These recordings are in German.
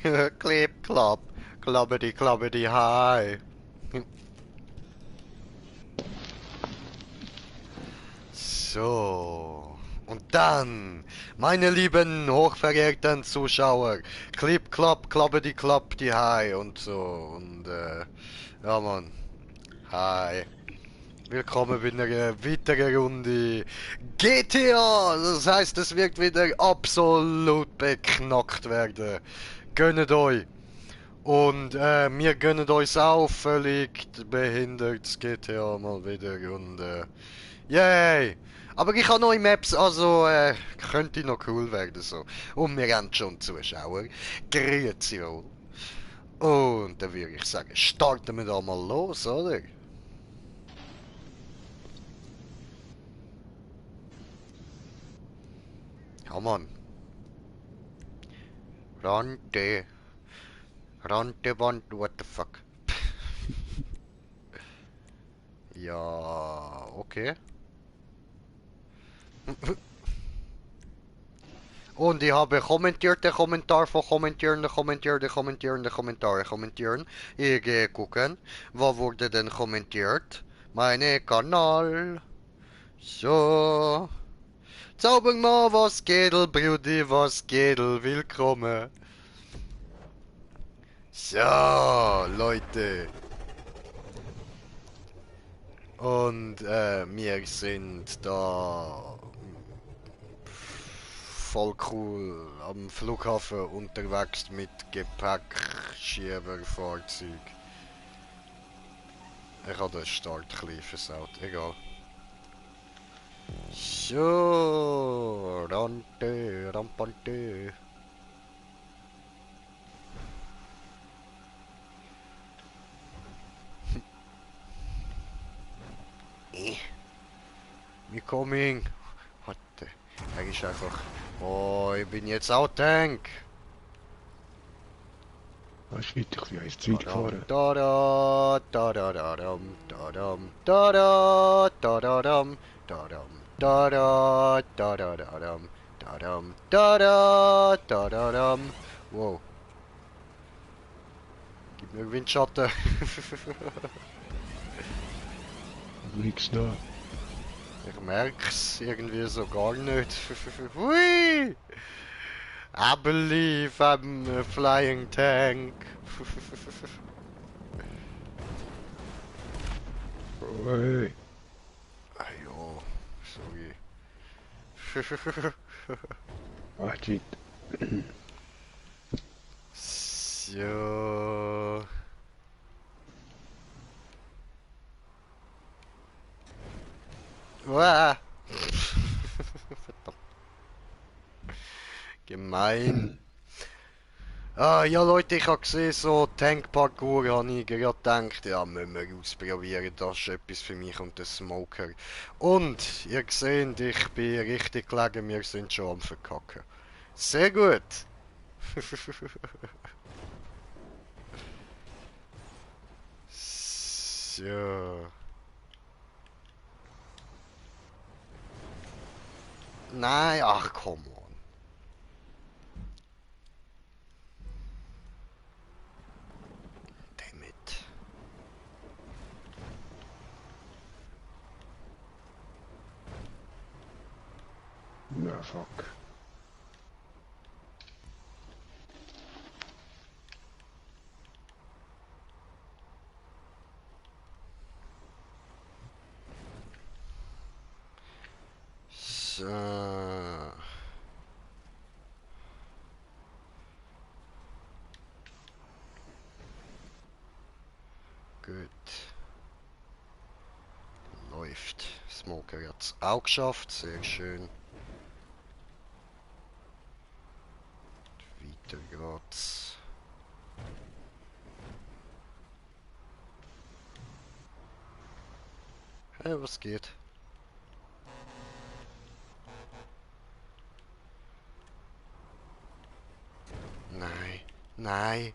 Clip, clop, clobbity, clobbity, hi. So. Und dann, meine lieben, hochverehrten Zuschauer, Clip, Clop, Clobbity, Cloppity, hi und so. Und, ja, Mann, hi. Willkommen bei einer weiteren Runde GTA! Das heißt, es wird wieder absolut beknackt werden. Gönnt euch! Und wir gönnen uns auch völlig behindertes GTA mal wieder und yay! Aber ich habe neue Maps, also könnte noch cool werden so. Und wir haben schon Zuschauer. Grüezi wohl. Und dann würde ich sagen, starten wir da mal los, oder? Ja, Mann. Rante. Rantewand, what the fuck? Ja, okay. Und ich habe kommentierte Kommentar von Kommentare kommentieren. Ich gehe gucken, was wurde denn kommentiert? Meine Kanal. So. Zauber mal, was geht, Brudi, was geht, willkommen. So, Leute. Und wir sind da voll cool am Flughafen unterwegs mit Gepäckschieberfahrzeug. Ich habe den Start ein bisschen versaut, egal. So, Rante, Rampante. We coming. Warte, er ist einfach... Oh, ich bin jetzt auch Tank. Das ist weit, ich bin jetzt zu weit gefahren. Da-da, da-da-da-dam, da-dam, da-da, da-da-dam, da-dam, da-da, da-da-da-dam, da-dam, da-da, da-da-dam. Wow, gib mir Windschatten. Nix da. Ich merk's irgendwie so gar nicht. Hui! I believe I'm a flying tank. Hey, Ajo, sorry. ah shit. So. Uah. Verdammt. Gemein. Ah, ja Leute, ich habe gesehen, so Tank-Parkour habe ich gerade gedacht, ja, müssen wir ausprobieren, das ist etwas für mich und den Smoker. Und, ihr seht, ich bin richtig gelegen, wir sind schon am Verkacken. Sehr gut. So. Nein, ach komm on. Damn it. Na fuck. So. Gut. Läuft. Smoker hat's auch geschafft, sehr schön. Weiter geht's. Hey, was geht? Nein, nein.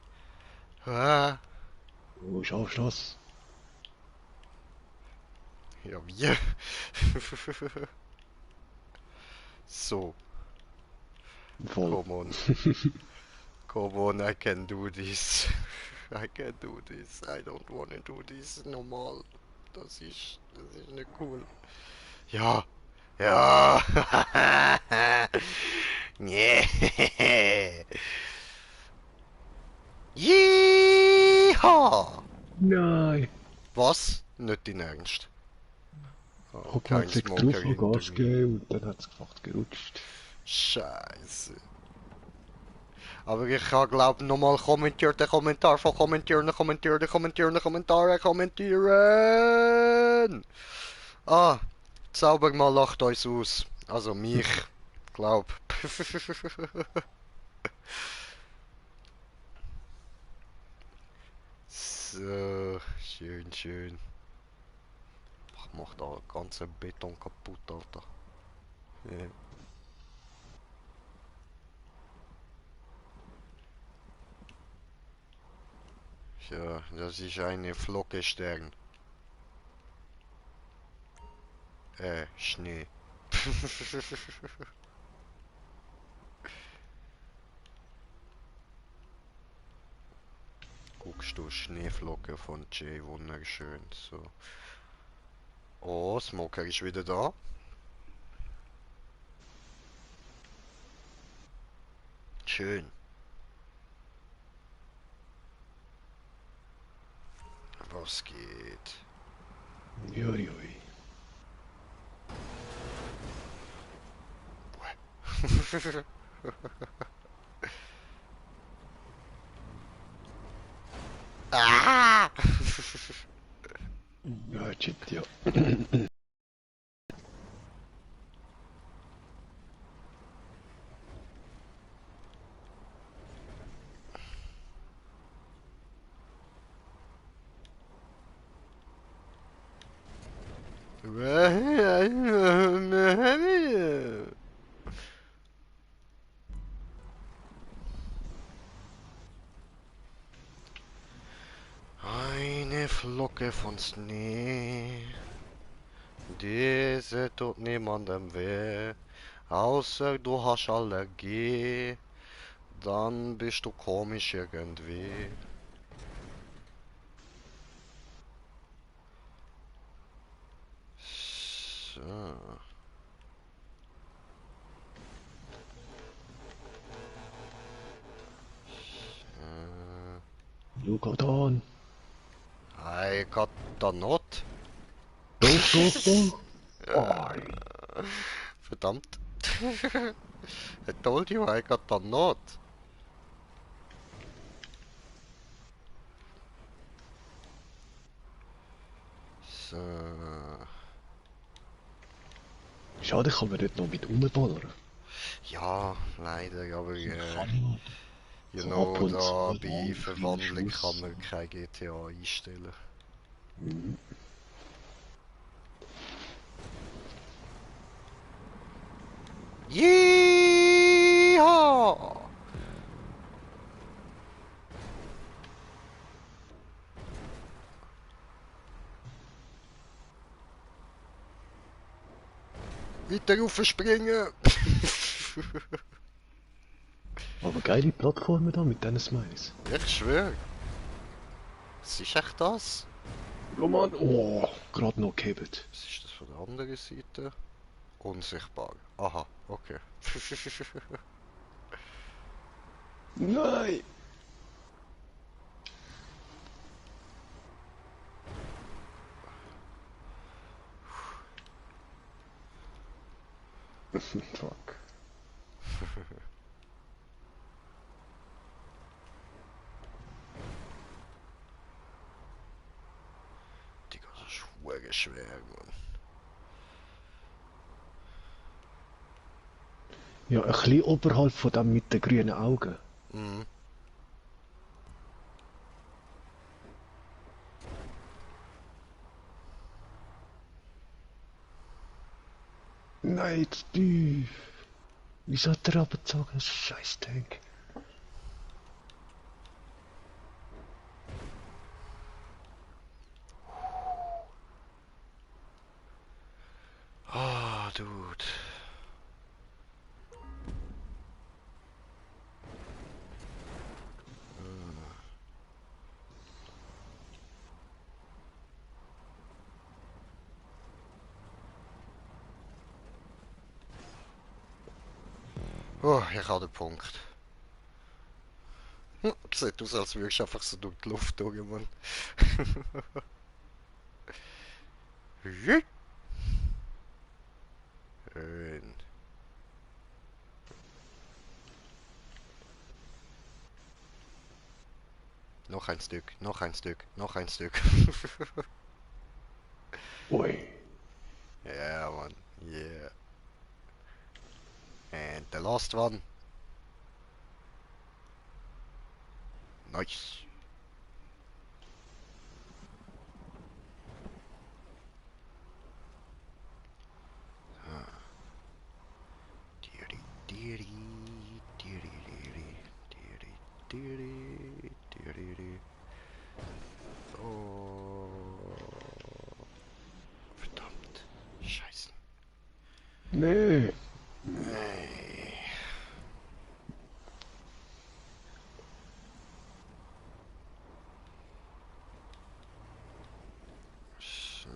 Ah. Du schaffst das. Ja, wie? So, Voll. come on. Come on, I can do this. I can do this. I don't wanna do this normal. Das ist nicht cool. Ja. Ja. Nee. Yeehaw! Nein! Was? Nicht in Ernst. Oh, Hocker kein hat sich drauf Smoker an hinter Gas mir. gegeben und dann hat es einfach gerutscht. Scheiße. Aber ich habe glaub nochmal kommentiert den Kommentar von kommentieren. Ah, Zaubermal lacht uns aus. Also mich, glaub. So, schön, schön. Ich mach da ganzen Beton kaputt, Alter. Ja. Ja, das ist eine Flocke Stern. Schnee. Guckst du Schneeflocke von Jay, wunderschön. So. Oh, Smoker ist wieder da. Schön. Was geht? Uiuiui. Ah! Ja, shit, ja. Eine Flocke von Schnee. Diese tut niemandem weh. Außer du hast Allergie. Dann bist du komisch irgendwie. So. Schau grad an. I got the not. Doch, doch, doch. Oh, Verdammt. I told you I got the not. So. schade, kann man dort noch mit rumballern. Ja, leider, aber Kann you so ab know, und zu da mal bei einen kleinen Verwandlung kann Schuss. man kein GTA einstellen. Mhm. Yeehaw! Weiter raufspringen! Aber geile Plattformen da mit diesen Smiles. Ich schwöre. Was ist echt das? Oh Mann, oh, gerade noch gehebt. Was ist das von der anderen Seite? Unsichtbar. Aha, okay. Nein! Fuck. Digga, das ist schwer schwer, Mann. Ja, ein bisschen oberhalb von dem mit den grünen Augen. Mhm. Nein, zu tief. Wieso hat er abgezogen? Scheiß Tank. Ah, Dude. Oh, ich habe den Punkt. Sieht aus, als würdest du einfach so durch die Luft durch, Mann. Schön. Noch ein Stück, noch ein Stück, noch ein Stück. Ui. Yeah, man. Yeah. And the last one. Nice. Diri, diri, diri, diri, diri, diri, diri, diri. Oh. Verdammt. Scheiße. Nee. Ey. So.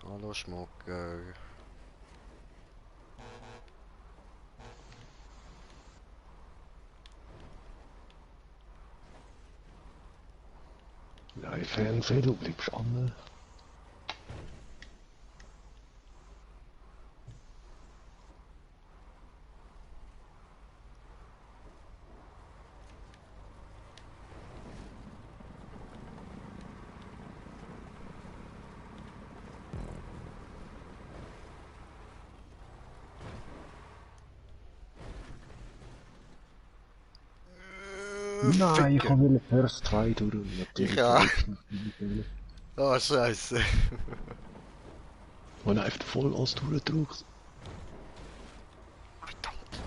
Hallo Schmucker. Nein, Fernsehen, du bleibst an. Nein, ich Ficken. will First Try durch. Natürlich. Ja. Oh, Scheiße. Und einfach voll alles durchdrückt. Verdammt.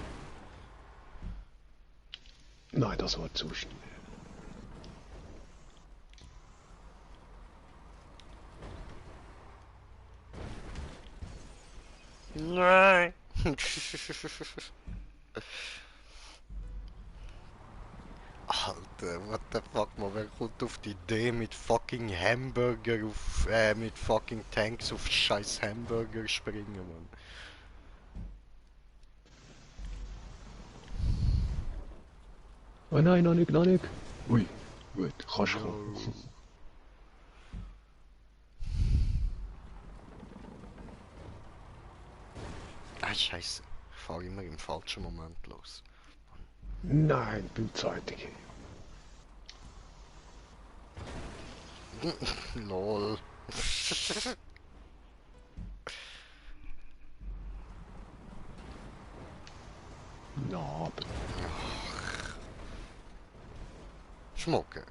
Nein, das war zu schnell. Nein. Alter, what the fuck, man, wer kommt auf die Idee mit fucking Hamburger auf, mit fucking Tanks auf scheiß Hamburger springen, man. Oh nein, noch nicht, noch nicht. Ui, gut, kannst du No. kommen. Ah, scheiße. Ich fahre immer im falschen Moment los. Nein, bin zeitig. Lol. Na, aber Schmucke.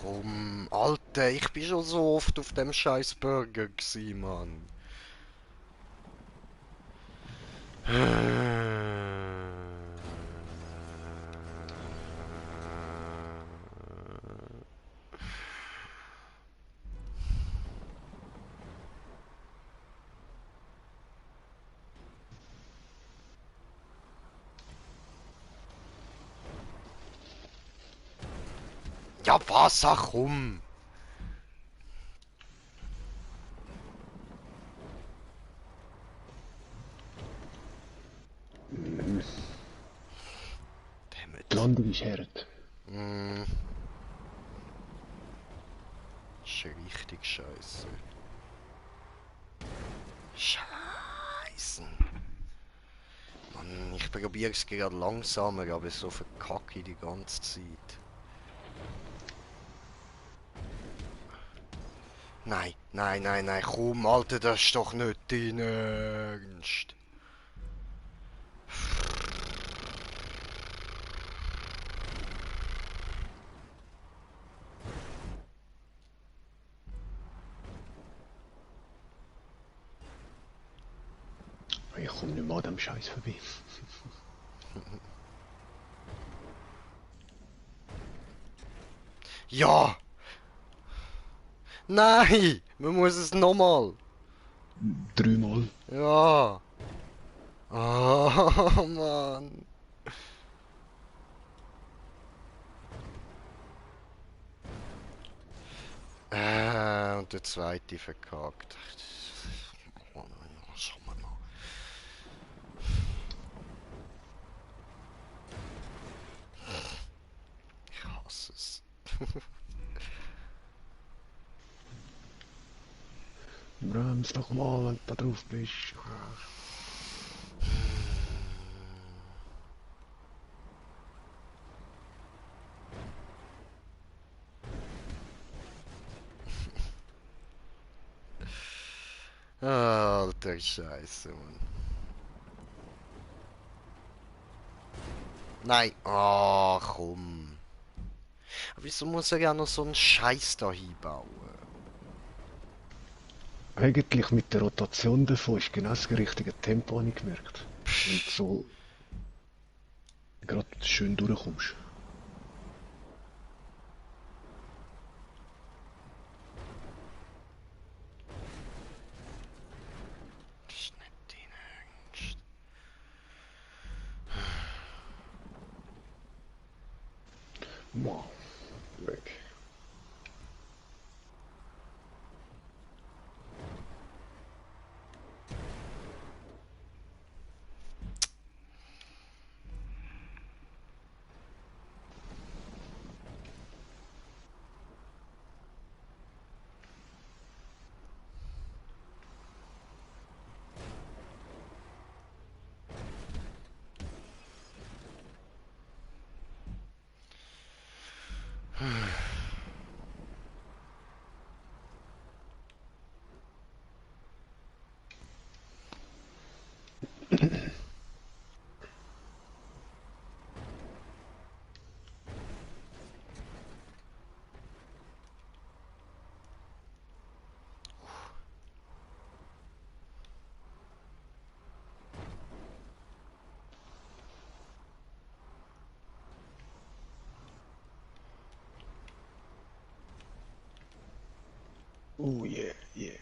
Komm, Alter, ich bin schon so oft auf dem scheiß Burger gsi, Mann. Ja, was, ach komm. die Dammit. Landung ist hart. Mm, ist richtig scheiße. Scheiße. Mann, ich probiere es gerade langsamer, aber so verkacke ich die ganze Zeit. Nein, nein, nein, nein, komm, Alter, das ist doch nicht dein Ernst. Ich komme nicht mehr an dem Scheiß vorbei. Ja! Nein! Man muss es nochmal. Dreimal. Ja. Oh, Mann. Und der zweite verkackt. Oh nein, schau mal noch. Ich hasse es. Brems doch mal, wenn du da drauf bist. Alter Scheiße, Mann. Nein. Oh, komm. Aber wieso muss er ja noch so einen Scheiß da hinbauen? Eigentlich mit der Rotation davon ist genau das richtige Tempo, habe ich gemerkt. Wenn du so gerade schön durchkommst. Das ist nicht dein Ernst. Wow, weg. Oh yeah, yeah.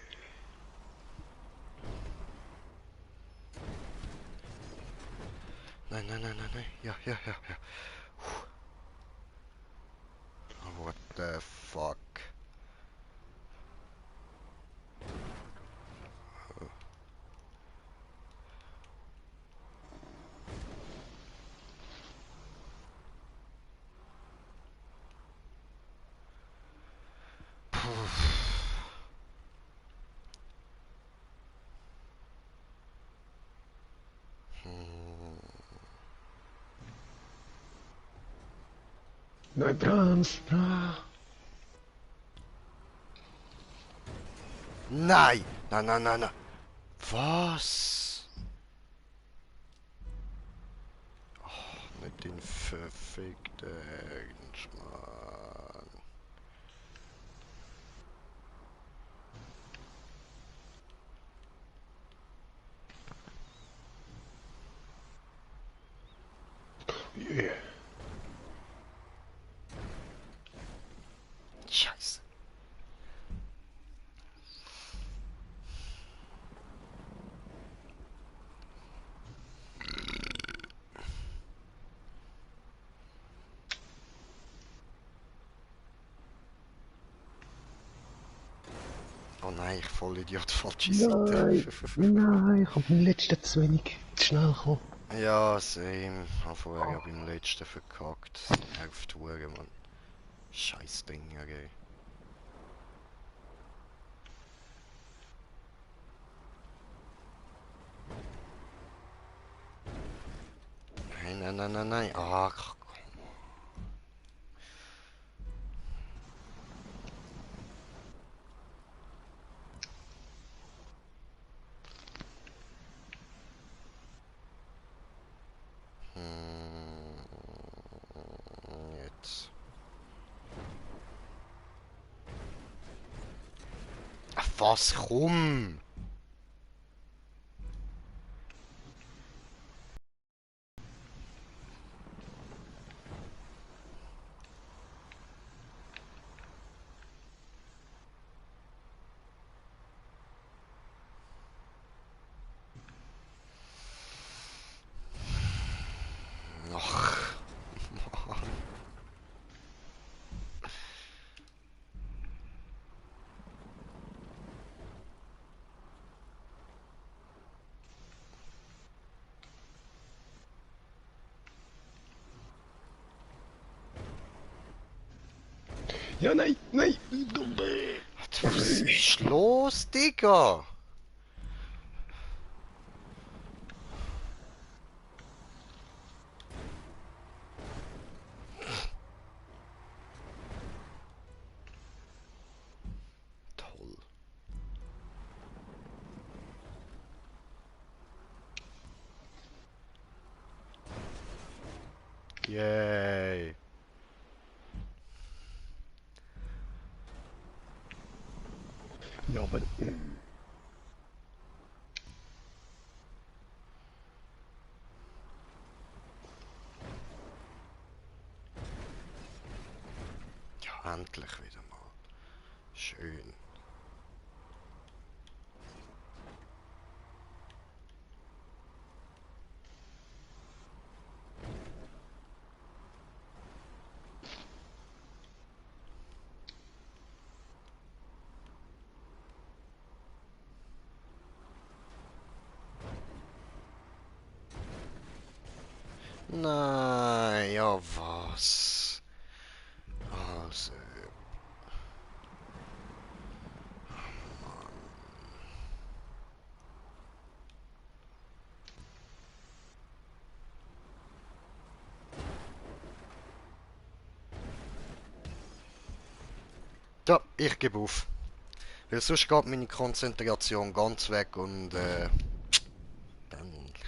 Nein, nein, nein, nein, nein. Ja, ja, ja, ja. Oh, what the fuck? Puh. Hm. Nein, Brems, bra. Nein! Nein, nein, nein, nein. Was? Mit den verfickten Ernst, Mann. Yeah. Scheiße. Oh nein, ich voll Idiot, falsche Seite. Nein, nein, ich hab beim letzten zu wenig zu schnell gekommen. Ja, same. Ich habe vorher ja beim letzten verkackt. Das nervt hure, Mann. Scheiß Dinger, ey. Nein, nein, nein, nein, nein. Ach, komm. Jetzt. Ach, was? Komm! Ja, nein, nein, dumme. Was ist los, Digga? Toll. Yay. Ja, aber Ja, endlich wieder mal. Schön. Nein, ja was? Also, ja, ich gebe auf. Weil sonst geht meine Konzentration ganz weg und dann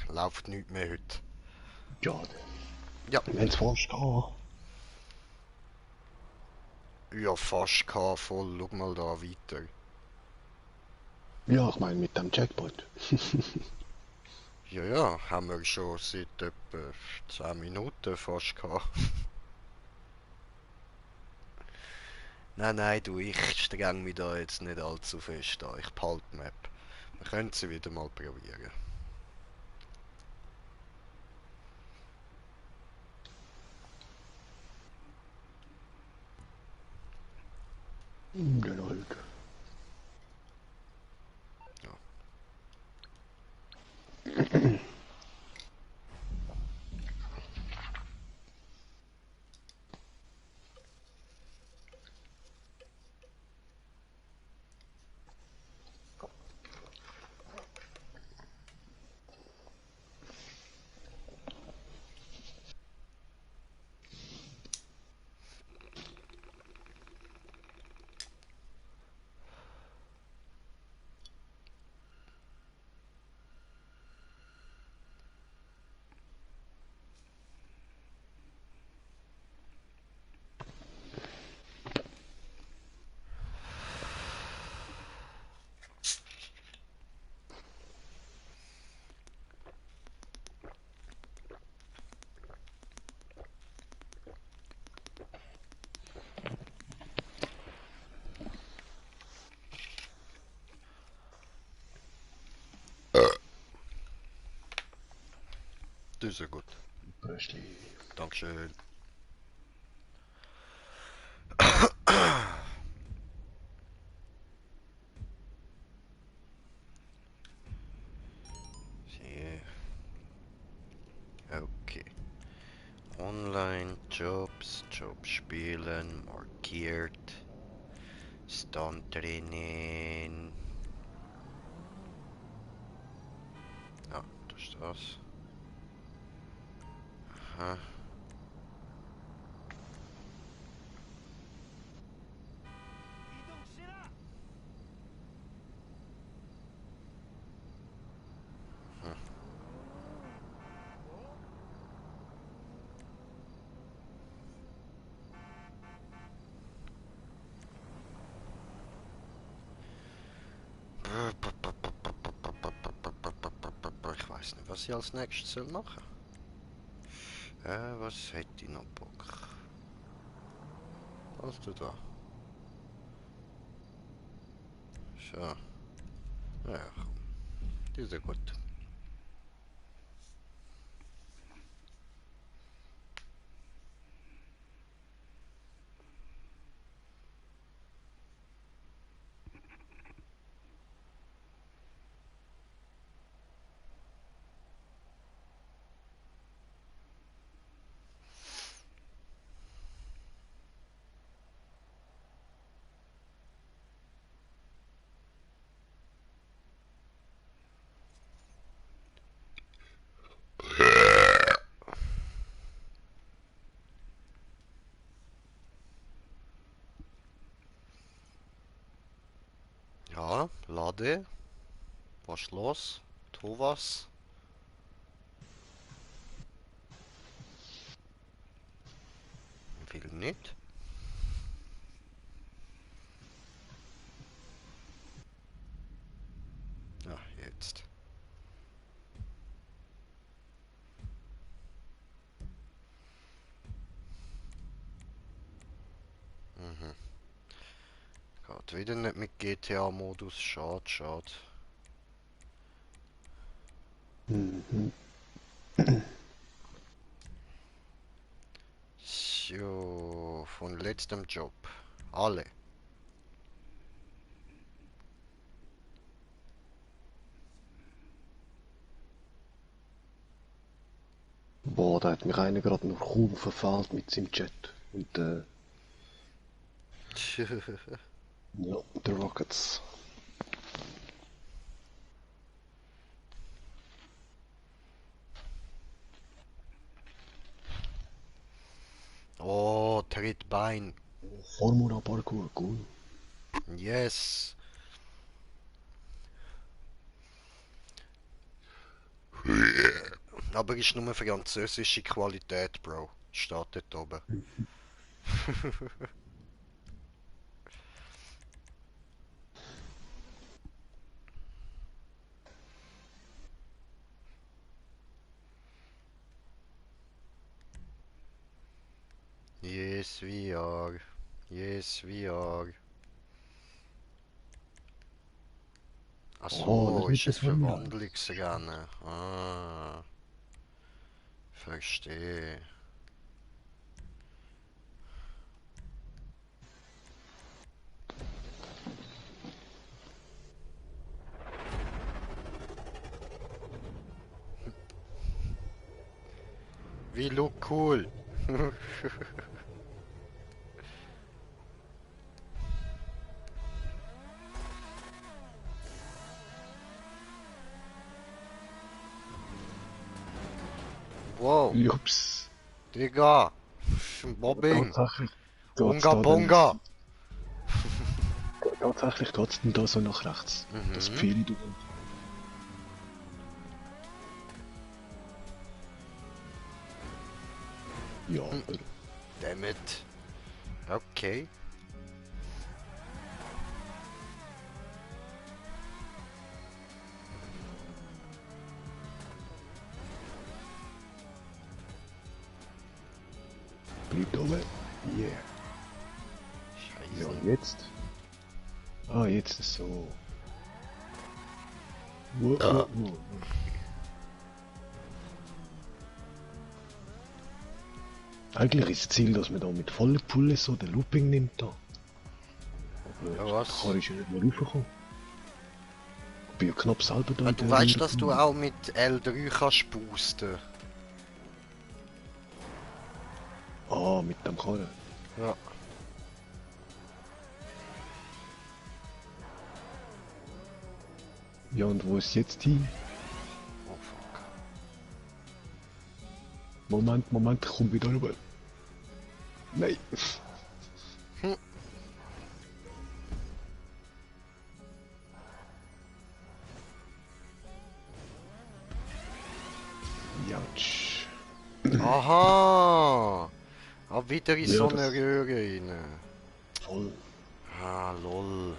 läuft nichts mehr heute. ja, Ja, wenn's fast geht. ja, fast voll. Schau mal da weiter. Ja, ich meine mit dem Checkpoint. Ja, ja, haben wir schon seit etwa 10 Minuten fast gehabt. Nein, nein, du, ich streng mich da jetzt nicht allzu fest an. Ich behalte die Map. Wir können sie wieder mal probieren. Genau. Ja. Das ist ja gut. Bröstli. Dankeschön. Sehr. Okay. Online-Jobs, Jobs spielen, markiert. Stunt-Training. Ja, das ist das. Aha. Hm. Ich weiß nicht, was ich als nächstes soll machen. Was hätte ich noch Bock? Was du da? So. Ja, komm. Die ist ja gut. Ade? Was ist los? Thomas? Will nicht. Ah, jetzt. Mhm. Geht wieder nicht mit GTA-Modus. Schade, schade. Mhm. So, von letztem Job. Alle. Boah, da hat mich einer gerade noch kaum verfehlt mit seinem Chat. Und ja, der Rockets. Oh, Trittbein. Formula Parkour, cool. Yes. Aber ist nur französische Qualität, Bro. Steht dort oben. Yes, we are. Yes, we are. Ach Oh, das so, mit ist der es Formel 1. Verwandlungsrennen? Ah, verstehe. Wie look cool. Wow, Jups. Digga. Mobbing. Tatsächlich geht's Unga da dann, Bonga. tatsächlich geht's dann da so nach rechts. Das Mhm. Pfeil durch. Ja, Hm, damn it. Okay. bleibt oben. Yeah. Ja, Scheiße. und jetzt? Ah, jetzt ist so. Wow, wow, wow. Eigentlich ist das Ziel, dass man da mit voller Pulle so den Looping nimmt da. Aber Ja, der was? Karre ist ja nicht mehr raufgekommen. Ich bin ja knapp selber da Ah, in du der weißt, Runde dass du gekommen. auch mit L3 kannst boosten. Ah, mit dem Karren. Ja. Ja, und wo ist jetzt hin? Oh fuck. Moment, Moment, ich komm wieder rüber. Nein. Hm. Jautsch. Aha. Ah, wieder in Ja, so eine das Röhre rein. voll. Ah, lol.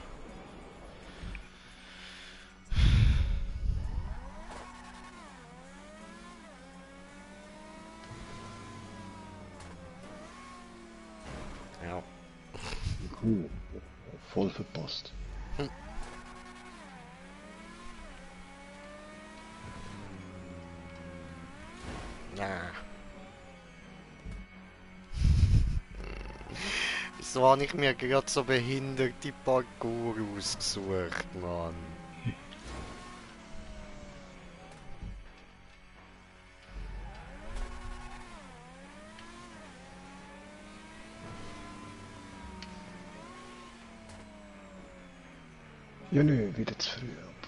Ja. Cool. Voll verpasst. Hm. Ja. Wieso habe ich mir gerade so behinderte Parkour ausgesucht, Mann? Ja, nö, wieder zu früh ab.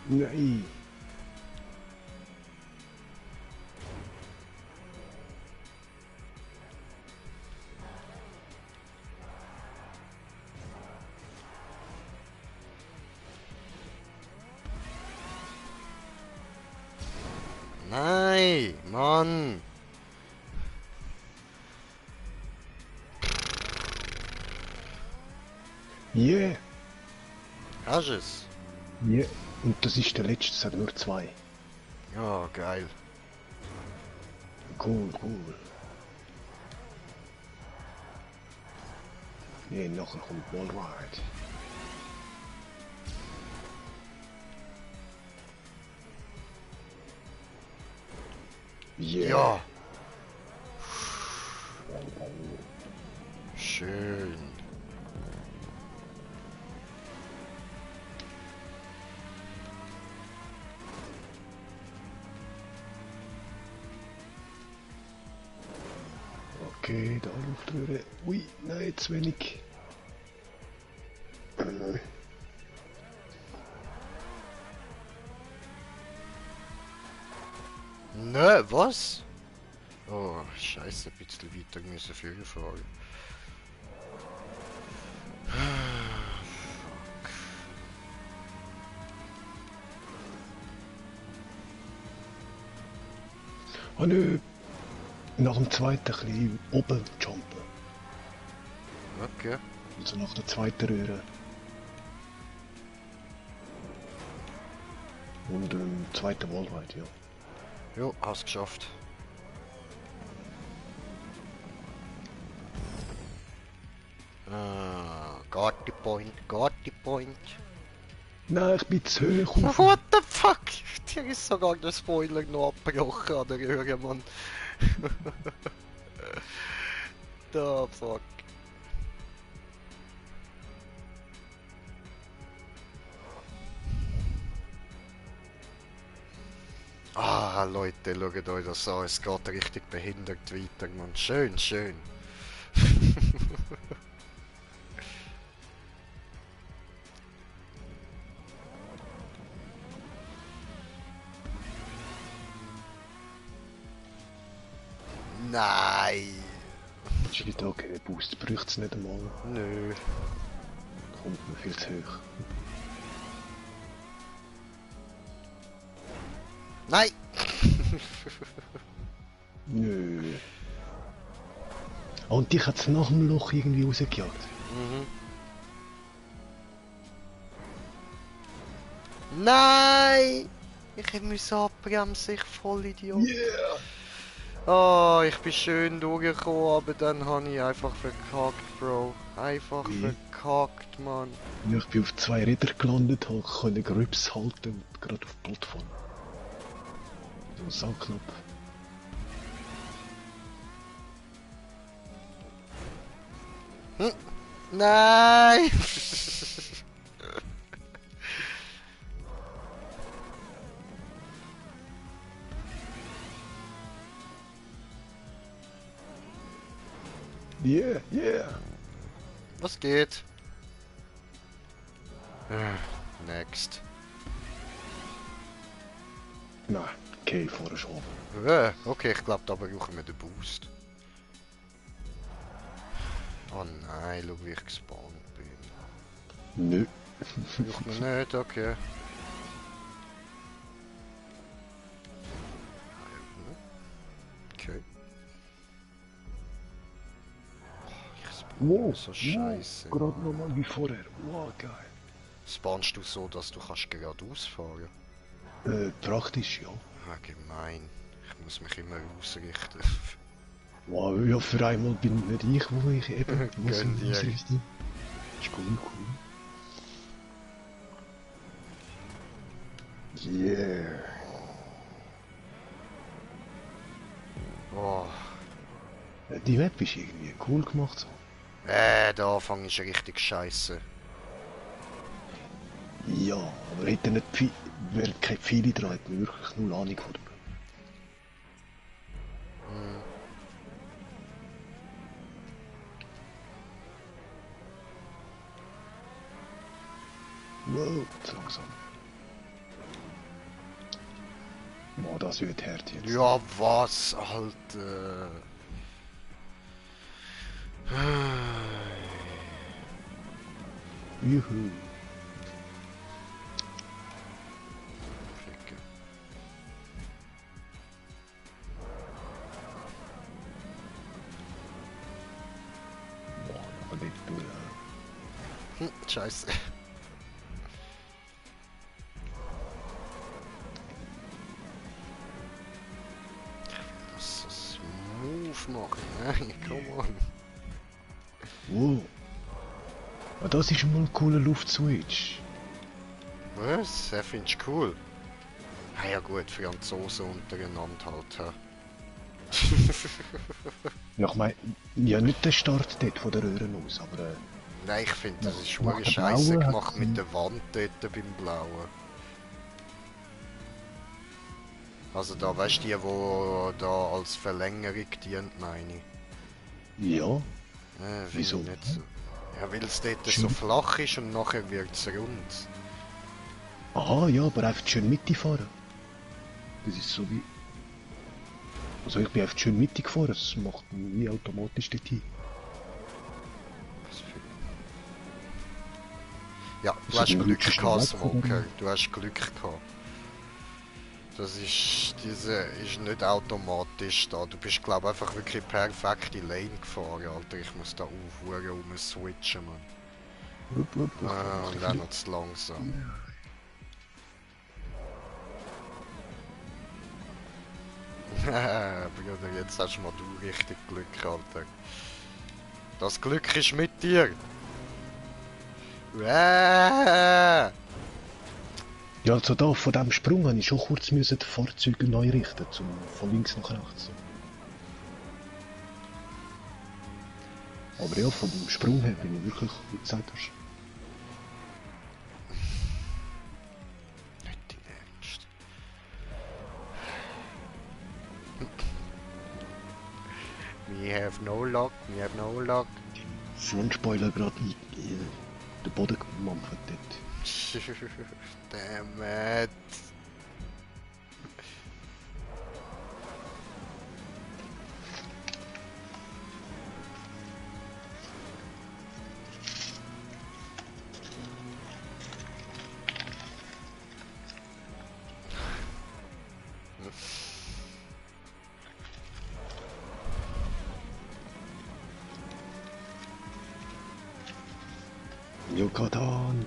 Nein. Nein, Mann. Yeah. Hast du es? Yeah. Und das ist der letzte, es hat nur 2. Ja, geil. Cool, cool. Ja, nachher kommt Wallride. Yeah. Ja. Schön. Okay, da Luftröhre. Ui, nein, zu wenig. Nö, was? Oh, scheiße, ein bisschen weiter müssen führen fahren. Ah nö, nach dem zweiten ein bisschen oben jumpen. Okay. Also nach der zweiten Röhre. Und zweiter Wallride, ja. Jo, hast geschafft. Got the point, got the point. Nein, ich bin zu hoch auf. What the fuck? Dir ist sogar der Spoiler noch abgebrochen an der Röhre, Mann. The fuck. Ah, Leute, schaut euch das an. Es geht richtig behindert weiter, Mann. Schön, schön. Nein. Shit, okay, Boost bräuchte es nicht einmal. Nö. Kommt mir viel zu hoch. Nein! Nö. Und dich hat es nach dem Loch irgendwie rausgejagt. Mhm. Nein! Ich musste abbremsen, ich voll Idiot. Yeah! Oh, ich bin schön durchgekommen, aber dann habe ich einfach verkackt, Bro. Einfach Wie? verkackt, Mann. Ja, ich bin auf 2 Räder gelandet, konnte Grips halten und gerade auf die Plattform. So sauknapp. Nein! Yeah, yeah! Was geht? Next. Nein, okay, vorher schon. Okay, ich glaube, da brauchen wir den Boost. Oh nein, schau wie ich gespawnt bin. Nö. Braucht man nicht, okay. Okay. Ich spawn so scheiße. Gerade nochmal wie vorher. Wow, geil. Spawnst du so, dass du kannst geradeaus fahren? Praktisch, ja. Ah, gemein. Ich muss mich immer ausrichten. Wow, ja, für einmal bin nicht ich, wo ich eben muss Gönn dir. ausrichten. Ist cool, cool. Yeah. Oh. Die Map ist irgendwie cool gemacht so. Der Anfang ist richtig scheiße. Ja, aber hätte nicht viel, wäre keine Pfeile dran, hätte man wirklich null Ahnung von. Wow, zu langsam. Oh, das wird hart jetzt. Ja, was, Alter? Juhu. Ficken. Boah, aber nicht durch. Scheiße. Das ist Move machen, ne? Come on. Wow. Ah, das ist mal ein cooler Luftswitch. Was? Das findest du cool? Ah ja gut, Franzosen untereinander halt. Hä? Ja, ich meine, ja nicht der Start dort von der Röhre aus, aber Nein, ich finde, das ist nach schwer der scheiße blauen gemacht hat's- mit der Wand dort beim Blauen. Also da, weißt du, die, wo da als Verlängerung dient, meine ich. ja, Finde wieso? ich nicht so. Ja, weil es dort Schön. so flach ist und nachher wird es rund. Aha, ja, aber einfach schön Mitte fahren. Das ist so wie... Also ich bin einfach schön Mitte gefahren, das macht wie automatisch dorthin. Was für- Ja, du Also hast dann Glück rutschst du gehabt, weg von Smoker. dem- Du hast Glück gehabt. Das ist, diese ist nicht automatisch da. Du bist, glaube ich, einfach wirklich perfekt in Lane gefahren, Alter. Ich muss da aufhören, switchen, man. Wupp, wupp, ich Ah, mach und ein dann bisschen- noch zu langsam. Bruder, jetzt hast mal du richtig Glück, Alter. Das Glück ist mit dir. Ja, also da, von diesem Sprung musste ich schon kurz müssen die Fahrzeuge neu richten, zum von links nach rechts. Aber ja, von dem Sprung her bin ich wirklich, wie du gesagt hast. Nicht dein Ernst. We have no luck, we have no luck. Frontspoiler gerade in den Boden gemampft dort. Damn it. Yucatan!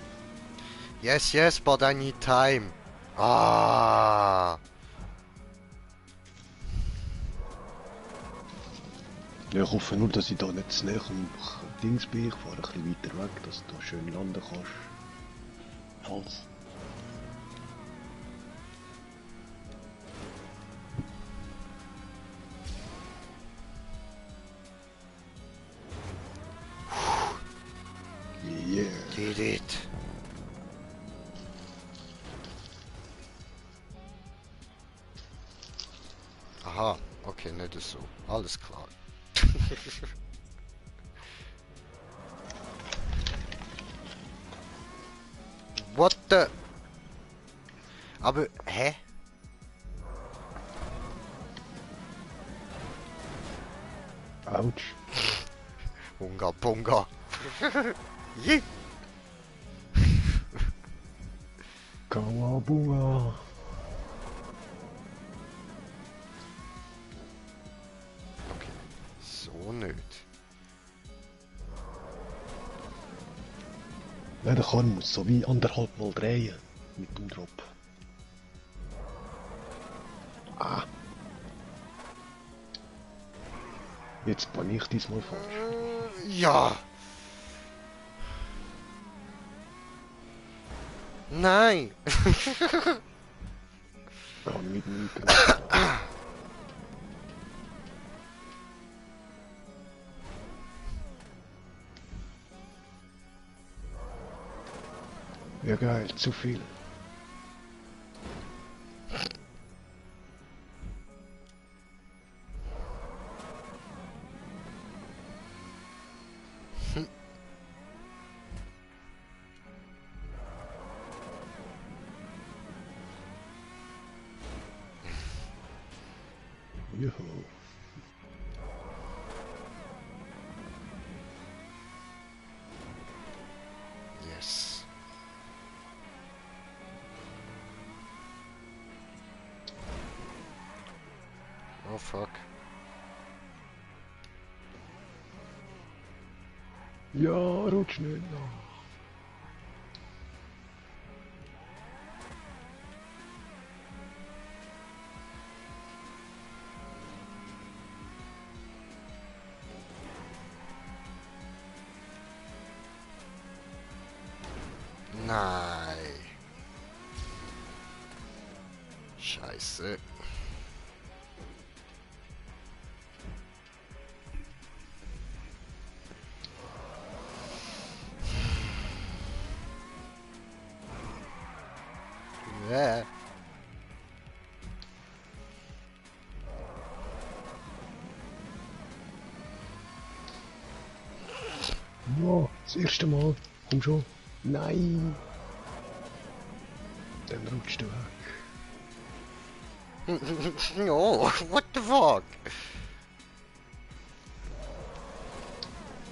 Yes, yes, but I need time. Ah. Ja, ich hoffe nur, dass ich da nicht zu näher am Dings bin. Ich fahre ein bisschen weiter weg, dass du da schön landen kannst. Falls. Yeah. Did it. Aha, okay, nicht so. Alles klar. What the? Aber, hä? Autsch. Bunga, bunga. Yee. Kawabunga. Okay, so nicht. Nein, der Karren muss so wie 1,5 Mal drehen. Mit dem Drop. Ah. Jetzt bin ich diesmal falsch. Ja. Nein. Ja, mit dem Mikro. Ja geil, zu viel. Juhu. Yes. Oh fuck. Ja, rutsch nicht noch. Nein. Scheiße. Ja. Ja, das erste Mal. Komm schon. Nein. Dann rutscht du weg. No, what the fuck?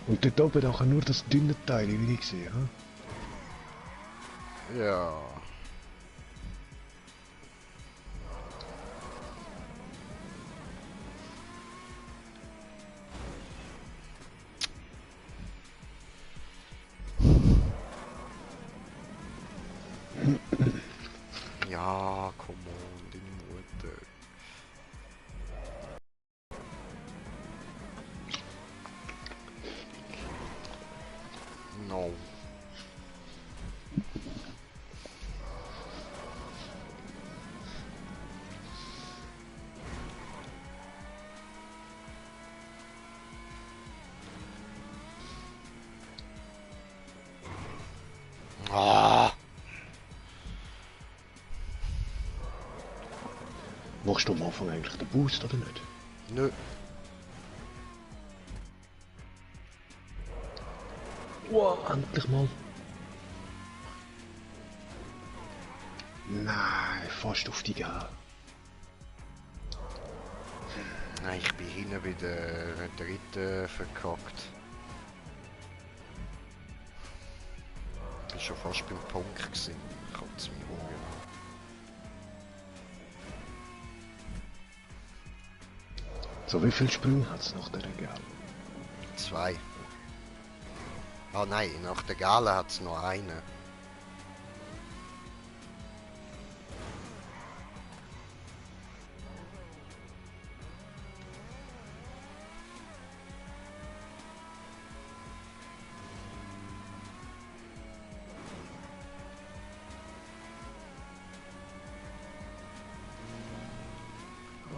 Und dort oben auch nur das dünne Teil, wie ich sehe. Hm? Ja. Ja, come on, deine Mutter. No. Ah, Machst du am Anfang eigentlich den Boost oder nicht? nö. Wow, endlich mal. Nein, fast auf die Gau. Nein, ich bin hinten bei der dritten verkackt. Ich bin schon fast beim Punkt gewesen. Kotz mich ungenau. So, wie viele Sprünge hat es nach der Gau? 2. Ah nein, nach der Gala hat es noch einen.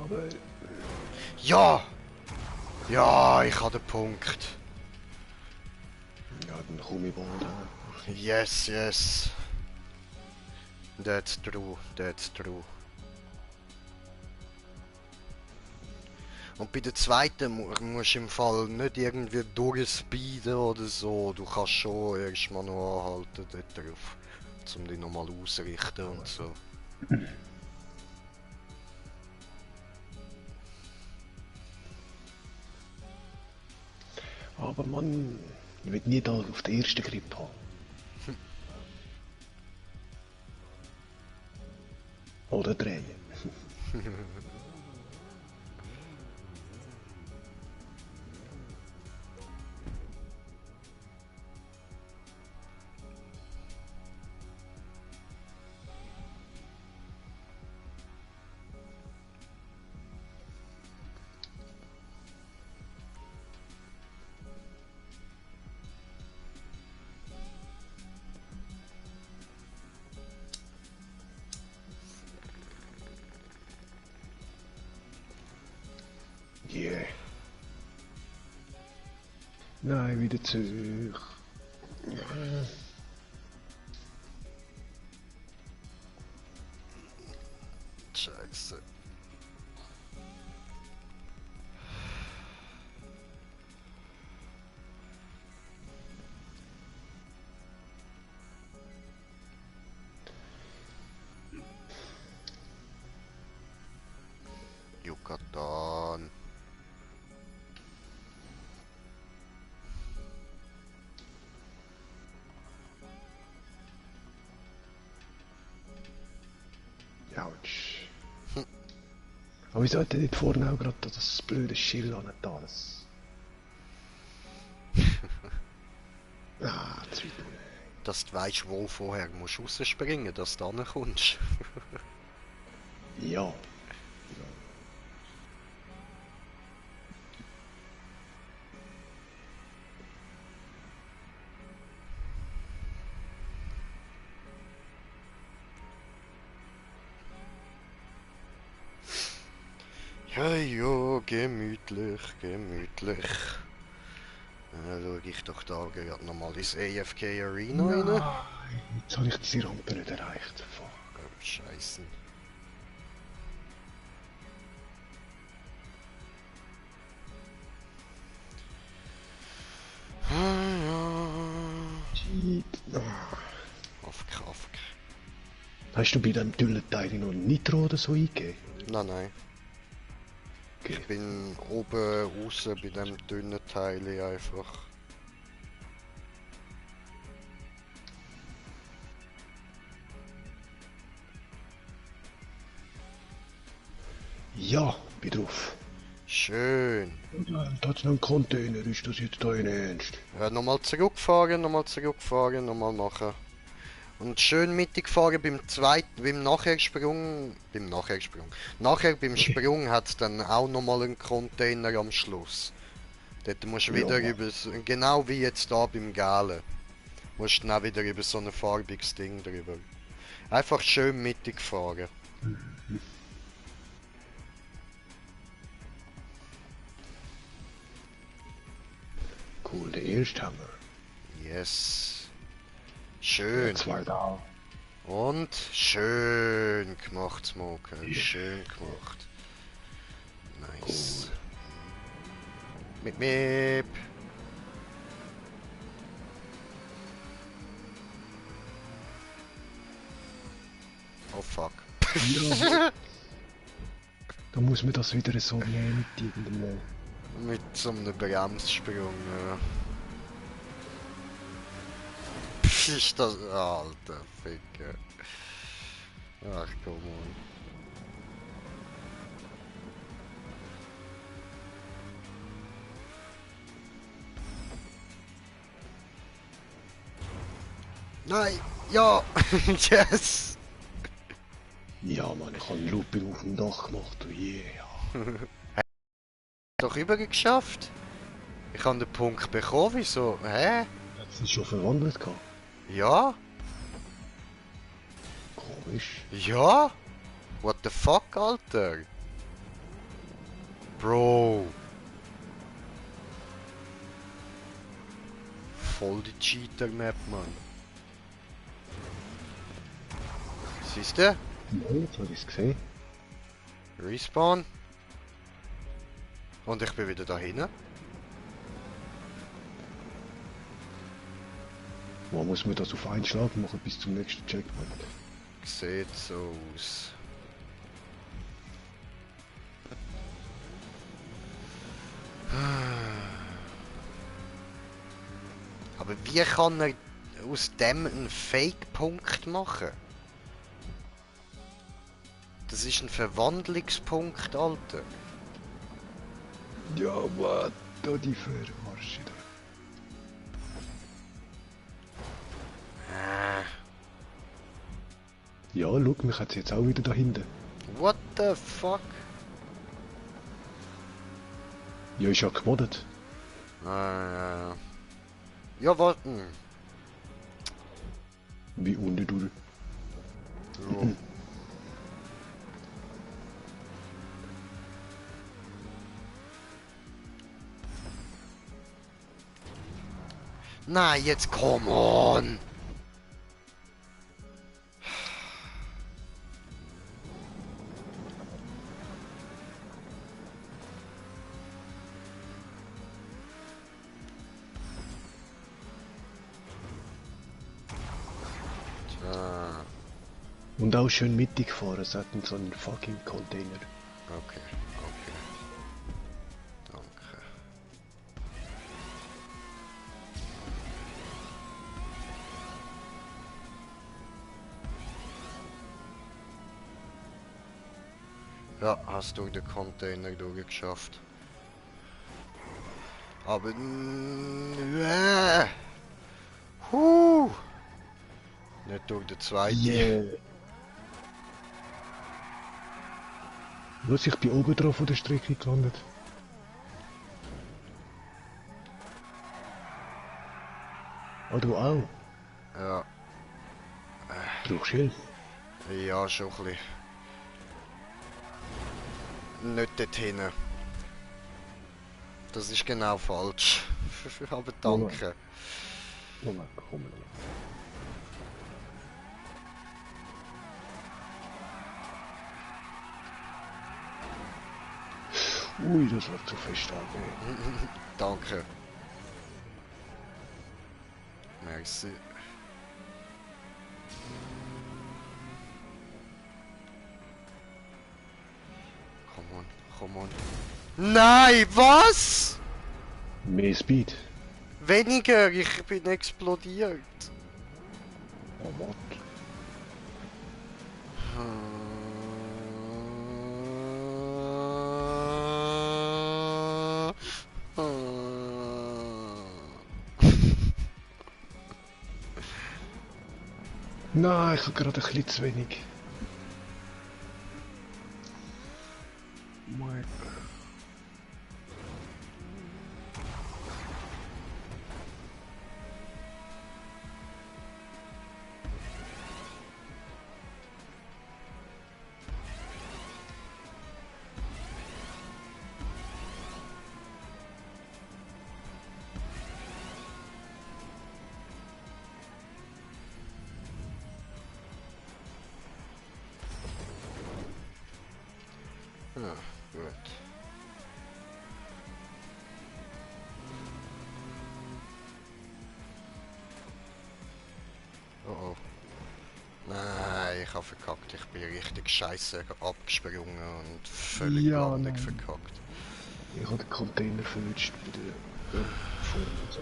Aber... Ja! Ja, ich habe den Punkt. Ja, dann komme ich bald. Yes, yes. That's true, that's true. Und bei der zweiten musst du im Fall nicht irgendwie durchspeeden oder so. Du kannst schon erstmal noch anhalten dort drauf, um dich nochmal ausrichten und so. Aber Mann, ich will nie da auf den ersten Grip haben. Oder drehen. Yeah. Nein, wieder zurück. Scheiße. Yucatan. Aber wieso hat er nicht vorne auch gerade das blöde Schild an da? Ah, Zwiebel. Dass du weißt, wo vorher musst rausspringen, dass du da kommst. Ja. Ja, ja, gemütlich, gemütlich. Schau ich doch da gerade nochmal ins AFK Arena rein. Nein, jetzt habe ich diese Rampe nicht erreicht. Fuck. Oh, Scheiße. Ah, ja. Shit. Ah. Auf. Hast du bei dem dünnen Teil noch Nitro oder so eingegeben? Nein. Okay. Ich bin oben raus bei dem dünnen Teil einfach. Ja, bin drauf. Schön. Da hat's noch einen Container, ist das jetzt dein Ernst? Nochmal zurückfahren, nochmal machen. Und schön mittig fahren beim Nachhersprung. Nachher beim Sprung hat es dann auch nochmal einen Container am Schluss. Dort musst du wieder Ja. über, genau wie jetzt da beim Galen, musst du dann auch wieder über so ein farbiges Ding drüber. Einfach schön mittig fahren. Cool, der erste haben wir. Yes. Ja, Schön. zwei da. Und schön gemacht, Smoker. Schön gemacht. Nice. Mit. Oh fuck. Ja. Da muss man das wieder so nehmen mit irgendeinem... Mit so einem Bremssprung, ja. Ist das... Alter Ficker. Ach, komm on. Nein! Ja! Yes! Ja, Mann, ich habe ein Looping auf dem Dach gemacht, oh yeah. Doch übergeschafft? Ich habe den Punkt bekommen, wieso? Hä? Hat sie schon verwandelt gehabt? Ja? Komisch. Ja? What the fuck, Alter? Bro. Voll die Cheater-Map, Mann. Siehst du? Ja, jetzt habe ich es gesehen. Respawn. Und ich bin wieder da hinten. Wo muss man das auf einen Schlag machen bis zum nächsten Checkpoint? Sieht so aus. Aber wie kann er aus dem einen Fake-Punkt machen? Das ist ein Verwandlungspunkt, Alter. Ja, was? Da die Verarsche da. Ja, schau, mich hat jetzt auch wieder da hinten. What the fuck? Ja, ist ja gemoddet. Ja, warten. Wie unten durch. Ja. Nein, jetzt come on! Tja, Und auch schön mittig fahren, es hat so einen fucking Container. okay. Danke. Ja, hast durch den Container durchgeschafft. Aber... Huh. Nicht durch den zweiten. Yeah. Was, ich bin oben drauf von der Strecke gelandet. Ah, du auch? Ja, Brauchst du Hilfe? ja, schon ein bisschen. Nicht dorthin. Das ist genau falsch. Aber danke. Moment, komm mal. Ui, das war zu fest an. Danke. Merci. Come on, come on. Nein, was? Mehr Speed. Weniger, ich bin explodiert. Oh, what? Nein, ich habe gerade ein bisschen zu wenig. Mein Ja, gut. Oh oh. Nein, ich habe verkackt. Ich bin richtig scheiße abgesprungen und völlig Ja, Landung nein. verkackt. Ich habe den Container verwünscht bei der Form und so.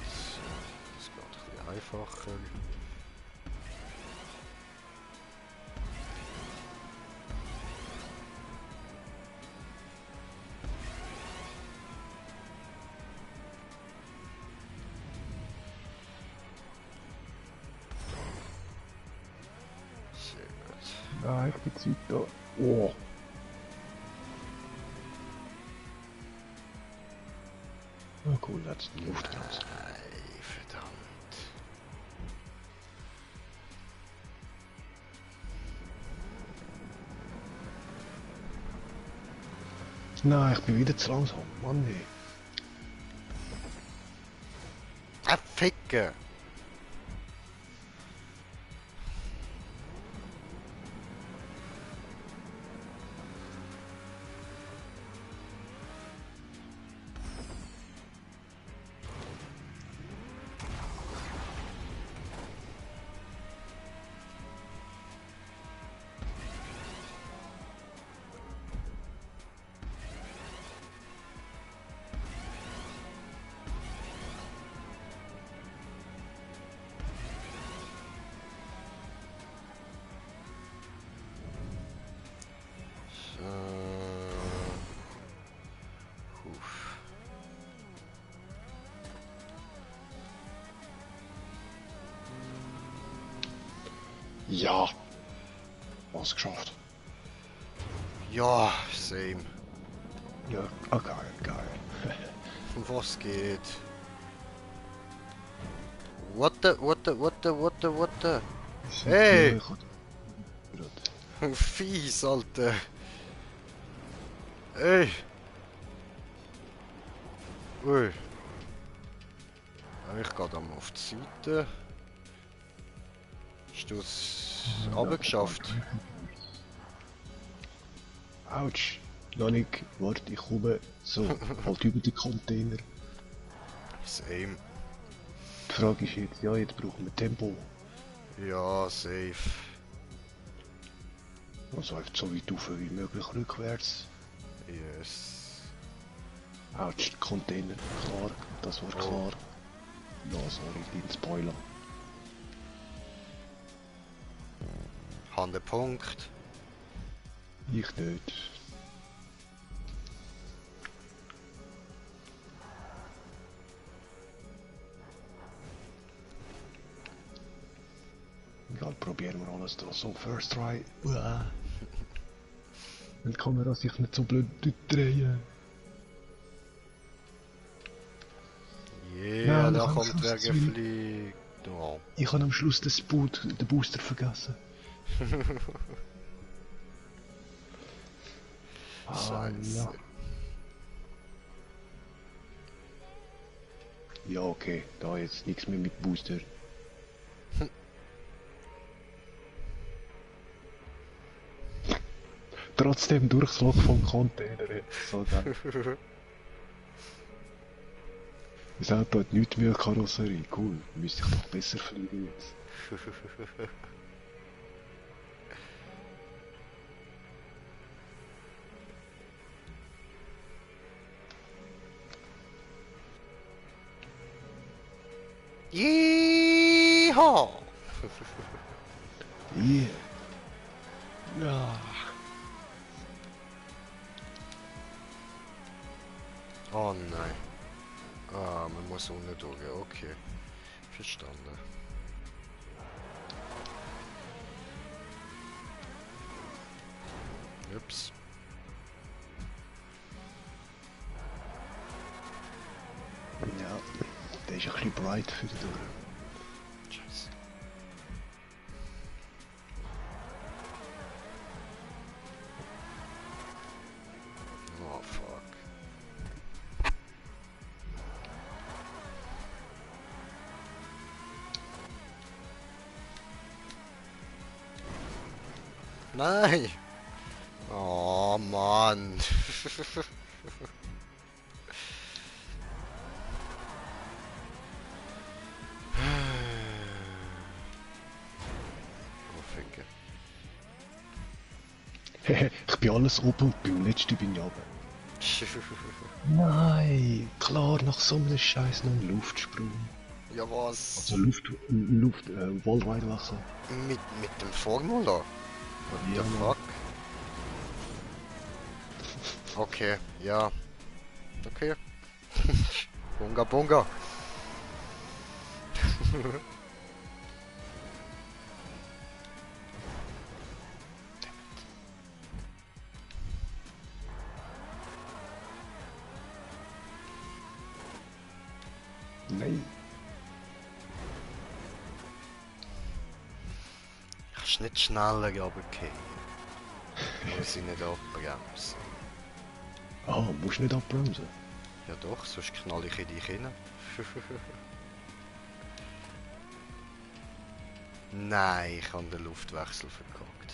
So, das geht ein bisschen einfacher. Sehr gut. Nein, ich bin zu weit da. Oh. Na cool, das ist die Luftbremse. Nein, verdammt. Nein, ich bin wieder zu langsam. Mann, nee. Ah, Ficken! Huf. Ja. Was geschafft. Ja, same. Ja, geil, geil. Was geht? What the, what the, what the, what the, what the? Hey! Ja, ich hatte gerade. Fies, Alter. Ey. Ui. Ich gehe dann mal auf die Seite. Hast du es abgeschafft? Autsch. Noch nicht. Warte, ich komme. So, halt über die Container. Same. Die Frage ist jetzt, ja, jetzt brauchen wir Tempo. Ja, safe. Also einfach so weit rauf wie möglich rückwärts. Yes. Ouch, Container. Klar, das war Oh. klar. Ja, sorry, dein Spoiler. Haben den Punkt. Ich nicht. Egal, probieren wir alles da. So, first try. Uah. Wenn die Kamera sich nicht so blöd drehen. Yeah, Nein, da ich hab kommt Schluss wer zu wenig. gefliegt. Oh. Ich habe am Schluss den Booster vergessen. Scheiße. Ja. Ja, okay, da jetzt nichts mehr mit Booster. Trotzdem Durchschlag vom Container. So geil. Das Auto hat nichts mehr Karosserie. Cool, müsste ich doch besser fliegen jetzt. Yeehaw! Yeah. Ja. Oh nein. Ah, man muss unten durch. Okay. Verstanden. Ups. Ja, der ist ein bisschen bright für die Dürre. Scheiße. Oh fuck. Nein! Oh Mann! Oh Ficke. Ich bin alles oben und beim letzten bin ich runter. Nein, klar, nach so einem Scheiß noch ein Luftsprung. Ja was? Also Wallride-Wachse. Mit dem Formula? What Ja, the Mann. fuck? Okay, ja. Okay. Bunga Bunga. Nein. Kannst nicht schneller runtergehen. Muss ich nicht abbremsen. Ah, musst nicht abbremsen. Ja doch, sonst knall ich in dich rein. Nein, ich habe den Luftwechsel verkackt.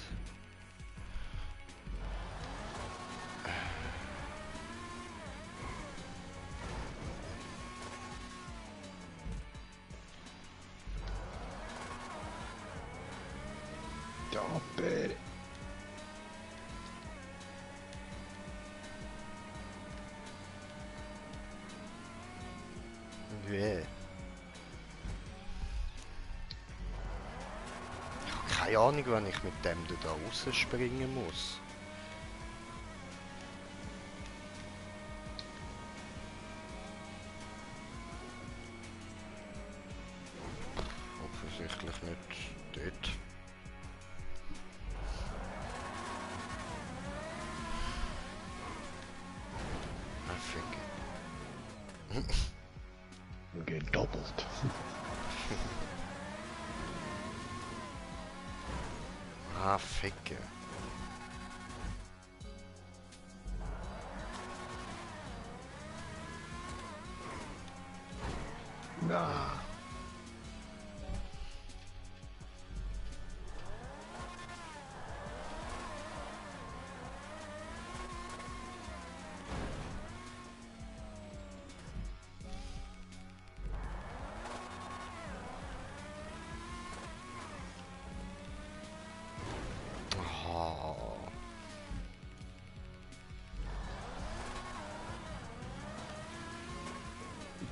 Ja, Bär. Yeah. Ich habe keine Ahnung, wann ich mit dem da rausspringen muss. Offensichtlich nicht dort. I think. Gedoppelt. Ah, ficke. Na.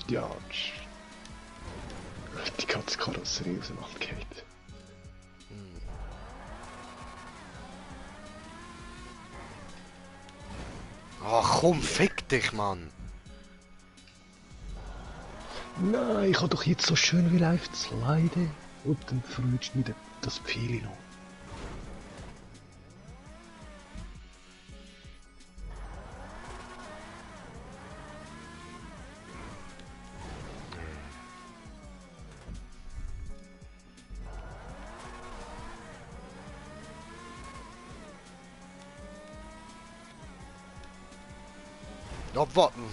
Ja, die ganze Karosserie auseinandergeht. Ach komm, fick dich, Mann! Nein, ich kann doch jetzt so schön wie live sliden und dann verrutscht mir das Pfeil noch. Abwarten!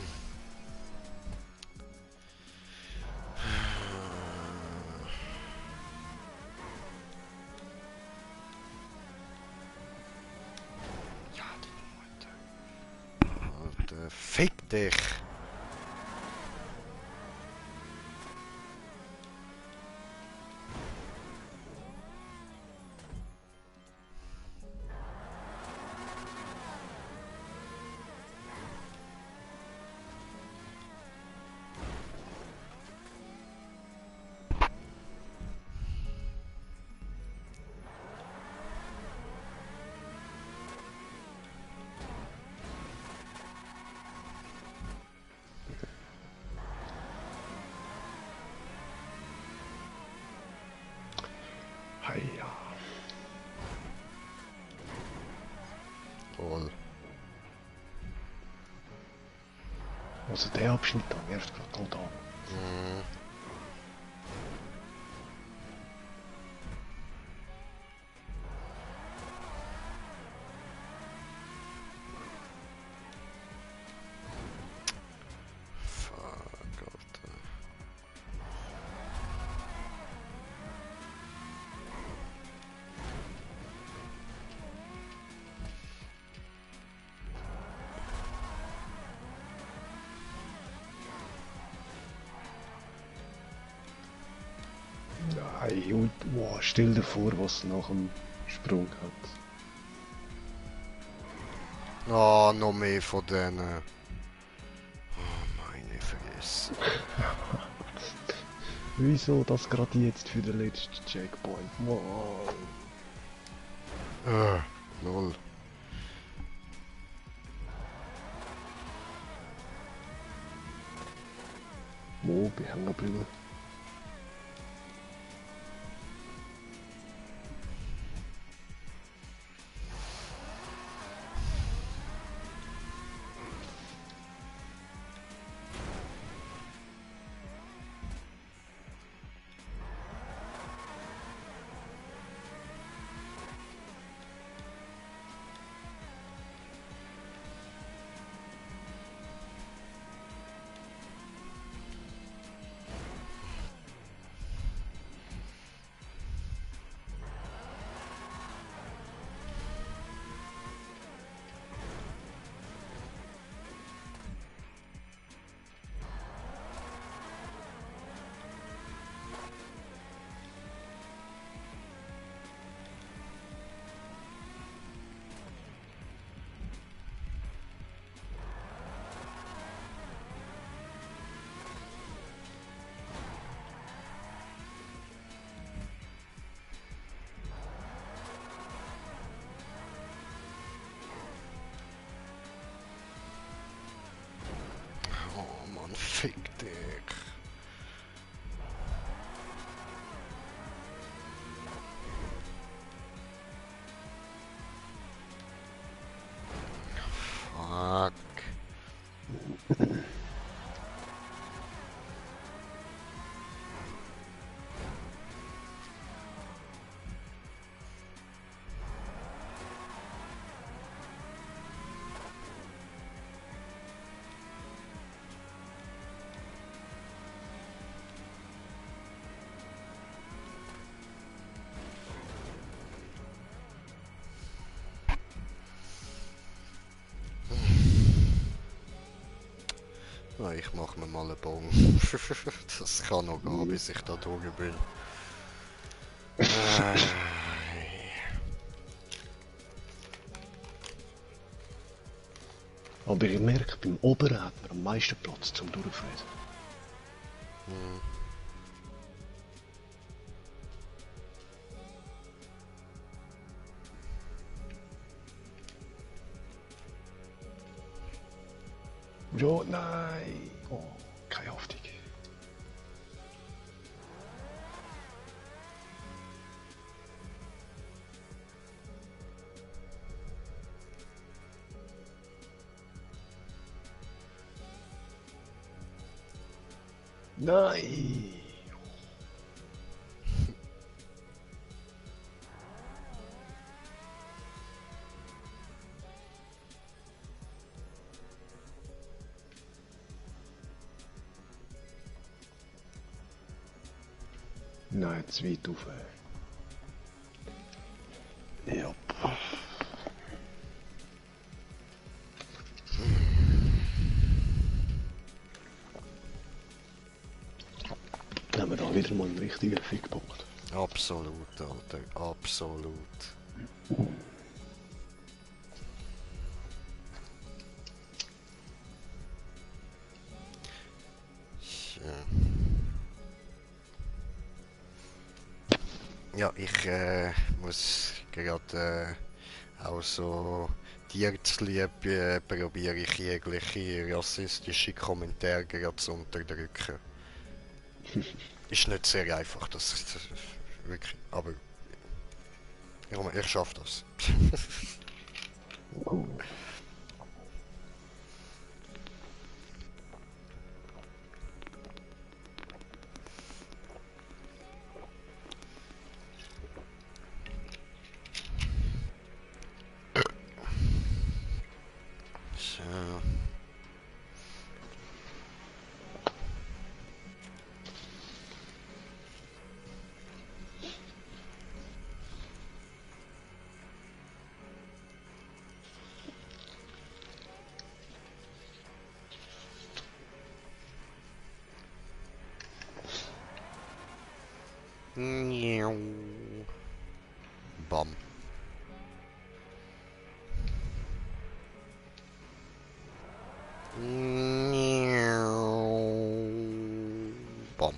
Ja, die Nummer. Alter, fick dich! Heia. Wohl. Also der Abschnitt da nervt gerade total. Mhm. Fuck, Alter. Nein, und wow, stell dir vor, was nach dem Sprung hat. Oh, noch mehr von denen. Oh, meine Fresse. Wieso das gerade jetzt für den letzten Checkpoint? Wow. Null. Wo bin ich hängen geblieben? Oh Mann, fick dich. Fuck. Ja, ich mach mir mal einen Bon. Das kann noch gehen, bis ich da durch bin. Aber ich merke, beim Oberen hat man am meisten Platz zum Durchfräsen. Hm. Ja, nein. Oh, keine Hoffnung. Nein. Nein, zu weit rauf. Ja. Haben wir da wieder mal einen richtigen Fickpunkt. Absolut, Alter. Absolut. Ja, ich muss gerade auch so Tierzliebe probiere ich jegliche rassistische Kommentare gerade zu unterdrücken. Ist nicht sehr einfach, das wirklich, aber ich schaffe das. Oh. So. Miau. Bam. Miau. Bam.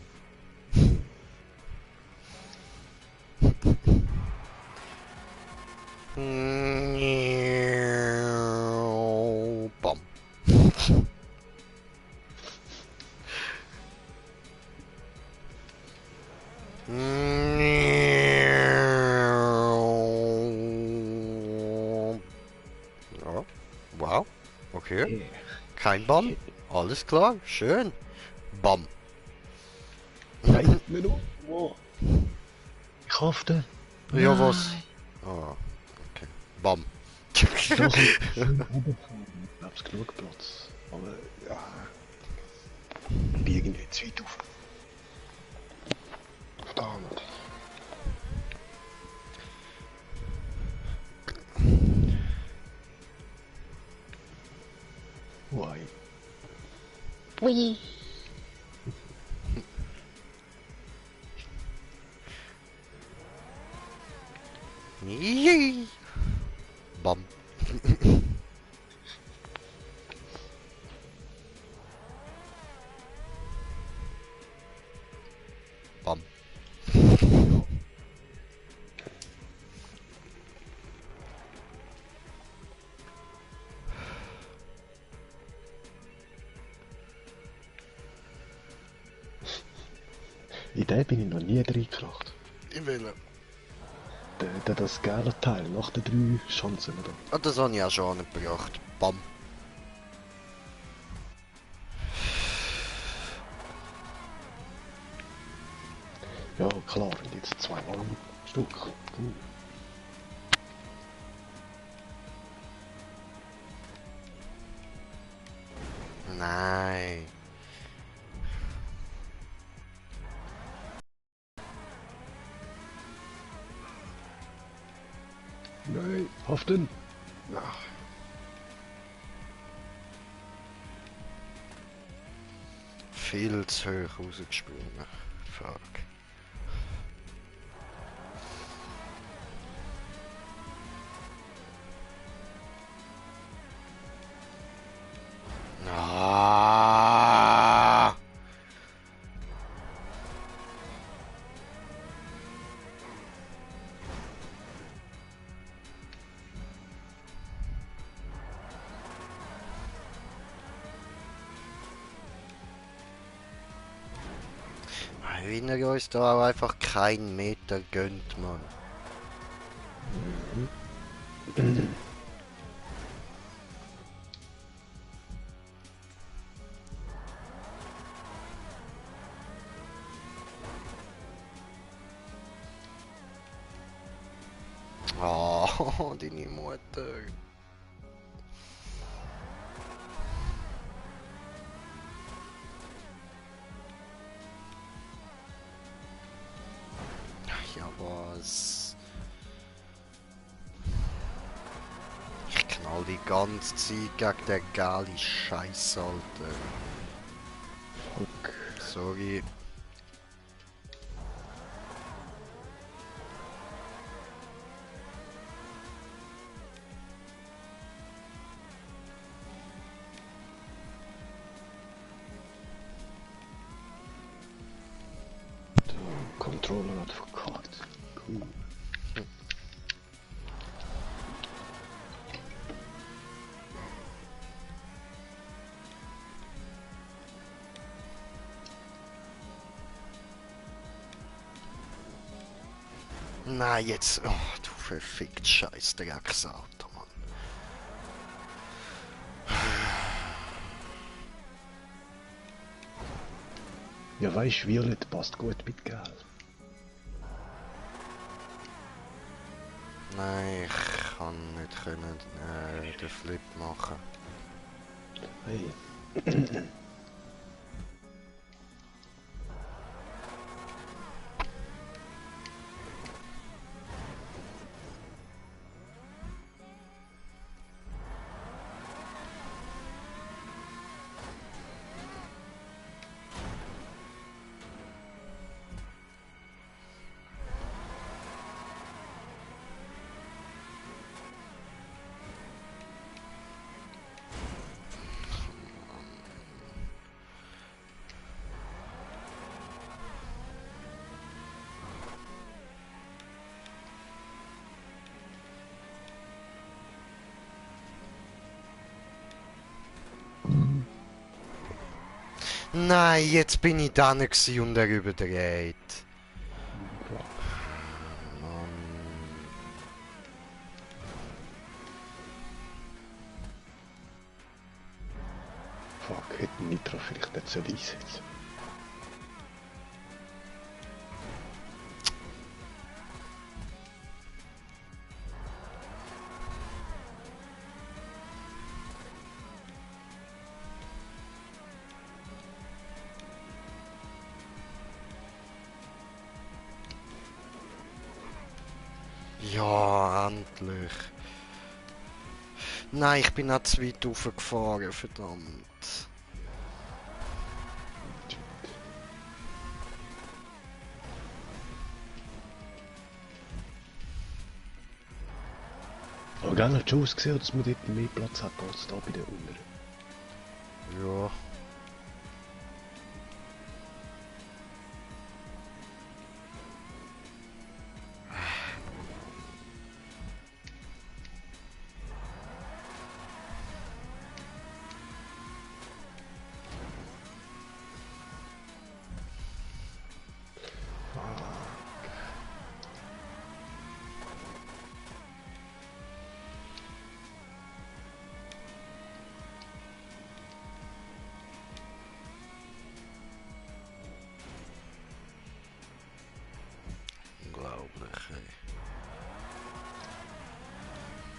Miau. Bam. Miau. Ja, wow. Okay. Yeah. Kein Bam. Alles klar. Schön. Bam. Nein, nicht nur. Oh. Ich hoffe. Ja, was? Nein. Ah, okay. Bam. Da kann ich schön runterfahren. Ich glaube, es genug Platz. Aber ja. Ich bin irgendwie zu weit auf. Verdammt. Why? Ui. Yay. Bam. Bam. In den bin ich noch nie reingekracht. Ich will. Das geile Teil nach den 3 Chancen, oder? Ah, das habe ich auch schon angebracht. Bam. Ja, klar, und jetzt zweimal am Stück. Nein. Nein, haften! Ach, Viel zu hoch rausgesprungen. Fuck. Ah. Wenn er uns da auch einfach keinen Meter gönnt, Mann. Oh, deine Mutter. Ja, was? Ich knall die ganze Zeit gegen den geile Scheiß, Alter. Fuck. Sorry. Der Controller hat verkackt. Cool. Nein, jetzt. Oh, du verfickt Scheiß Drecksauto, Mann. Ja, weisst, Violett passt gut mit Gel. Nein, ich kann nicht den Flip machen. Hey. Nein, jetzt bin ich da gsi und er überdreht. Mann. Fuck, hätte Nitro vielleicht nicht einsetzen. Ja, endlich. Nein, ich bin auch zu weit raufgefahren, verdammt. Aber gell, hat schon ausgesehen, dass man dort mehr Platz hat als da bei den Unteren. Ja. Unglaublich, ey.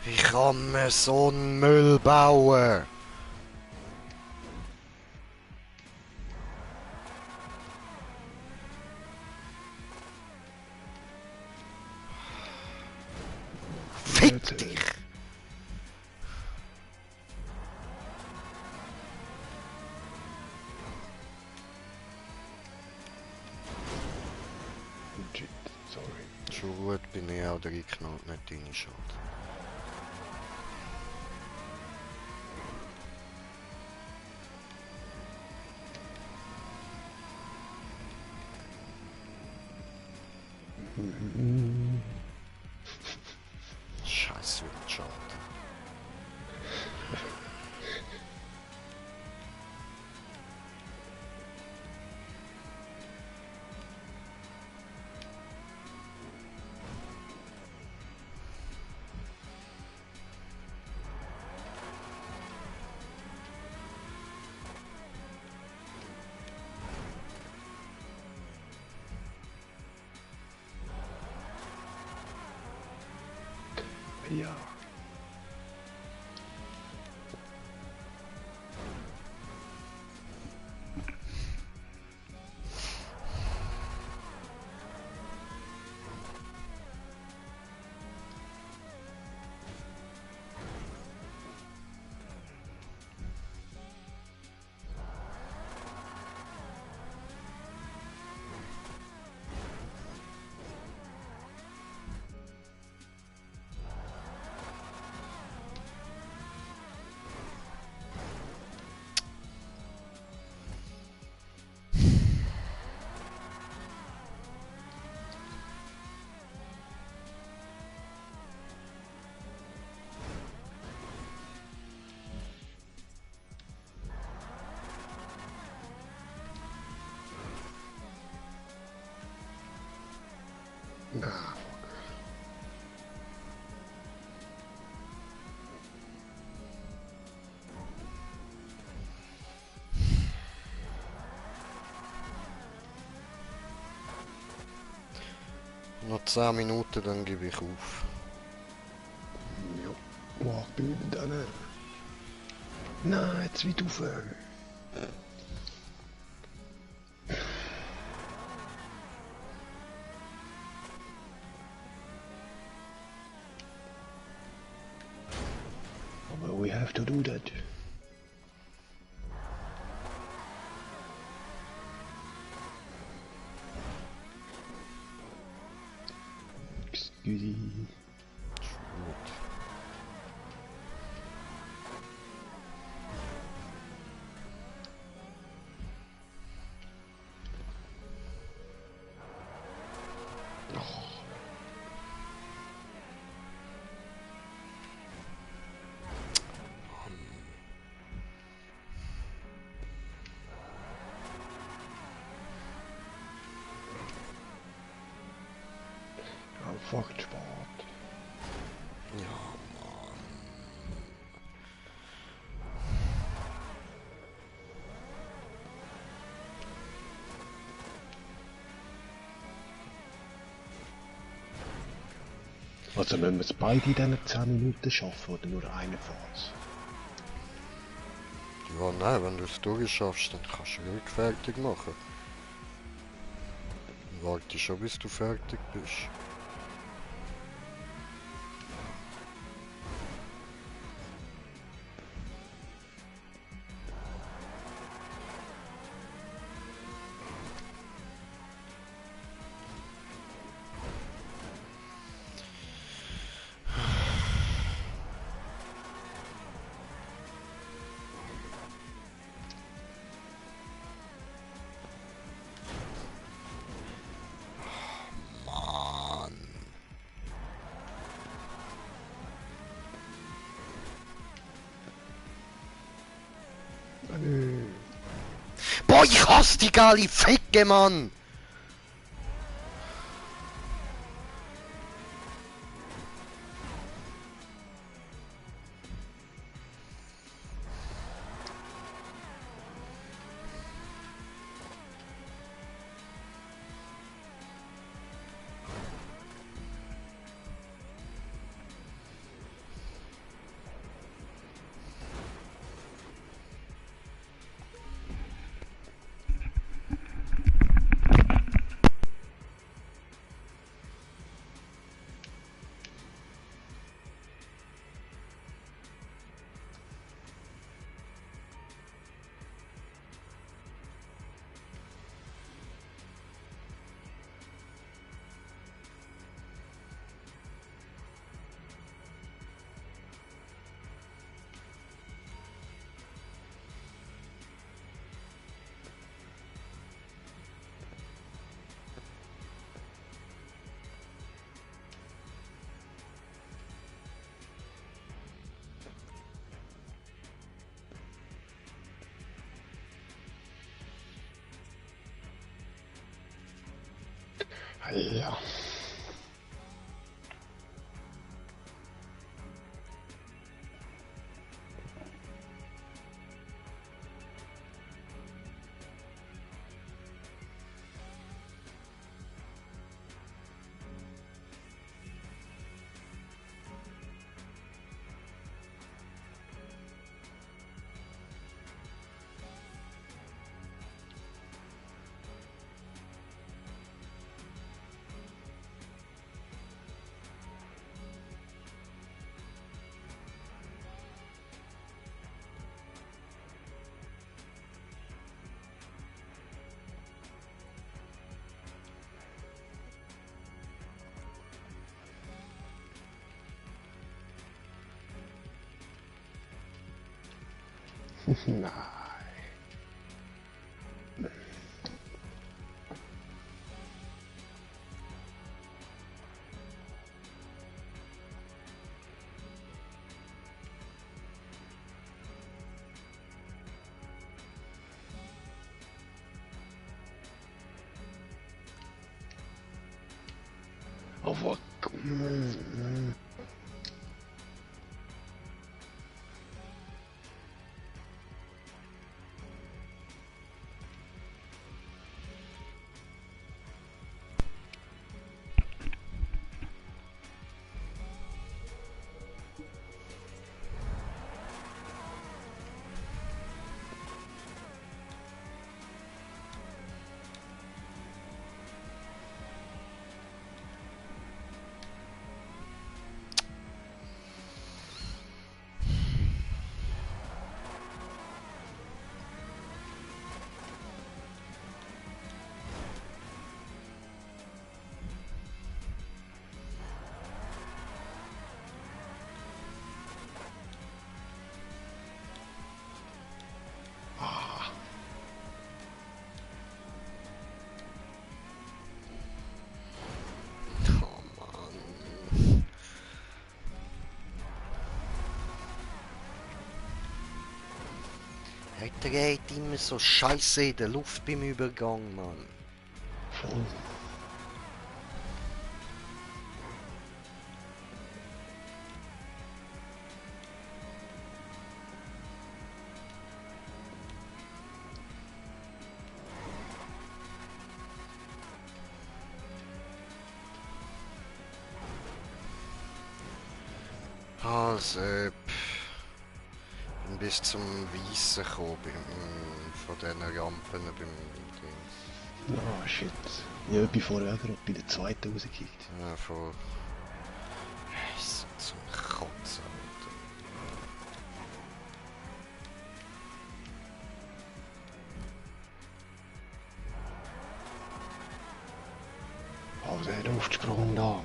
Wie kann man so einen Müll bauen? Fick dich! Shit, sorry. Schon gut, bin ich auch reingeknallt, nicht deine Schuld. Scheiß Windschatten. Ja. Na, Noch 10 Minuten, dann gebe ich auf. ja. Boah, ich bin wieder da. Ne? Nein, jetzt wieder aufhören. Aber we have to do that. Excuse. Gut. Einfach Sport. Ja. Also müssen wir es beide in diesen 10 Minuten schaffen oder nur einer von uns? Ja, nein, wenn du es durchschaffst, dann kannst du ruhig fertig machen. Warte schon, bis du fertig bist. Mann. Boah, ich hasse die Gali, Ficke, Mann! Ja. Nein. Aber... Oh Mann. Er dreht immer so scheiße in der Luft beim Übergang, Mann. Voll. Also, bin bis zum Weissen gekommen von diesen Rampen beim Ding. Ah, shit. Ja, ich bin vorher gerade bei der zweiten rausgekickt. Ja, voll. So zum Kotzen, Alter. Oh, der Luftsprung da.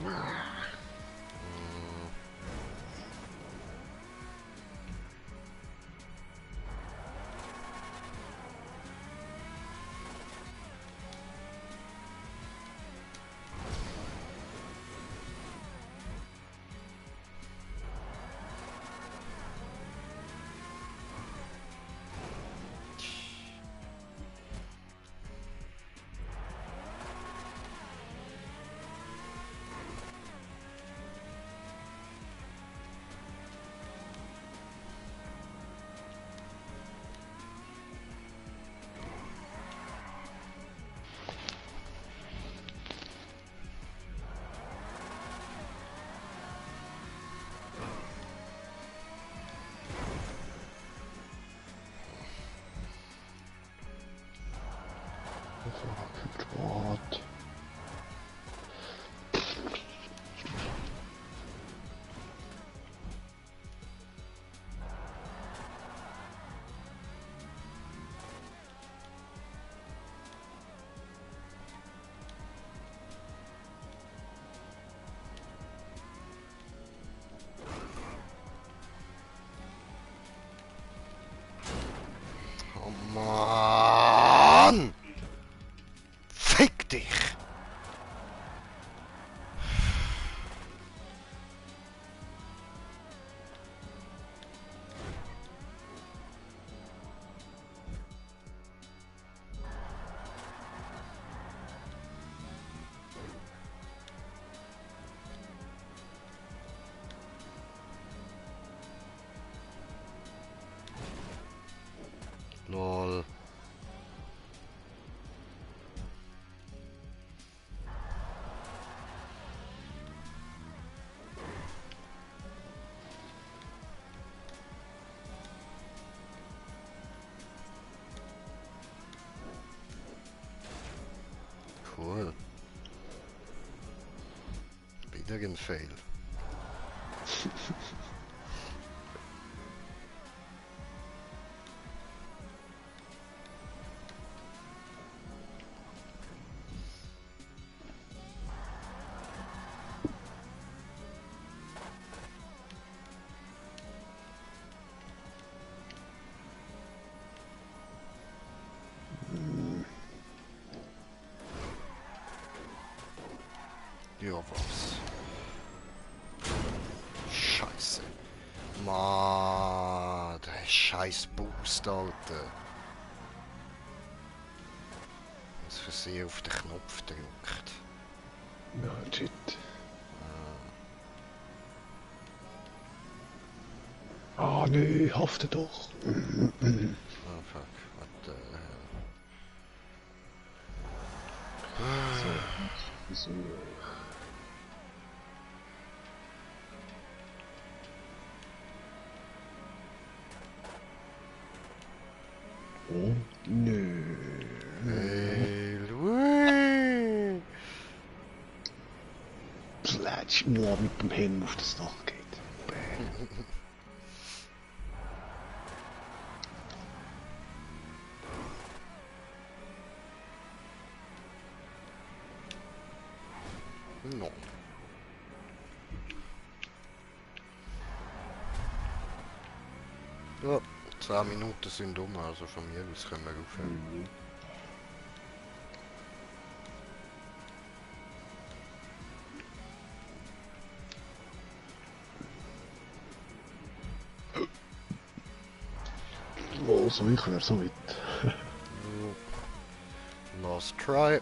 What? Oh Mann! Fick dich! Lol. Cool. Wieder ein Fail. Ja, was? Scheiße. Mann, der scheiß Boost, Alter. Aus Versehen auf den Knopf gedrückt. Ja, shit. Ah, nee, hafte doch. Oh fuck, what the hell. So. Oh, nö. Hey, Louis. Plätsch, nur mit dem Helm auf das Dach geht. No. Ja, 10 Minuten sind um, also von mir aus können wir aufhören. Also, ich wäre so weit. Last try.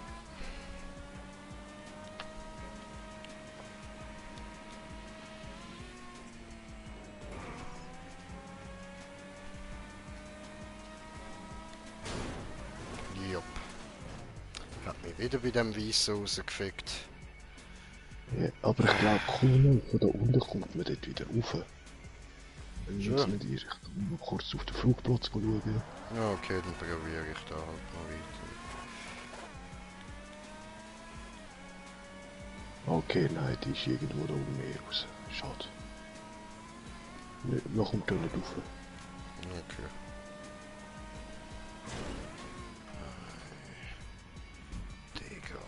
Jupp. Hat mich wieder bei dem Weissen rausgefickt. Ja, aber ich glaube, cool, von da unten kommt man dort wieder rauf. Wenn wir Ja. jetzt in die Richtung mal kurz auf den Flugplatz schauen. Ja, okay, dann probiere ich da halt mal weiter. Okay, nein, die ist irgendwo da oben mehr raus. Schade. Nee, man kommt da nicht rauf. Okay. Digga.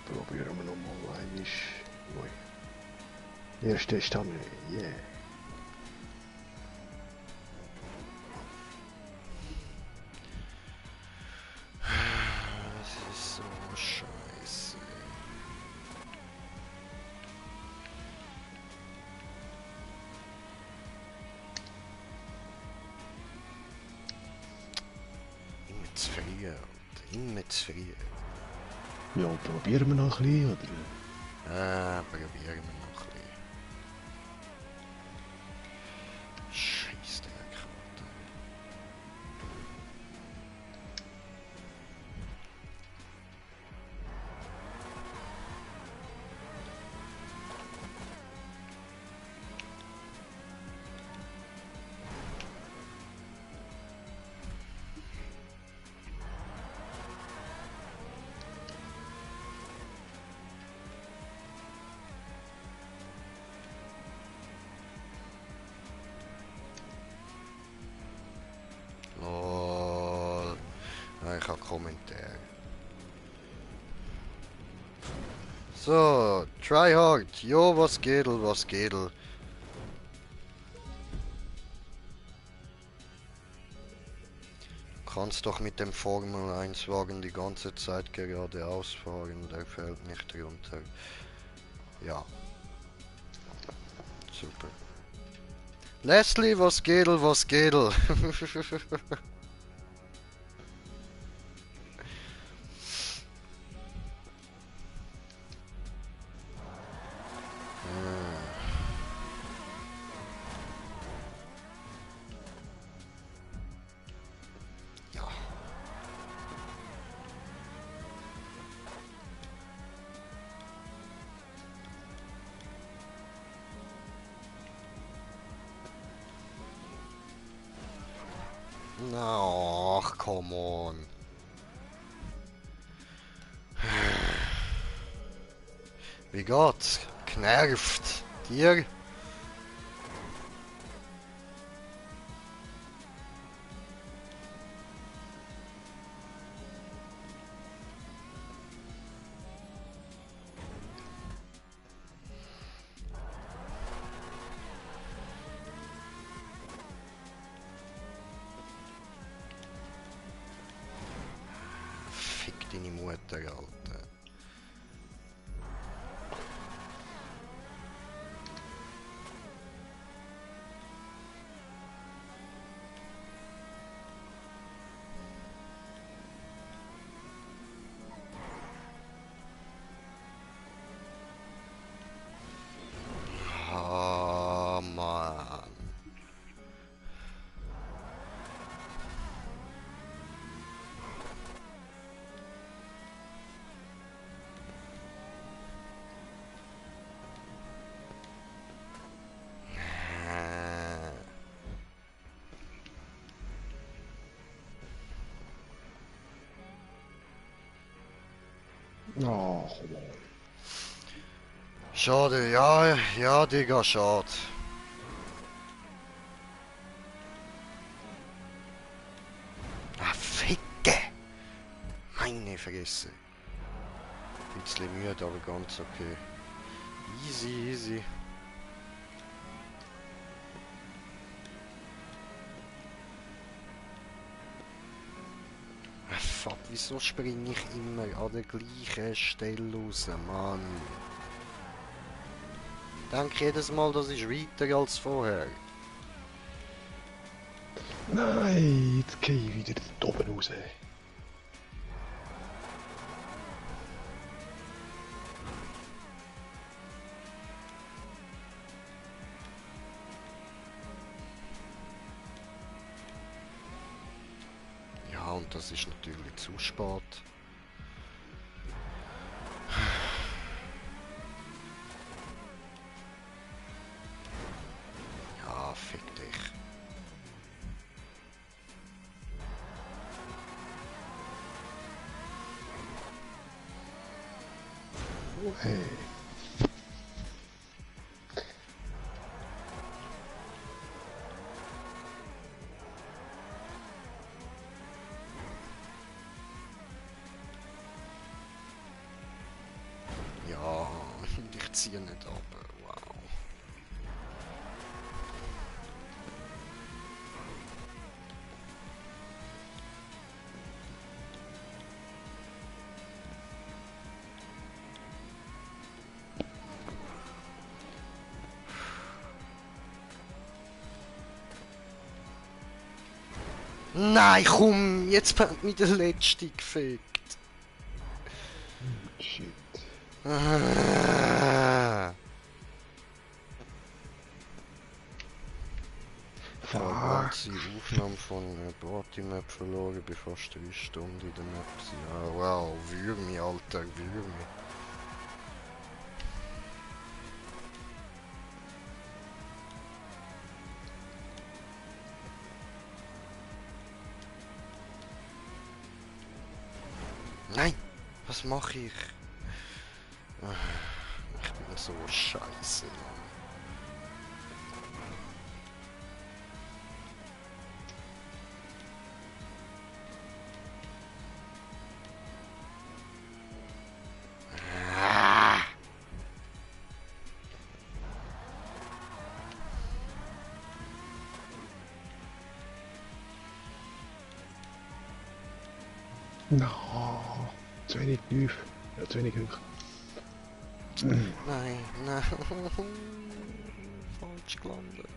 Probieren wir nochmal einmal. Erste Stammel, yeah. Das ist so scheiße. Immer zu früh, Alter. Immer zu früh. Ja, probieren wir noch ein bisschen, oder? Probieren wir noch ein bisschen. Scheiße, der Karte. Lol. Ja, ich habe Kommentare. So, try hard. Jo, was geht, was geht? Kannst doch mit dem Formel 1 Wagen die ganze Zeit geradeaus fahren, der fällt nicht runter. Ja. Super. Leslie, was geht, was geht? Ja. Ach, come on. Wie geht's? Genervt. Dir? Fick deine Mutter, Alter. Ah, Mann. Oh, kom on. Schade, ja, ja, Digga, schade. Ah, ficke! Meine Fresse. Bisschen müde, aber ganz okay. Easy, easy. Ah, fuck, wieso springe ich immer an der gleichen Stelle raus, Mann? Ich denke jedes Mal, das ist weiter als vorher. Nein, jetzt gehe ich wieder da oben raus. Ja, und das ist natürlich zu spät. Ja, fick dich. Oh, hey. Ja, ich ziehe nicht ab. Wow. Nein, komm, jetzt hat mich der Letzte gefickt. Shit. Ah. Ich habe die Fuck. ganze Aufnahme von Party Map verloren, ich bin fast 3 Stunden in der Map. Ja, wow, Würmi, Alter, Würmi. Nein, was mache ich? Ah, ich bin so scheiße, Mann. Ah. No, zu wenig tief. Ja, zu wenig hoch. Nein, nein. Falsch gelandet.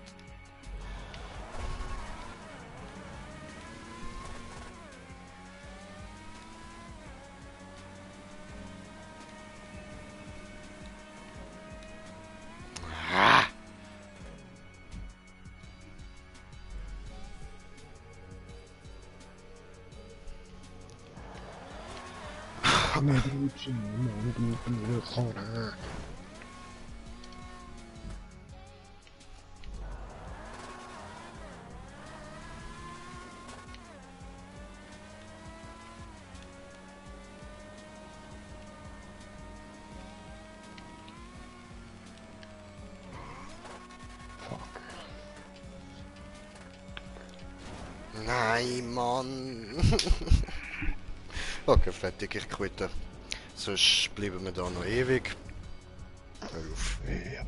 Ah. Nicht rutschen, Mann, du Blödkanne. Nein, Mann. Okay, fertig, ich quitte. Sonst bleiben wir da noch ewig. Hör auf. Ja.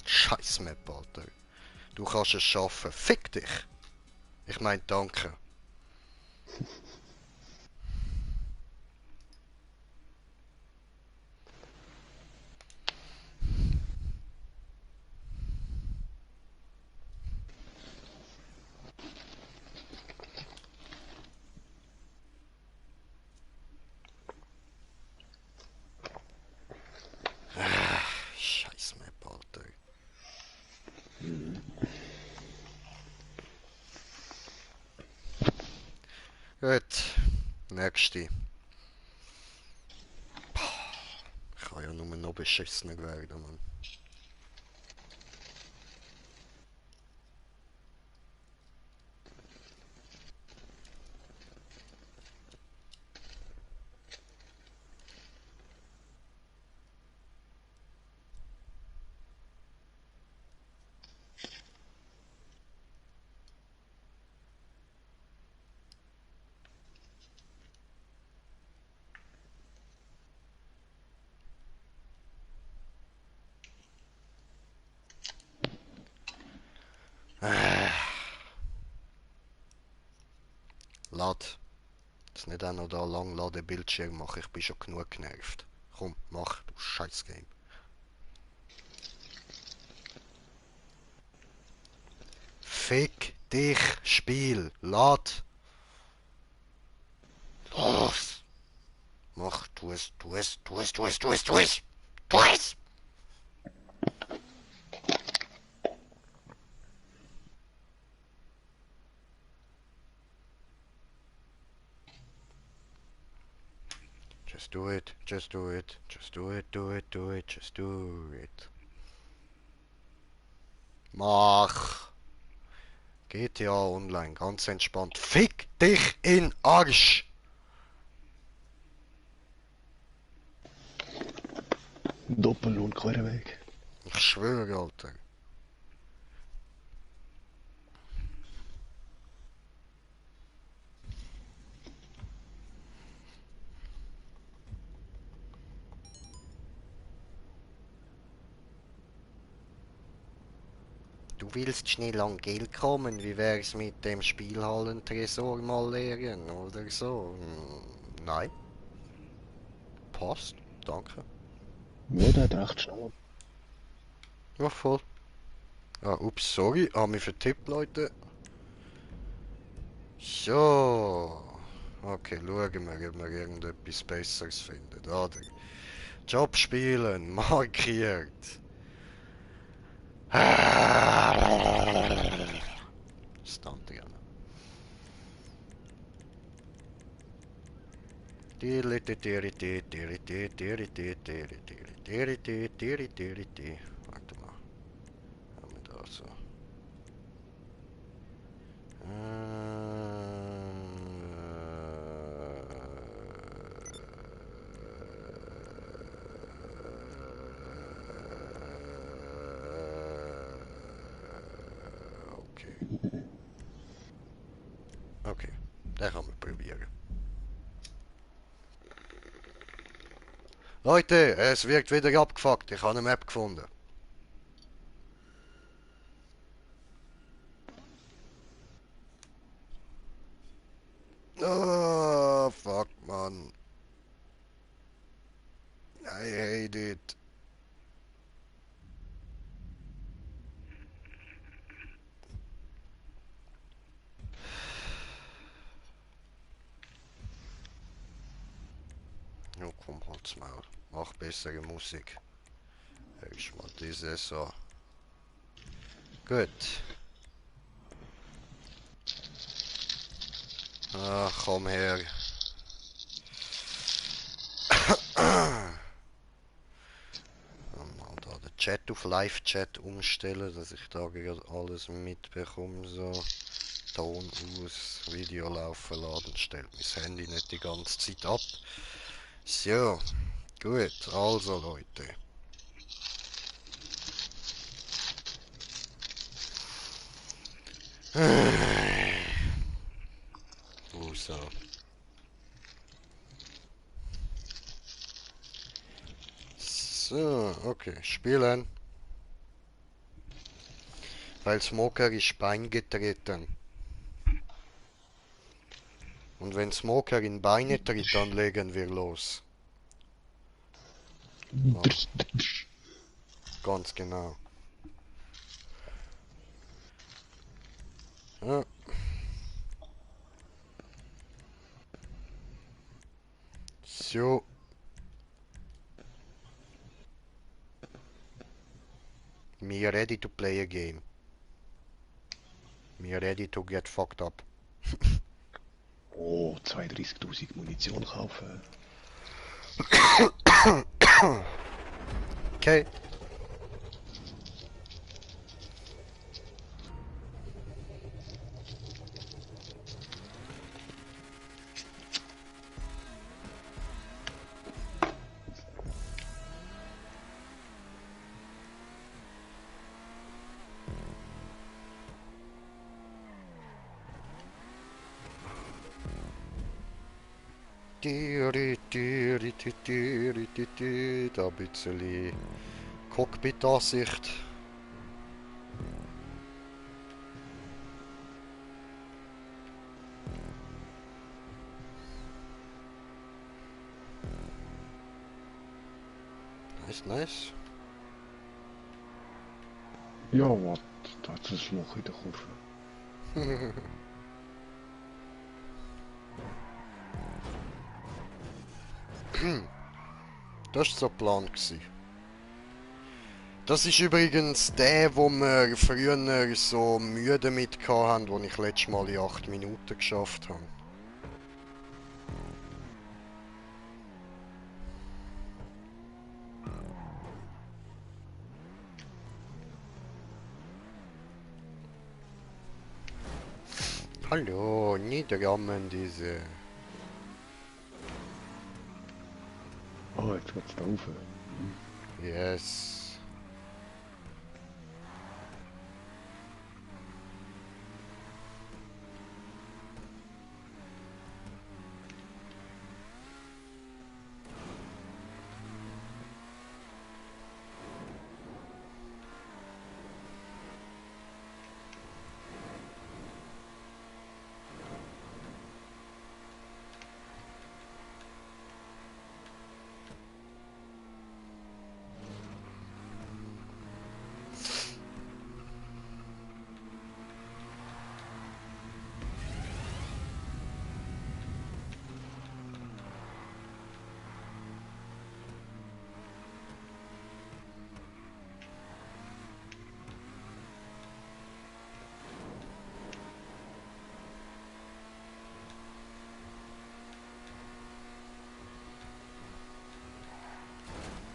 Scheiß Map, Alter. Du kannst es schaffen. Fick dich. Ich mein, danke. Scheiß Map, Alter. Gut. Nächste. Ich kann ja nur noch beschissener werden, Mann. Lad. Jetzt nicht auch noch da lang laden Bildschirm machen. Ich bin schon genug genervt. Komm, mach, du scheiß Game. Fick dich, Spiel. Lad. Los. Mach, tu es, tu es, tu es, tu es, tu es, tu es. Tu es. Just do it, just do it, just do it, do it, do it, just do it. Mach. GTA Online, ganz entspannt. Fick dich in Arsch! Doppel- und Querweg. Ich schwöre, Alter. Du willst schnell an Geld kommen, wie wär's mit dem Spielhallen-Tresor mal leeren oder so? Nein. Passt, danke. Ja, der hat recht schnell. Ja, voll. Ah, ups, sorry, hab mich vertippt, Leute. So. Okay, schauen wir, ob wir irgendetwas Besseres finden. Da, der Job spielen, markiert. Stand igen. Warte mal. Haben wir da so. Okay. Okay, den kann man probieren. Leute, es wird wieder abgefuckt. Ich habe eine Map gefunden. Oh, fuck, man. I hate it. Ja, komm, halt's Maul. Mach bessere Musik. Hörst mal diese so. Gut. Ach, komm her. Mal da den Chat auf Live-Chat umstellen, dass ich da gerade alles mitbekomme. So. Ton aus, Video laufen laden, stellt mein Handy nicht die ganze Zeit ab. So, gut, also Leute. So. So, okay, spielen. Weil Smoker ist Bein getreten. Und wenn Smoker in Beine tritt, dann legen wir los. Oh, ganz genau. Ja. So. Me ready to play a game. Me ready to get fucked up. Oh, 32.000 Munition kaufen. Okay. Da ein bisschen Cockpit-Ansicht. Nice, nice. Ja, was? Da hat es ein Loch in der Kurve. Das war so der Plan gewesen. Das ist übrigens der, wo wir früher so müde mit hatten, wo ich letztes Mal in 8 Minuten geschafft habe. Hallo, niederrammen diese. Ah, jetzt geht's da rauf. Yes.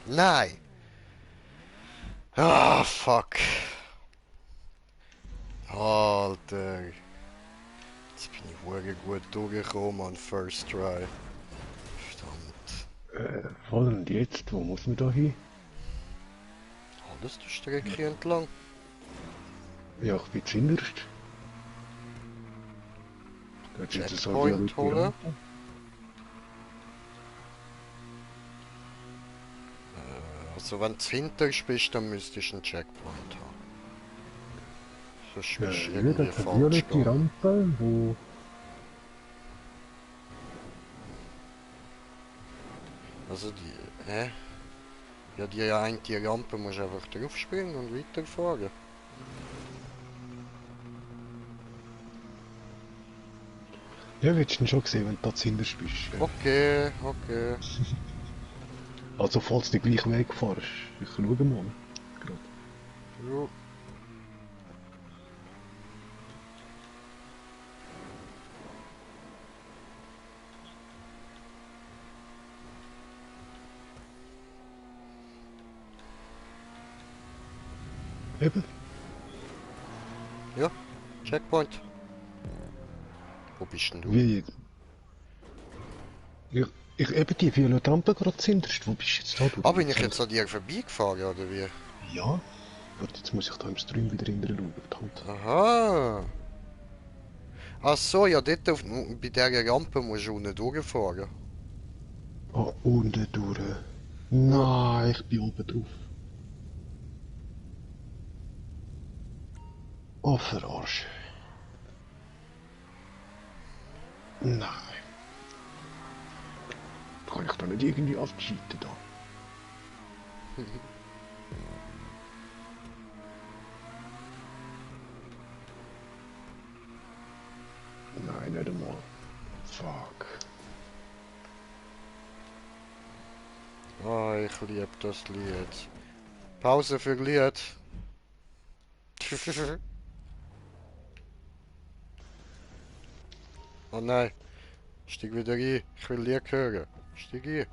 Nein! Ah, fuck. Alter. Jetzt bin ich wirklich gut durchgekommen an First Try. Verdammt. Voll und jetzt? Wo muss man da hin? Alles die Strecke entlang. Ja, ich bin zuinnerst. Da hat jetzt so eine Checkpoint violette holen. Rampe. Also wenn du hinterst bist, dann müsstest du einen Checkpoint haben. Sonst bist du Ja, irgendwie das ist eine falsch violette gegangen. Rampe, wo... Also die, Ja, die Rampe musst du einfach drauf springen und weiterfahren. Ja, willst du ihn schon sehen, wenn du da zuinnerst bist. Ja. Okay, okay. Also, falls du den gleichen Weg fährst. Ich schaue mal. Gerade. Jo. Eben. Ja, Checkpoint. Wo bist denn du? Wie... eben die violette Rampe gerade zuinnerst. Wo bist du jetzt da? Du, Bin ich jetzt an dir vorbeigefahren, oder wie? Ja. Warte, jetzt muss ich da im Stream wieder hinterher schauen. Verdammt. Aha. Ach so, ja, dort auf, bei dieser Rampe musst du unten durchfahren. Ah, unten durch. Ja. Nein, ich bin oben drauf. Oh, verarsch. Nein. Kann ich da nicht irgendwie abcheaten da? Nein, nicht einmal. Fuck. Ah, ich liebe das Lied. Pause für Lied. Oh nein, steig wieder ein. Ich will Lied hören. Steig ein.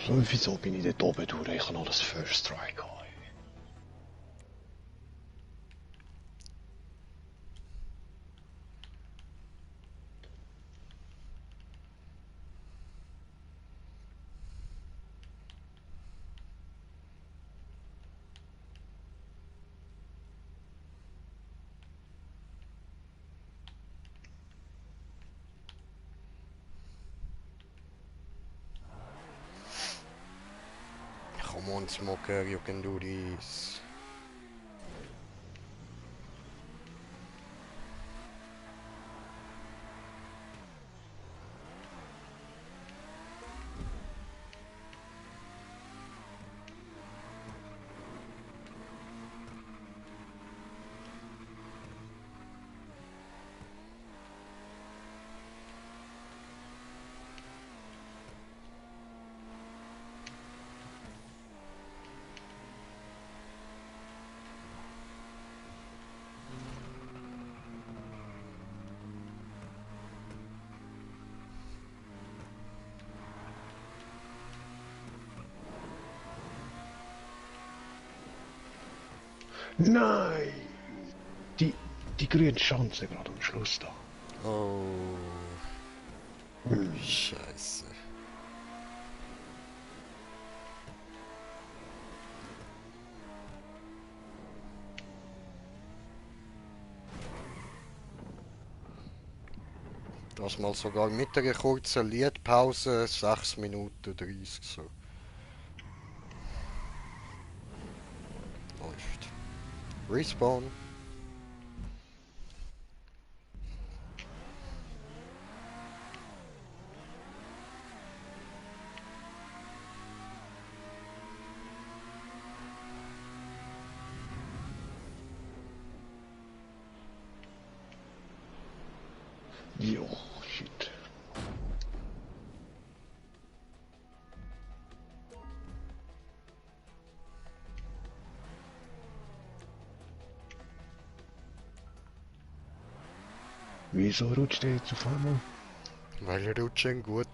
So, wieso bin ich dort oben durch? Ich habe noch das First Try gehabt. Come on, Smoker, you can do this. Nein! Die, die grüne Chance gerade am Schluss da. Oh, Hm. Scheiße. Das mal sogar mit einer kurzen Liedpause, 6 Minuten 30 so. Läuft. Respawn. Jo, shit. Wieso rutscht der jetzt auf einmal? Weil rutschen gut.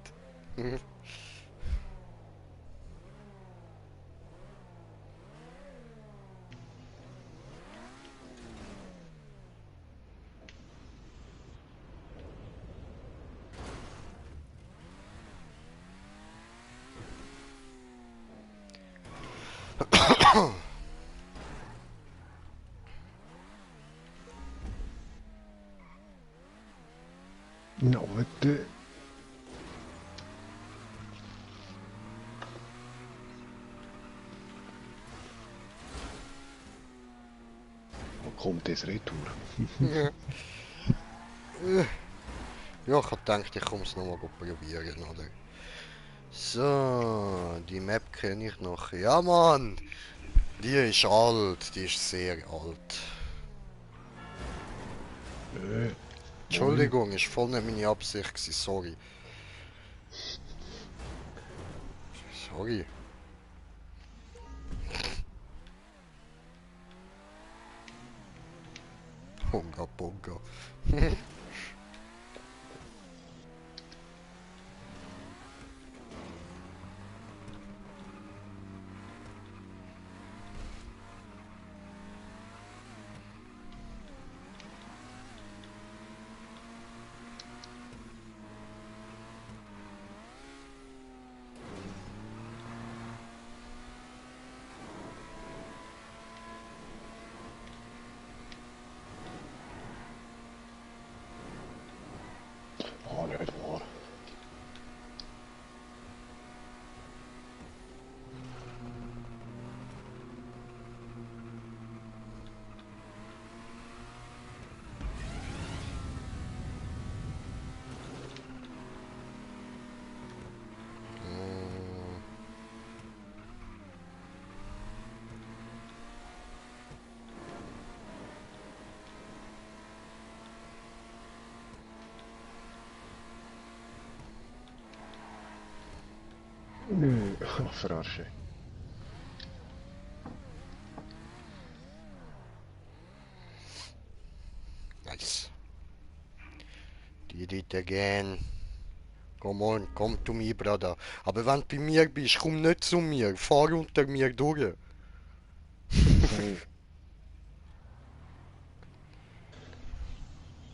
Na, warte. Wo kommt das Retour? Ja, ja, ich hab gedacht, ich komme es nochmal probieren, oder? So, die Map kenne ich noch. Ja, Mann! Die ist alt, die ist sehr alt. Moin. Entschuldigung, ist voll nicht meine Absicht gewesen, sorry. Sorry. Bunga Bunga. Nö, verarsche. Nice. Did it again. Come on, komm to me, Bruder. Aber wenn du bei mir bist, komm nicht zu mir. Fahr unter mir durch. Oh.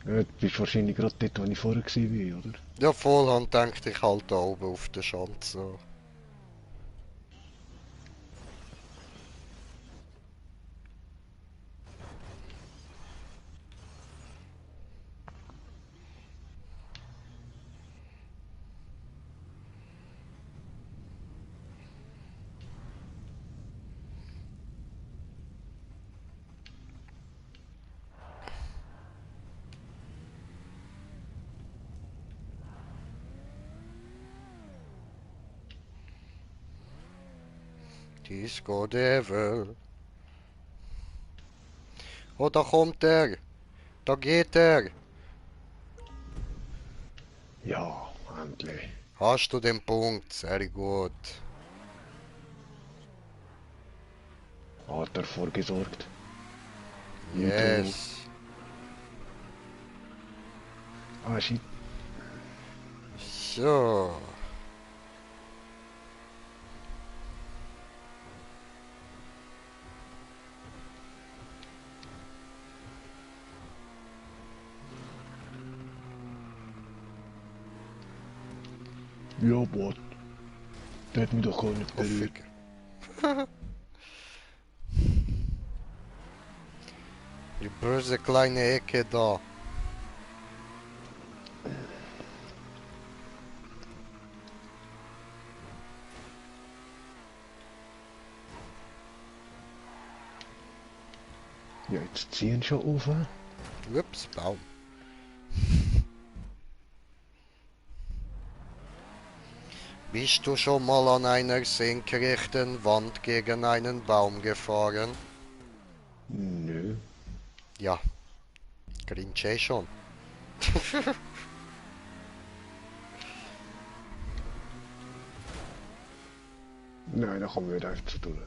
Ja, du bist wahrscheinlich gerade dort, wo ich vorher war, oder? Ja, voll, und denkt ich halt da oben auf der Schanze. So. Disco Devil. Oh, da kommt er. Da geht er. Ja, endlich. Hast du den Punkt? Sehr gut. Hat er vorgesorgt. Nitro. Yes. Ah, shit. So. Ja, what? Der hat mich doch gar nicht Oh, berührt. Fick. Die böse kleine Ecke da. Ja, jetzt ziehen schon auf. Ups, Baum. Bist du schon mal an einer senkrechten Wand gegen einen Baum gefahren? Nö. Ja, Grinch schon. Nein, da kommen wir nicht einfach zu tun.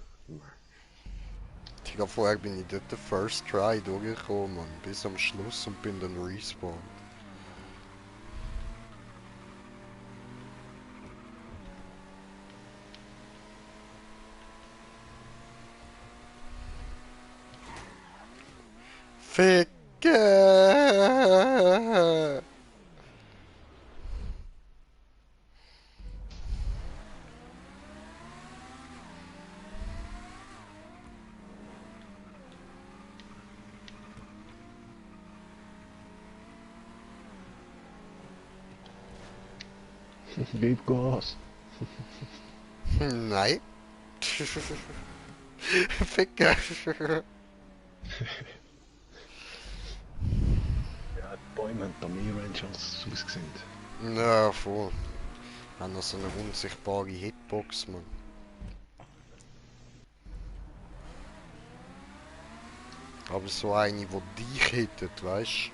Digga, vorher bin ich dort den First Try durchgekommen, Mann, bis am Schluss und bin dann respawned. Ficke! Gib Gas. Nein. Ficke! Ja, die Bäume haben da mehr Range als es aussehen. Ja, voll. Haben noch so eine unsichtbare Hitbox, Mann. Aber so eine, die dich hittet, weißt du?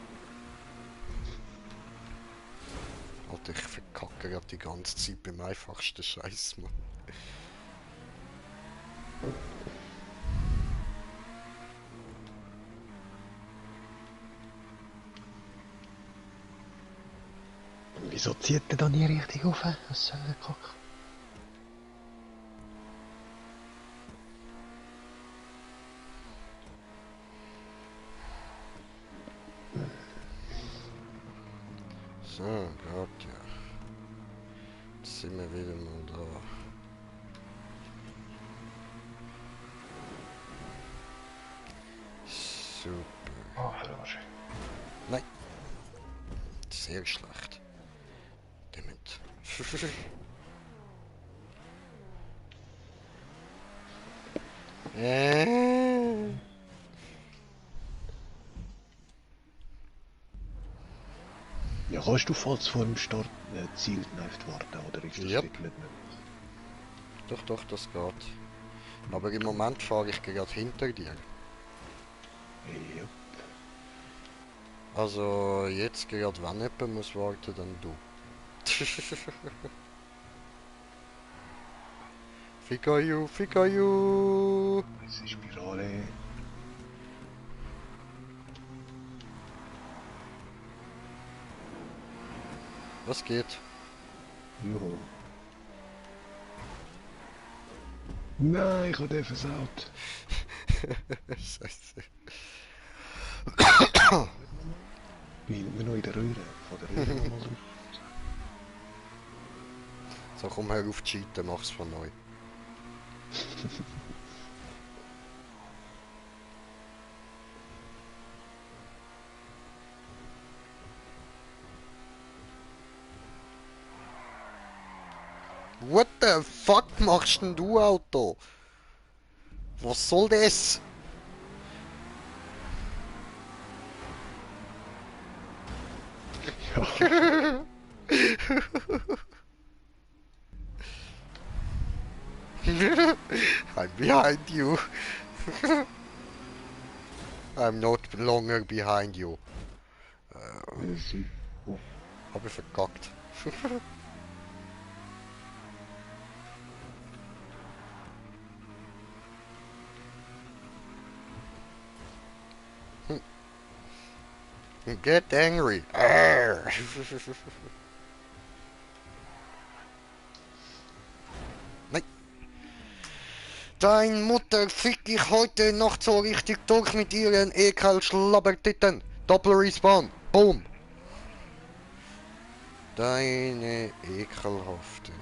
Alter, ich verkacke grad die ganze Zeit beim einfachsten Scheiß, Mann. Wieso zieht der da nie richtig auf? Was soll der Kack? So, Gott, ja. Jetzt sind wir wieder mal da. Super. Ah, verarsche. Nein. Sehr schlecht. Damit. äh. Ja, kannst du falls vor dem Start Ziel kneift warten, oder ist das Yep. dort nicht möglich? Doch, das geht. Aber im Moment fahre ich gerade hinter dir. Ja. Also jetzt gerade, wenn jemand muss warten, dann du. Figure you. Das ist Spirale. Was geht? Jo. Nein, ich habe den versaut. Scheiße. Bin immer noch in der Röhre. Von der Röhre nochmal drauf. So, komm, hör auf zu cheaten, mach's von neu. What the fuck machst denn du, Auto? Was soll das? Ja. I'm behind you. I'm not longer behind you. Oh. Hab ich verkackt. Get angry. Arr. Nein. Dein Mutter fick ich heute Nacht so richtig durch mit ihren Ekel-Schlabbertitten. Doppel-Respawn. Boom. Deine ekelhafte.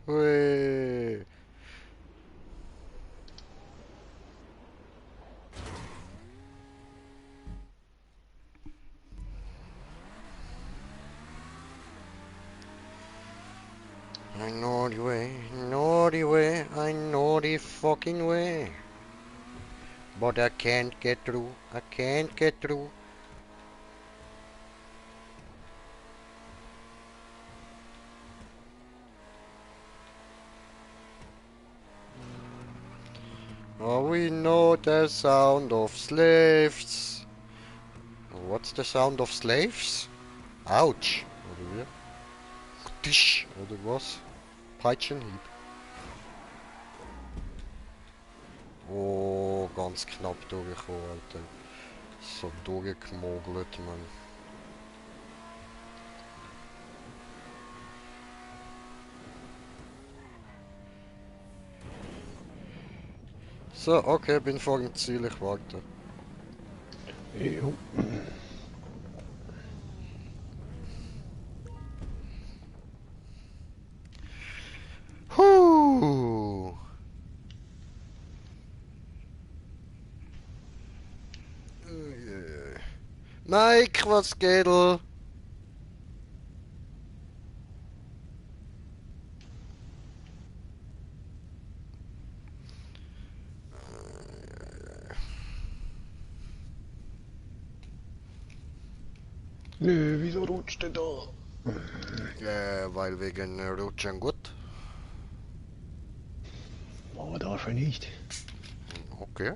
Ui. I know the way, I know the fucking way. But I can't get through, I can't get through. Oh, we know the sound of slaves. What's the sound of slaves? Ouch. Oder wie? Tisch. Oder was? Peitschenhieb. Oh, ganz knapp durchgekommen, Alter. So durchgemogelt, man. So, okay, bin vor dem Ziel, ich warte. Jo. Huh. Mike, was geht? Nö, wieso rutscht der da? Weil wegen Rutschen gut. Oh, darf er nicht. Okay.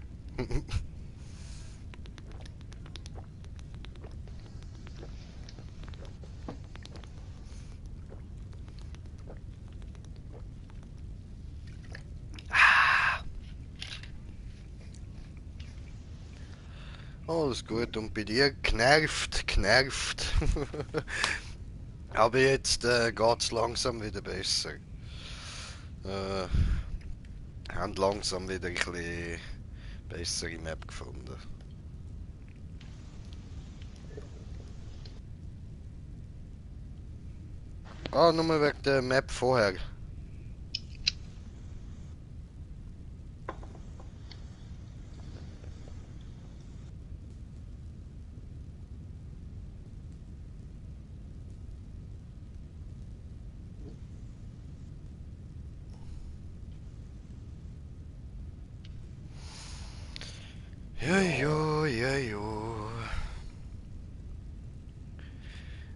Alles gut und bei dir genervt. Aber jetzt geht's langsam wieder besser. Haben langsam wieder ein bisschen bessere Map gefunden. Ah, nur wegen der Map vorher. Jojo.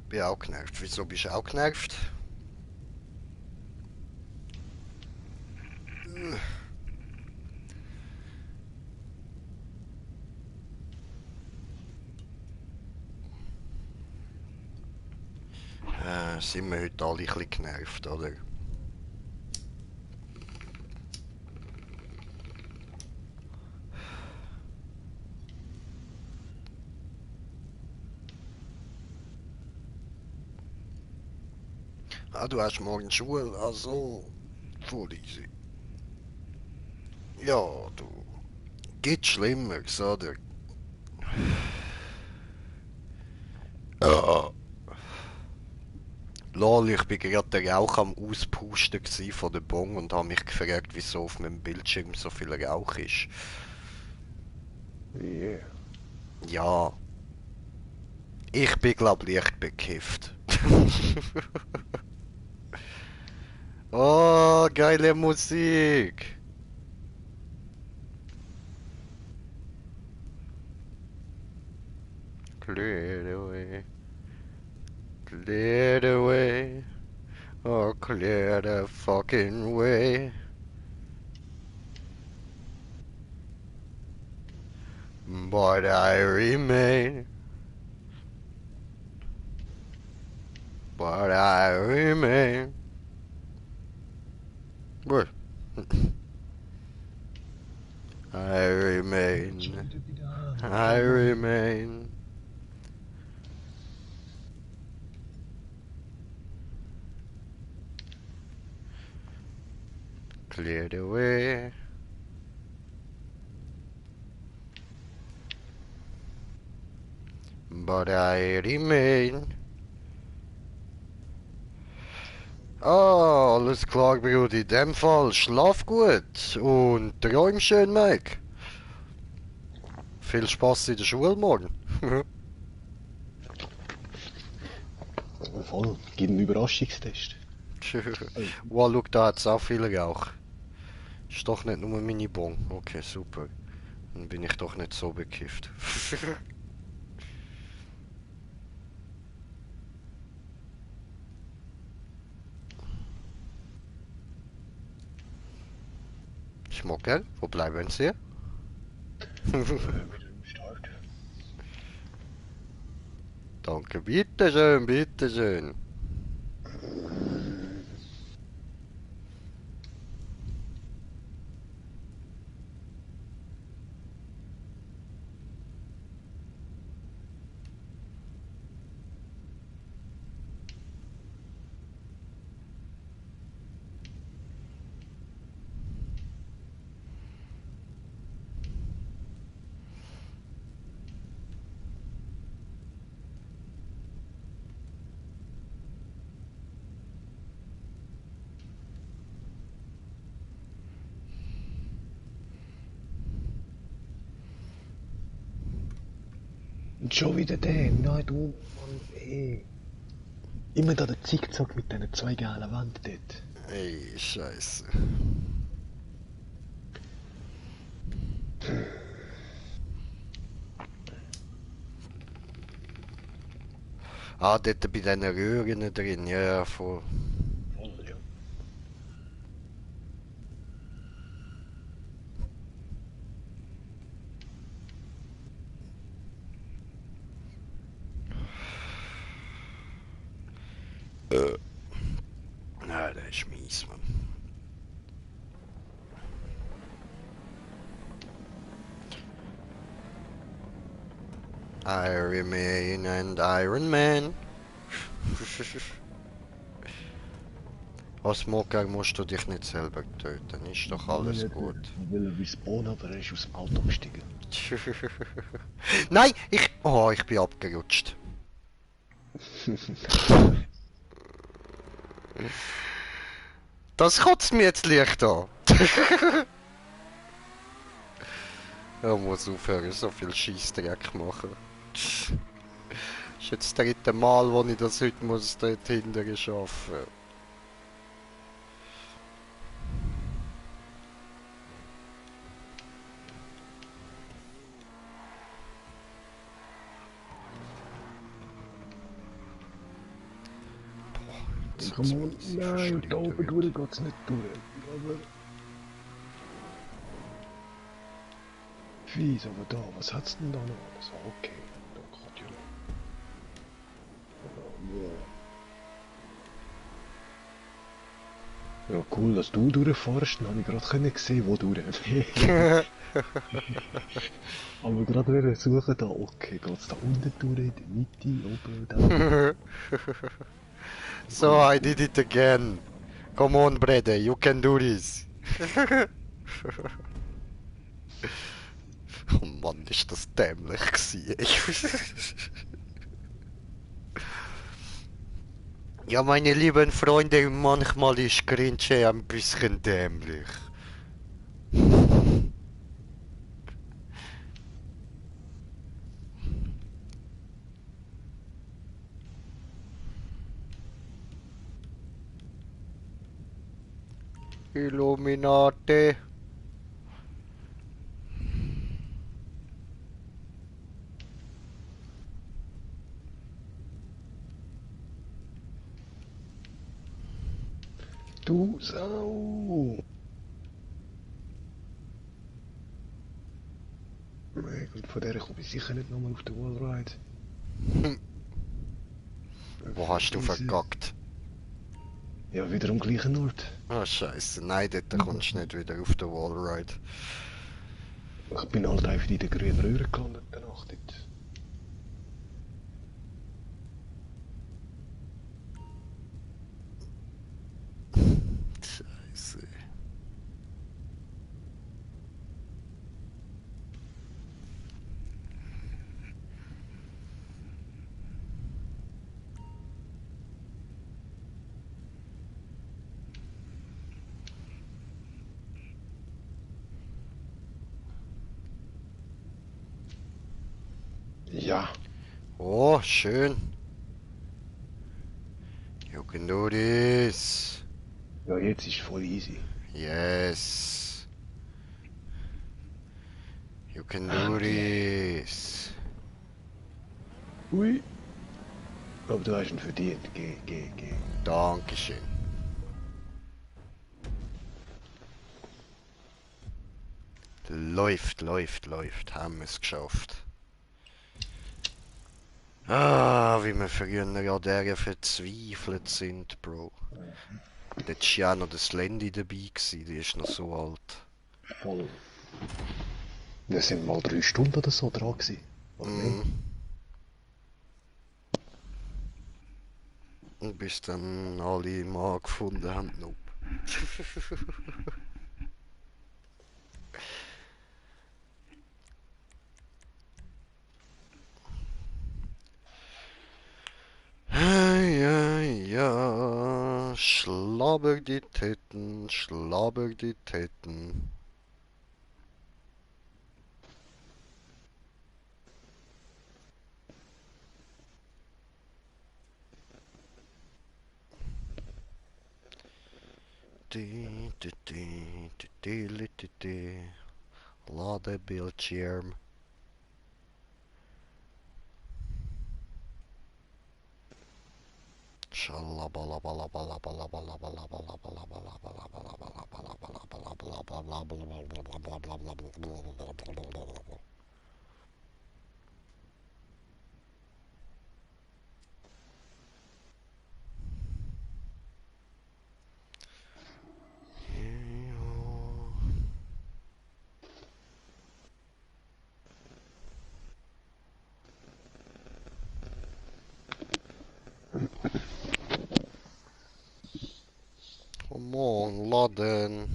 Bin auch genervt. Wieso bist du auch genervt? Sind wir heute alle ein bisschen genervt, oder? Ah, du hast morgen Schule, also voll easy. Ja, du. Geht Schlimmeres, oder? Ja. Lol, ich bin gerade der Rauch am Auspusten von der Bong und habe mich gefragt, wieso auf meinem Bildschirm so viel Rauch ist. Yeah. Ja, ich bin glaub leicht bekifft. Oh, geile Musik. Clear away, clear away, oh clear the fucking way. But I remain, but I remain. What? I remain, I remain. Clear the way. But I remain. Ah, alles klar, Bruder. In dem Fall schlaf gut und träum schön, Mike. Viel Spaß in der Schule morgen. Voll, gibt einen Überraschungstest. Wow, schau, da hat's auch viel Rauch. Ist doch nicht nur meine Bon. Okay, super. Dann bin ich doch nicht so bekifft. Schmucker, wo bleiben Sie? Wieder im Start. Danke, bitteschön, bitteschön. Und schon wieder der, nein du, Mann, ey. Immer da der Zickzack mit diesen zwei geilen Wänden dort. Ey, Scheiße. Ah, dort bei diesen Röhren drin, ja, ja, voll. Voll, ja. Ja, der ist mies, Mann. I remain an Iron Man. Als Smoker musst du dich nicht selber töten, ist doch alles gut. Ich will respawnen, aber er ist aus dem Auto gestiegen. Nein, oh, ich bin abgerutscht. Das kotzt mir jetzt Licht an. Er muss aufhören, so viel Scheissdreck machen. Das ist jetzt das dritte Mal, wo ich das heute muss dort hinten schaffen. Komm on, nein, da oben durch geht's nicht durch. Aber Fies, aber da, was hat's denn da noch alles? Ah, okay, da geht ja noch. Ja, cool, dass du durchfährst, dann habe ich gerade sehen, wo du Aber gerade wieder suchen da, okay, geht's da unten durch, in der Mitte, oben, da. So, I did it again. Come on, Brede, you can do this. Oh Mann, ist das dämlich gewesen. Ja, meine lieben Freunde, manchmal ist Grinche ein bisschen dämlich. Illuminati. Du Sau! Nee, gut, von der komme ich sicher nicht nochmal auf den Wallride. Wo hast du verkackt? Ja, wieder am gleichen Ort. Ah, Scheiße, nein, dort kommst du nicht wieder auf den Wallride. Ich bin halt einfach in der grünen Röhre gelandet danach dort. Scheiße. Ja. Oh, schön. You can do this. Ja, jetzt ist voll easy. Yes. You can do this. Ui. Aber du hast ihn verdient. Geh. Dankeschön. Läuft. Haben wir es geschafft. Ah, wie wir früher an der verzweifelt sind, Bro. Dort war ja noch das Landy dabei, gewesen. Die ist noch so alt. Voll. Wir sind mal 3 Stunden oder so dran gewesen. Oder mehr? Und bis dann alle mal gefunden haben, nope. Ja, schlabber die Titten, schlabber die Titten. Ladebildschirm. Come on, laden.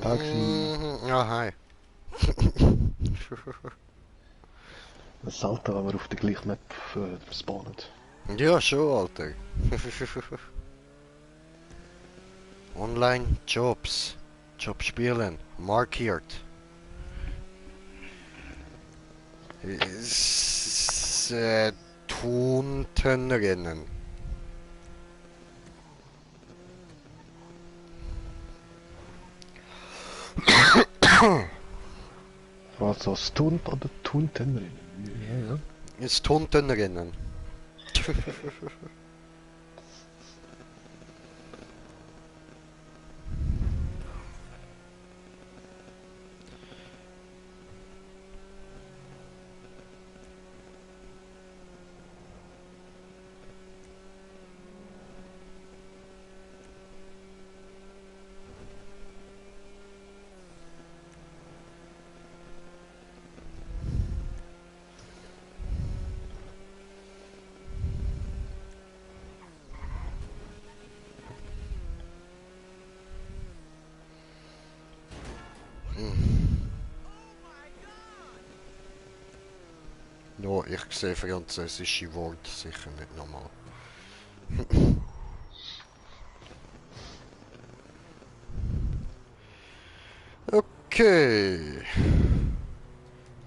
Taxi. Ja, hi. Selten, wenn wir auf der gleichen Map spawnen. Ja, schon, Alter. Online Jobs. Job spielen. Markiert. Tuntenrennen. Was als Tunt oder Tuntenrin? Ja, ja. Ist Tuntenrennen. No, ich sehe französische Worte sicher nicht nochmal. Okay.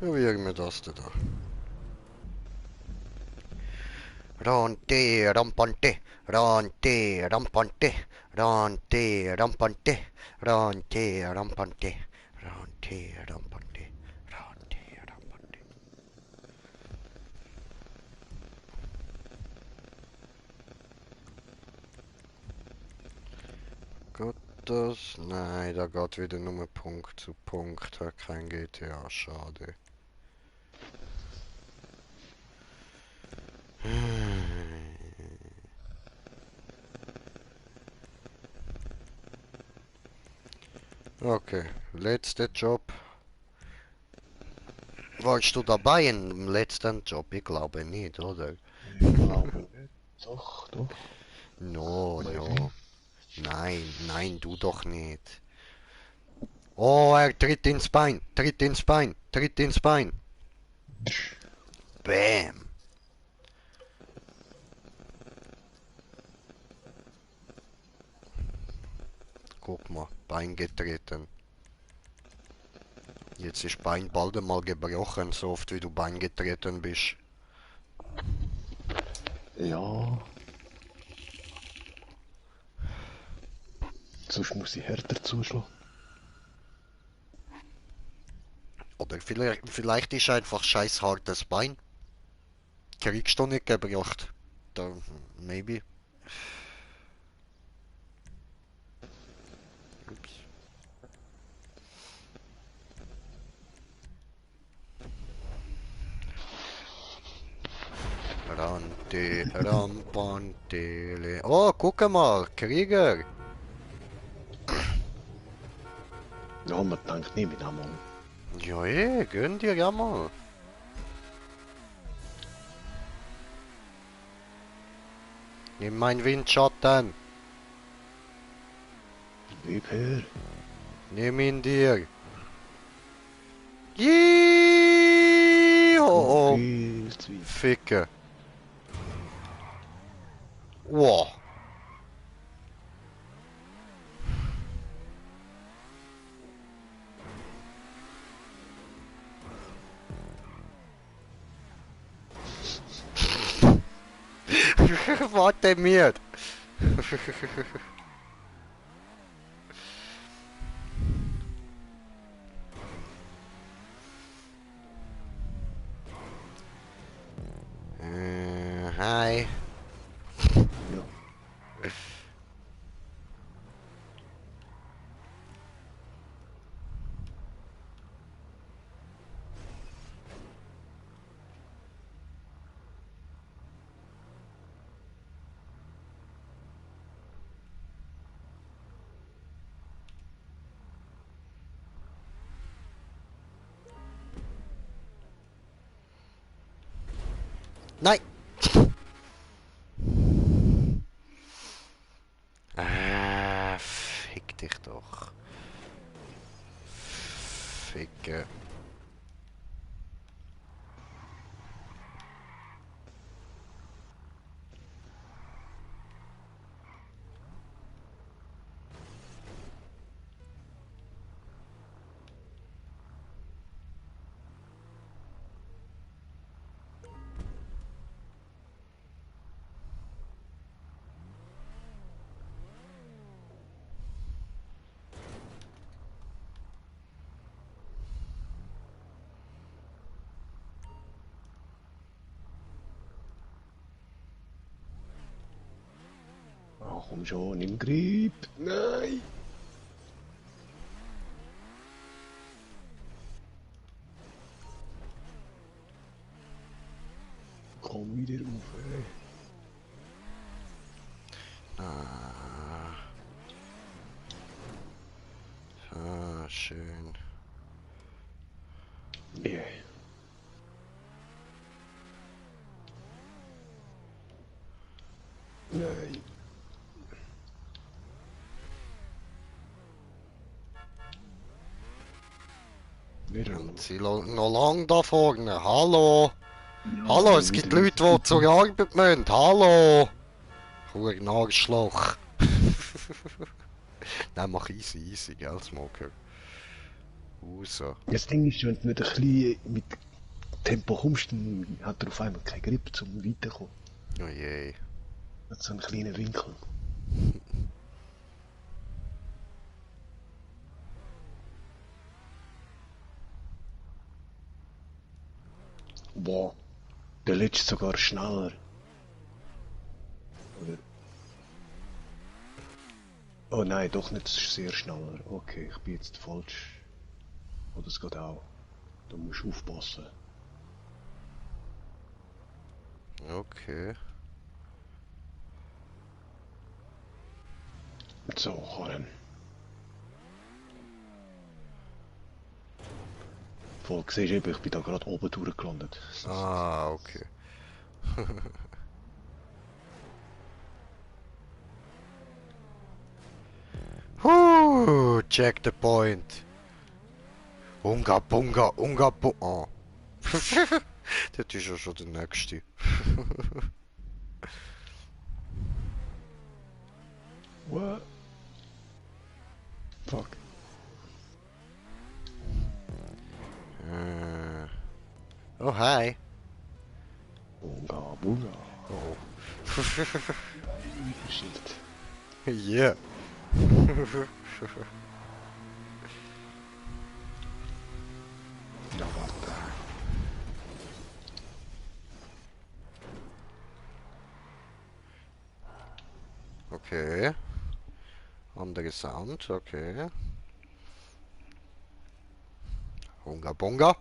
Probieren wir das da. Ronte, rampante, ronte, rampante, ronte, rampante, ronte, rampante, ronte, rampante, ronte, rampante. Geht das? Nein, da geht wieder nur Punkt zu Punkt. Hat kein GTA, schade. Okay, letzter Job. Warst du dabei im letzten Job? Ich glaube nicht, oder? Ich glaube nicht. Doch, doch. No, Maybe. no. Nein, nein, du doch nicht. Oh, er tritt ins Bein, tritt ins Bein, tritt ins Bein. Bam. Guck mal, Bein getreten. Jetzt ist Bein bald einmal gebrochen, so oft wie du Bein getreten bist. Ja. Sonst muss ich härter zuschlagen. Oder vielleicht ist einfach scheiß hartes Bein. Kriegst du nicht gebracht. Da, maybe. Ups. Rante, rampantele. Oh, guck mal, Krieger. Ja, man denkt nicht mit einmal. Ja, gönn dir ja mal. Nimm mein Windschatten. Gib her. Nimm ihn dir. Yeeho. Viel zu weit. Ficke. Wow. Warte mir. Hi. Ja. Nein. Fick dich doch. Ficke. Komm schon, nimm Grip. Nein. Komm wieder auf, ey. Schön. Yeah. Nein. Wieder Und auf. sie noch lang da vorne. Hallo? Ja, Hallo, es gibt Leute, die zur Arbeit müssen. Hallo? Huren Arschloch. Nein, mach easy, gell, Smoker. Raus. Das Ding ist, wenn du nicht ein bisschen mit Tempo kommst, dann hat er auf einmal keinen Grip zum Weiterkommen. Oh je. Hat so einen kleinen Winkel. Boah, der letzte sogar schneller. Oder? Oh nein, doch nicht sehr schneller. Okay, ich bin jetzt falsch. Oh, das geht auch. Da musst du aufpassen. Okay. So, Karin. Voll, siehst du eben, ich bin da gerade oben durchgelandet. Ah, okay. Check the point. Unga bunga, unga bu... Oh. Das ist ja schon der nächste. What? Fuck. Oh, hi. Bunga, bunga. Oh. Shit. Yeah. Ja, warte. Okay. Andere Sound, okay. Unga bunga.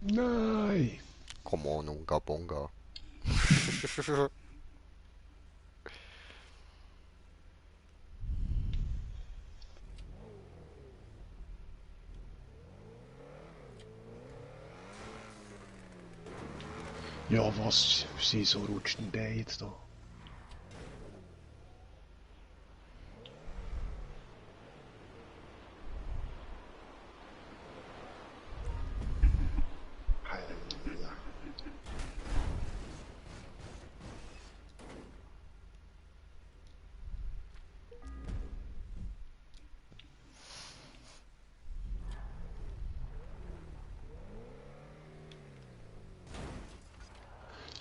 Nein! Come on, unga bunga. Ja, was? Wieso rutscht denn der jetzt da? Halleluja.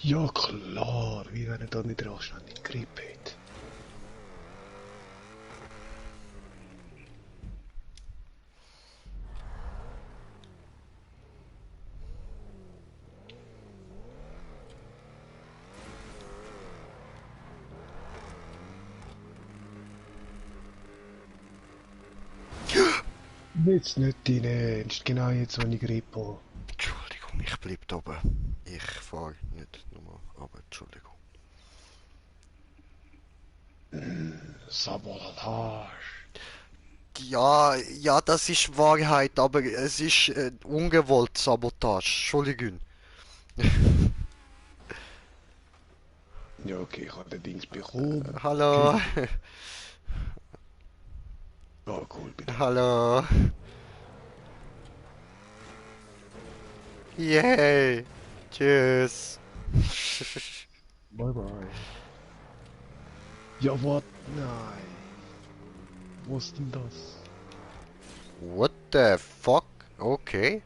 Ja klar, wie wenn er da nicht anständig Grip hat. Jetzt nicht dein Ernst, genau jetzt, wenn ich Grip habe. Entschuldigung, ich bleib da oben. Ich fahr nicht nochmal, aber Entschuldigung. Sabotage. Ja, das ist Wahrheit, aber es ist ungewollt Sabotage. Entschuldigung. Ja, okay, ich habe den Dings bekommen. Hallo. Oh, cool, bitte. Hallo. Yay. Tschüss. Bye bye. Ja, was? Nein. Was ist denn das? What the fuck? Okay.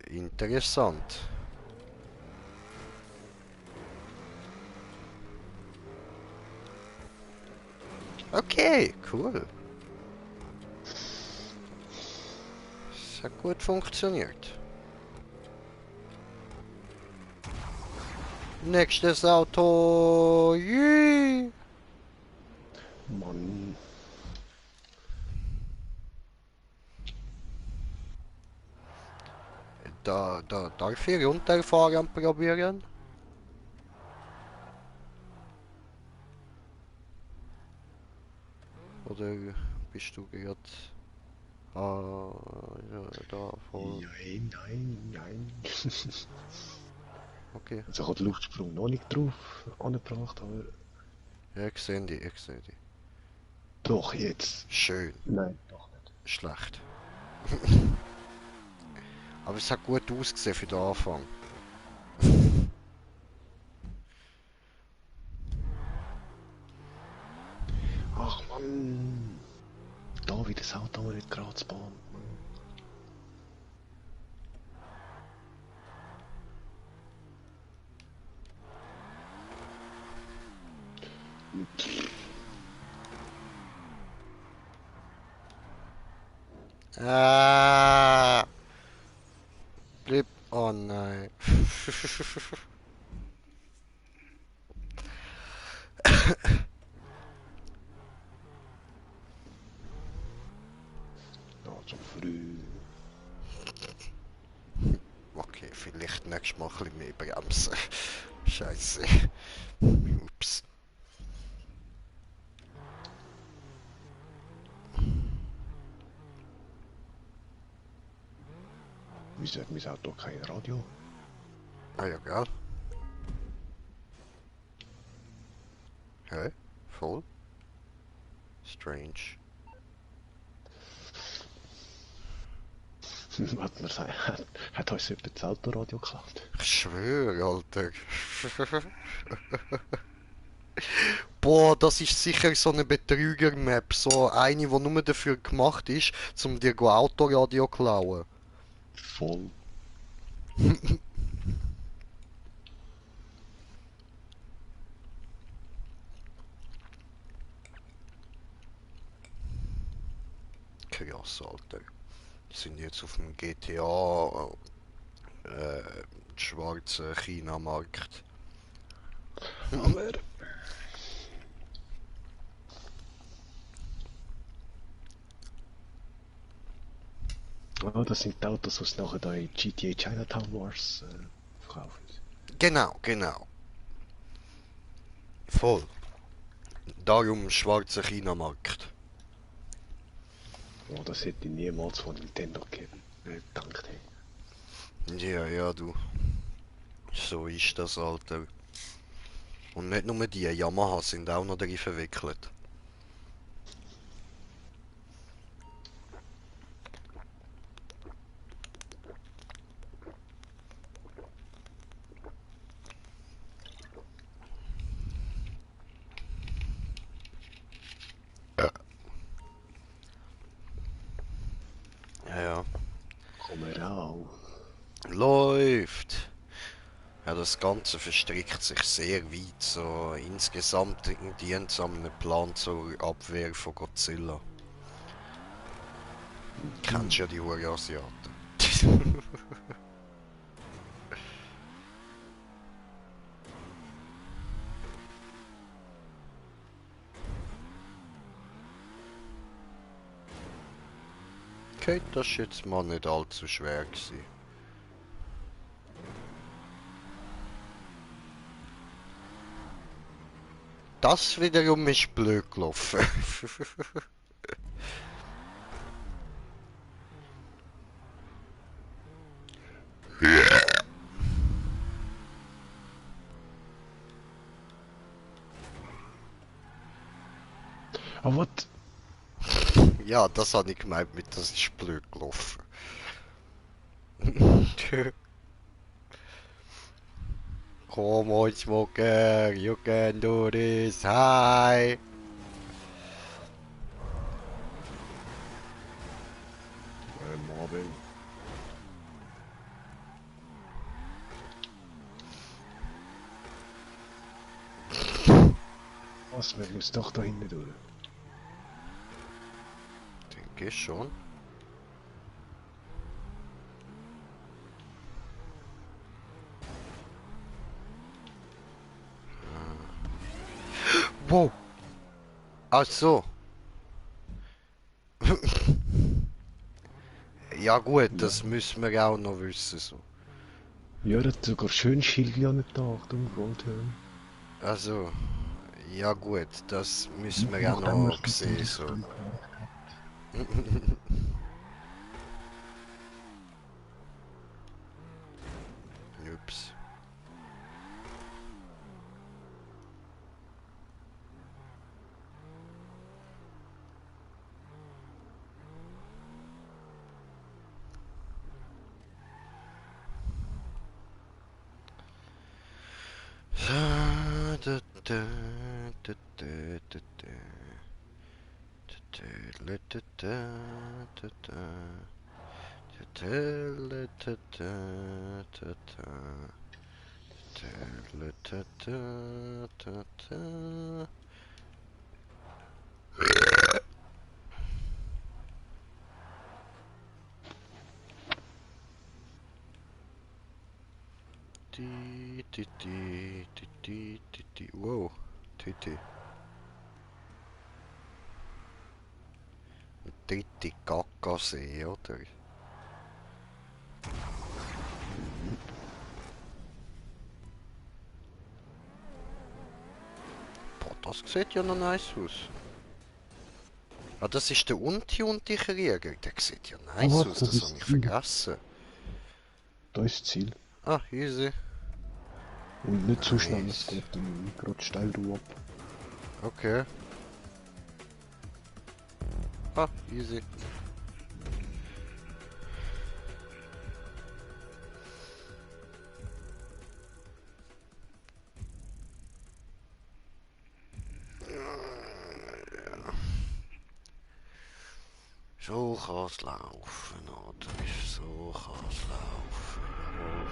Interessant. Okay, cool. Es hat gut funktioniert. Nächstes Auto. Jee. Mann. Darf ich runterfahren probieren? Oder bist du gerade... Ah, ja, da voll. Nein. Okay. Also ich habe den Luftsprung noch nicht drauf angebracht, aber Ja, ich sehe die. doch jetzt. Schön. Nein, doch nicht. Schlecht. Aber es hat gut ausgesehen für den Anfang. Ach Mann. Da wieder das Auto aber nicht gerade zu Bahn. Ah, blieb. Oh nein. Ja, zu früh. Okay, vielleicht nächstes Mal ein bisschen mehr bremsen. Scheiße. Ups. Wieso hat mein Auto kein Radio? Ah ja, gell? Hä? Voll? Strange. Hat uns jemand das Autoradio geklaut? Ich schwöre, Alter. Boah, das ist sicher so eine Betrüger-Map. So eine, die nur dafür gemacht ist, um dir Autoradio zu klauen. Voll. Krass, Alter. Wir sind jetzt auf dem GTA schwarzen China-Markt. Aber oh, das sind die Autos, die es nachher da in GTA Chinatown Wars verkaufen. Genau, genau. Voll. Darum schwarzer China-Markt. Oh, das hätte ich niemals von Nintendo gedacht. Hey. Ja, ja, du. So ist das, Alter. Und nicht nur die, Yamaha sind auch noch darin verwickelt. Ja, ja. Komm raus. Läuft. Ja, das Ganze verstrickt sich sehr weit. So insgesamt dient es an einem Plan zur Abwehr von Godzilla. Kennst ja die Ur-Asiaten. Okay, das ist jetzt mal nicht allzu schwer gewesen. Das wiederum ist blöd gelaufen. Aber was? Ja, das habe ich gemeint mit, das ist blöd gelaufen. Come on, Smoker, you can do this. Hi. Marvin. Was, wir müssen doch da hinten durch. Denke ich schon. Ach so. Ja gut, Ja. das müssen wir auch noch wissen. So. Ja, er hat sogar schön Schildi an den Tag, Achtung, Goldhelm. Also, ja gut, das müssen wir auch Nachdem er noch es sehen. natürlich So. früh gemacht hat. Ups. Da, da, da, da, da, da, da. Da, da, da, da, da, da. Da, da, da, da, da, da. Da, da, da, da, da. Di, di, di, di, di, di, di. Wow, Titi. Dritte Gagasee, oder? Boah, das sieht ja noch nice aus. Ah, das ist der Unti-Krieger. Der sieht ja Ah, nice was, aus, das das ist habe das ich Ziel. vergessen. Da ist das Ziel. Ah, easy. Und nicht zu schnell, es Nice. geht dann gerade steil du ab. Okay. Ah, easy. So kann's laufen, oder? So kann's laufen, jawohl.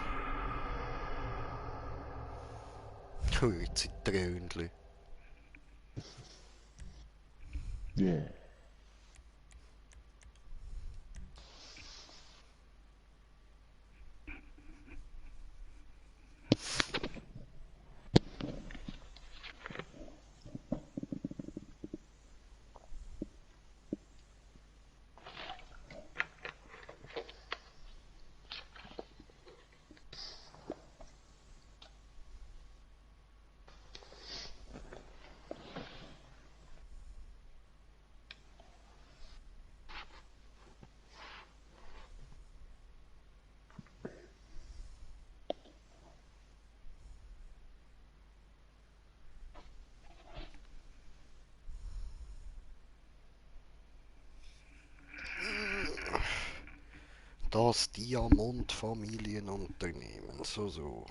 Hui, Zitrönli. Yeah. Das Diamant-Familienunternehmen, so.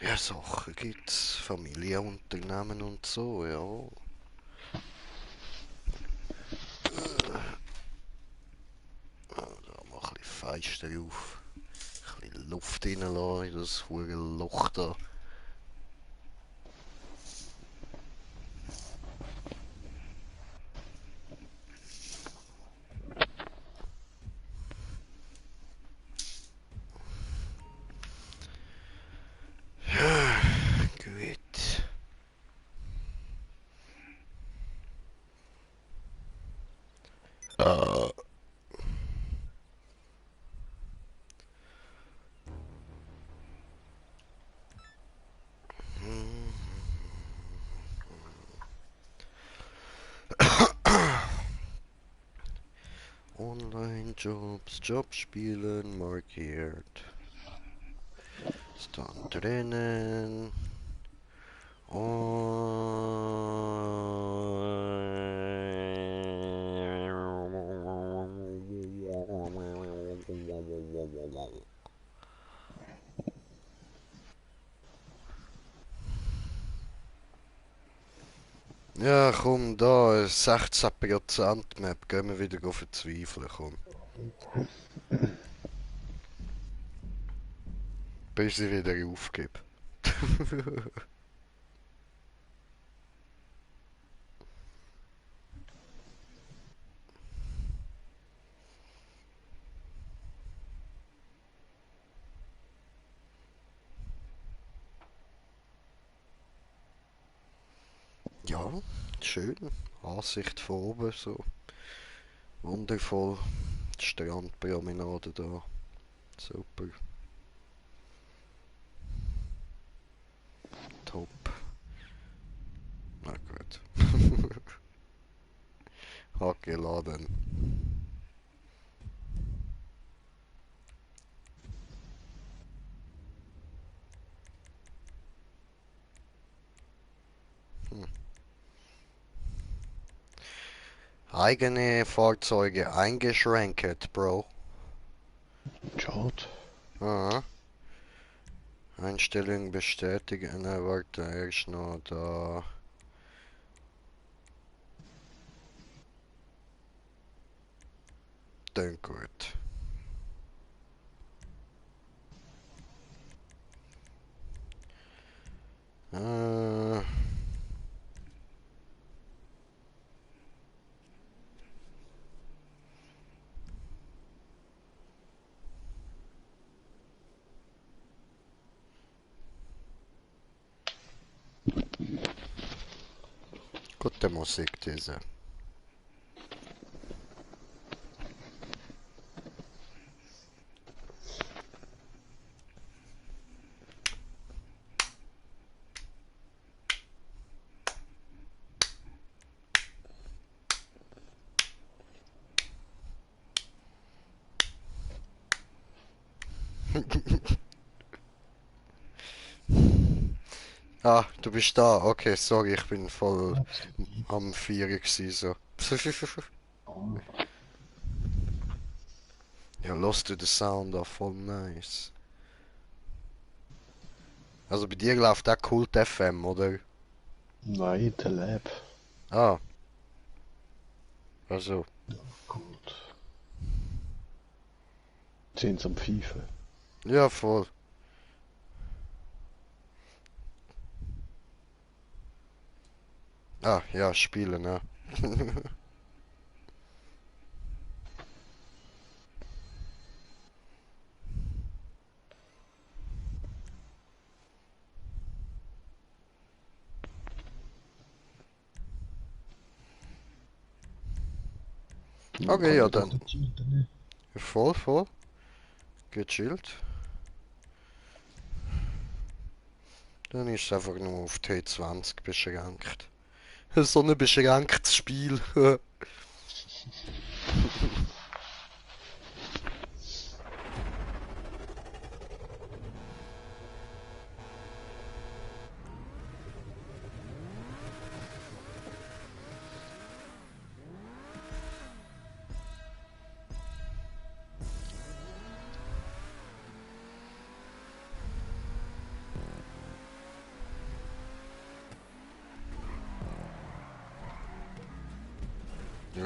Ja, Sachen gibt's, Familienunternehmen und so, ja. Da mal ein bisschen Feister auf. Ein bisschen Luft reinlassen in das hure Loch da. Gut. Äh, Online-Jobs, Jobspielen, markiert. Stand drinnen. Ja, komm, da, 16% Map, gehen wir wieder verzweifeln, komm. Bis ich wieder aufgebe. Ja, schön. Ansicht von oben, so wundervoll. Die Strandpromenade da. Super. Top. Na gut. Hat geladen. Hm. Eigene Fahrzeuge eingeschränkt, Bro. Schade. Aha. Einstellungen bestätigen. Ne, warte, erst noch da. Dann gut. Äh, gute Musik, diese. Ah, du bist da. Okay, sorry, ich bin voll am Vieren gsi so. Ja, hörst du den Sound auch voll nice. Also bei dir läuft auch Kult FM, oder? Nein, der Lab. Ah, also. Gut. Sind am Pfeifen. Ja, voll. Ah, ja, spielen, ja. Man Okay, kann ja ja doch dann. nicht cheaten, Voll, voll. Gechillt. Dann ist es einfach nur auf T20 beschränkt. So ein beschränktes Spiel.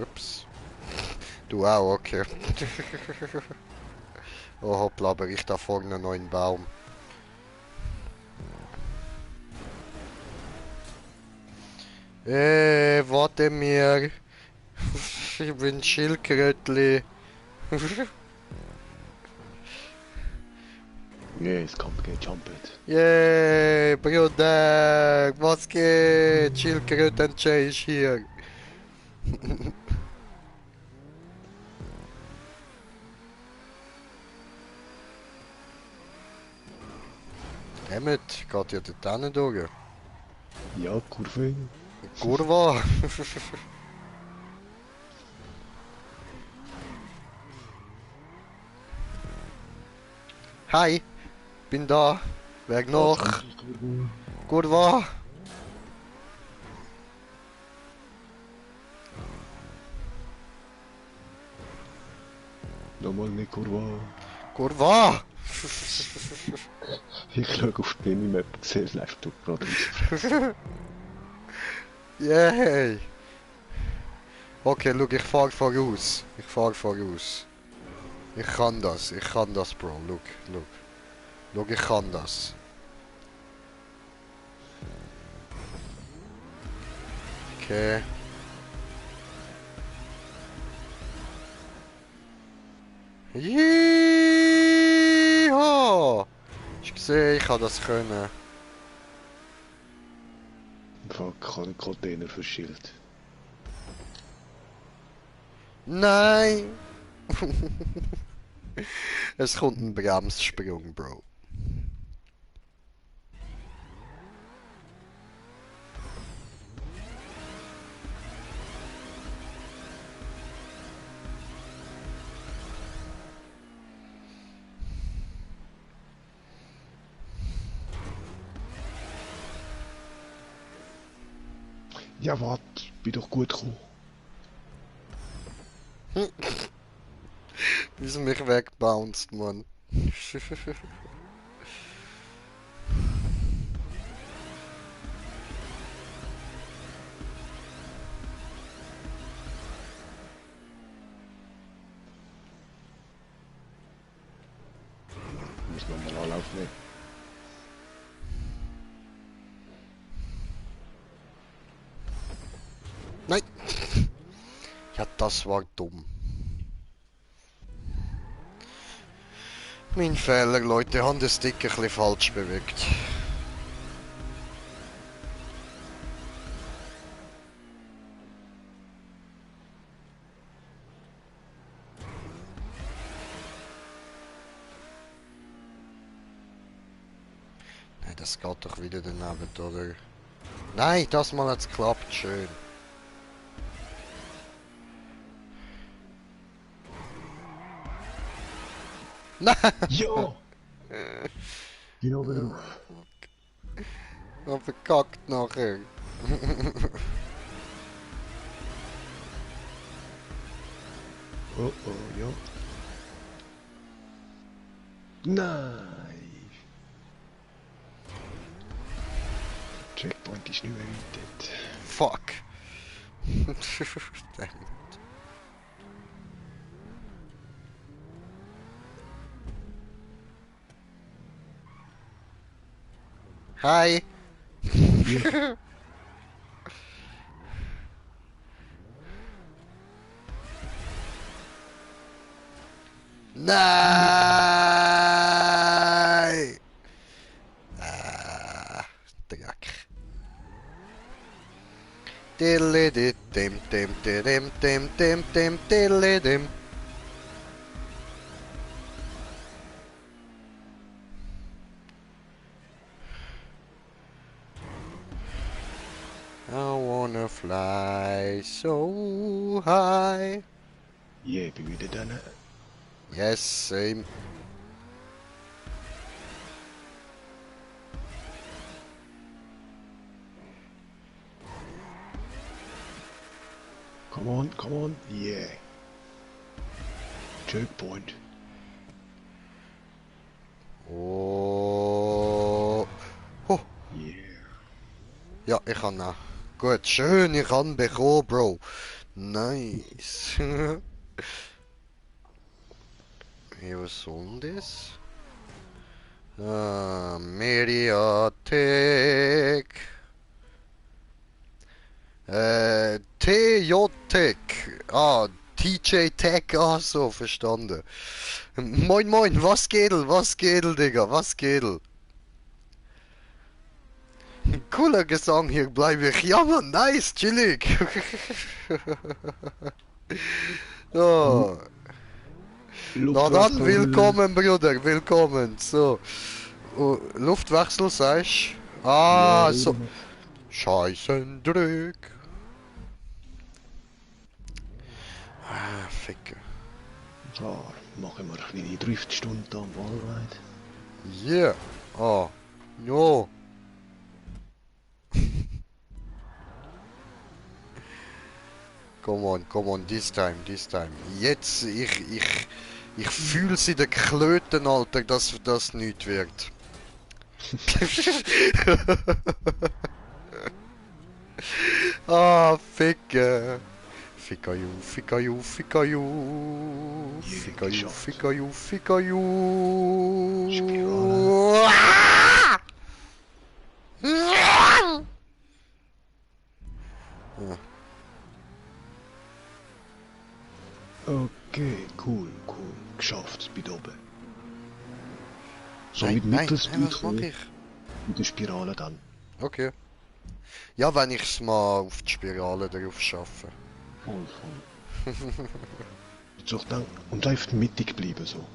Ups. Du auch, okay. Oh hoppla, aber ich da vorne einen neuen Baum. Warte mir. Ich bin Schildkrötli. Nee, es kommt gejumpet. Yay, Bruder, was geht? Schildkröten-Jay ist hier. Emmet, geht ja dort hin durch. Ja, Kurve. Kurva. Hi, bin da. Wer noch? 20 Kurve. Kurva. Nochmal eine Kurve. Kurva. Ich schaue auf die Minimap, sehe es live durch gerade rausfressen. Yay. Okay, look, ich fahr voraus. Ich fahr voraus. Ich kann das, Bro. Look, look. Look, ich kann das. Okay. Yeehaw! Ich sehe, ich kann das können. Im Fall kein Container für Schild. Nein! Es kommt ein Bremssprung, Bro. Ja, warte, bin doch gut gekommen. Wie sie mich wegbounced, Mann. Ich muss nochmal Anlauf nehmen. Nein! Ja, das war dumm. Mein Fehler, Leute, haben den Stick ein bisschen falsch bewegt. Nein, das geht doch wieder daneben, oder? Nein, das mal hat's geklappt, schön. Nein! Ja! Bin oben drauf. Ich hab verkackt nachher. Oh oh, ja. Nein! Checkpoint ist nicht mehr weit. Fuck. Damn it. Hi. Ja. Nein! Ah, Dreck. Diddly dim dim dim dim dim dim diddly dim. I wanna fly so high. Yeah, bin wieder da. Yes, same. Come on, yeah. Checkpoint. Oh. Oh. Yeah. Ja, ich kann auch. Gut, schön, ich kann bekommen, Bro. Nice. Hey, was soll denn das? Mediatek. TJ-Tech. Ah, TJ Tech, ah so, verstanden. Moin moin, was geht, Digga, was geht? Cooler Gesang, hier bleibe ich. Ja, Mann, nice, chillig. So. Na dann, Luftwasser. willkommen, Bruder, willkommen. So. Oh, Luftwechsel, sagst du? Ja, Ah, so. oder? Scheißendrück. Ah, Ficke. So, machen wir eine kleine Driftstunde am Wallride. Yeah. Oh. No. Come on, this time. Jetzt, ich fühl's in den Klöten, Alter, dass das nichts wird. Ah, Ficke. Ficka you, ficka you, ficka you. Ficka you, geschafft. ficka you, ficka you. Spirale. Ah! Okay, cool. Geschafft, bin oben. So Nein, mit nein, mittels nein, was mach ich? mit der Spirale dann. Okay. Ja, wenn ich's mal auf die Spirale drauf schaffe. Voll, voll. Jetzt auch dann, und einfach mittig bleiben so.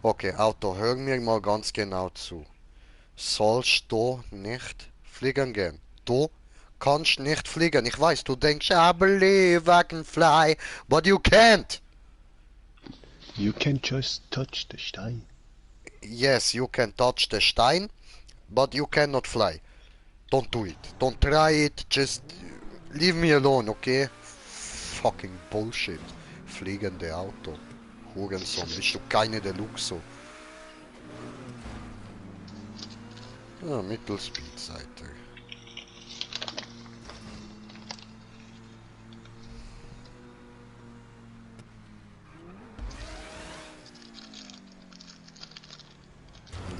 Okay, Auto, hör mir mal ganz genau zu. Sollst du nicht fliegen gehen? Du kannst nicht fliegen. Ich weiß, du denkst, I believe I can fly, but you can't. You can just touch the Stein. Yes, you can touch the Stein, but you cannot fly. Don't do it. Don't try it. Just leave me alone, okay? Fucking Bullshit. Fliegende Auto. Hurensohn, bist du keine Deluxo? Ja, Mittelspeed-Seite.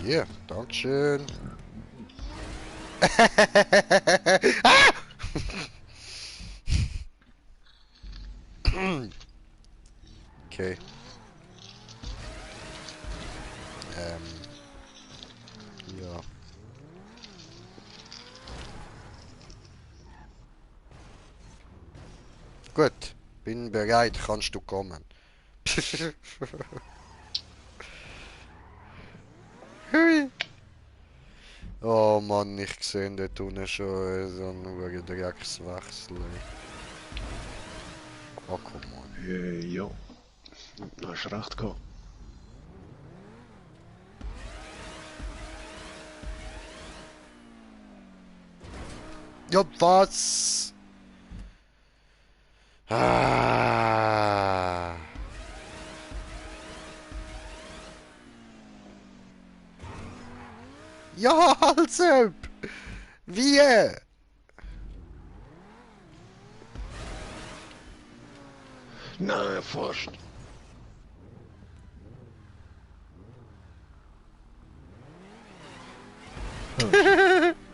Yeah, Dankeschön. Ah! Okay. Ja. Gut, bin bereit, kannst du kommen. Hui. Oh Mann, ich sehe dort unten schon so einen Dreckswechsel. Oh, come on. Ja, du hast recht gehabt. Ja, was? Ah. Ja, also. Wie? Nein, fast.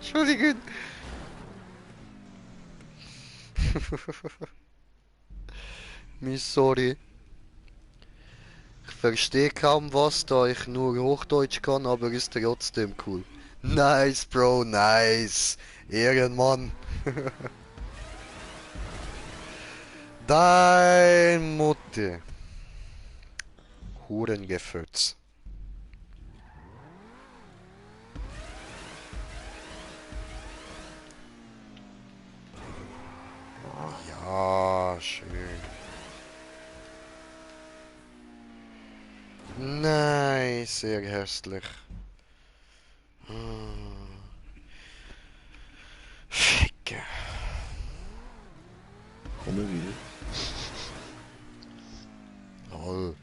Entschuldigung. Miss sorry. Ich verstehe kaum was, da ich nur Hochdeutsch kann, aber ist trotzdem cool. Nice, Bro, nice. Ehrenmann. Dein Mutter. Hurengefötz. Ja, schön. Nein, sehr hässlich. Ficke. Kommen wieder. Lol.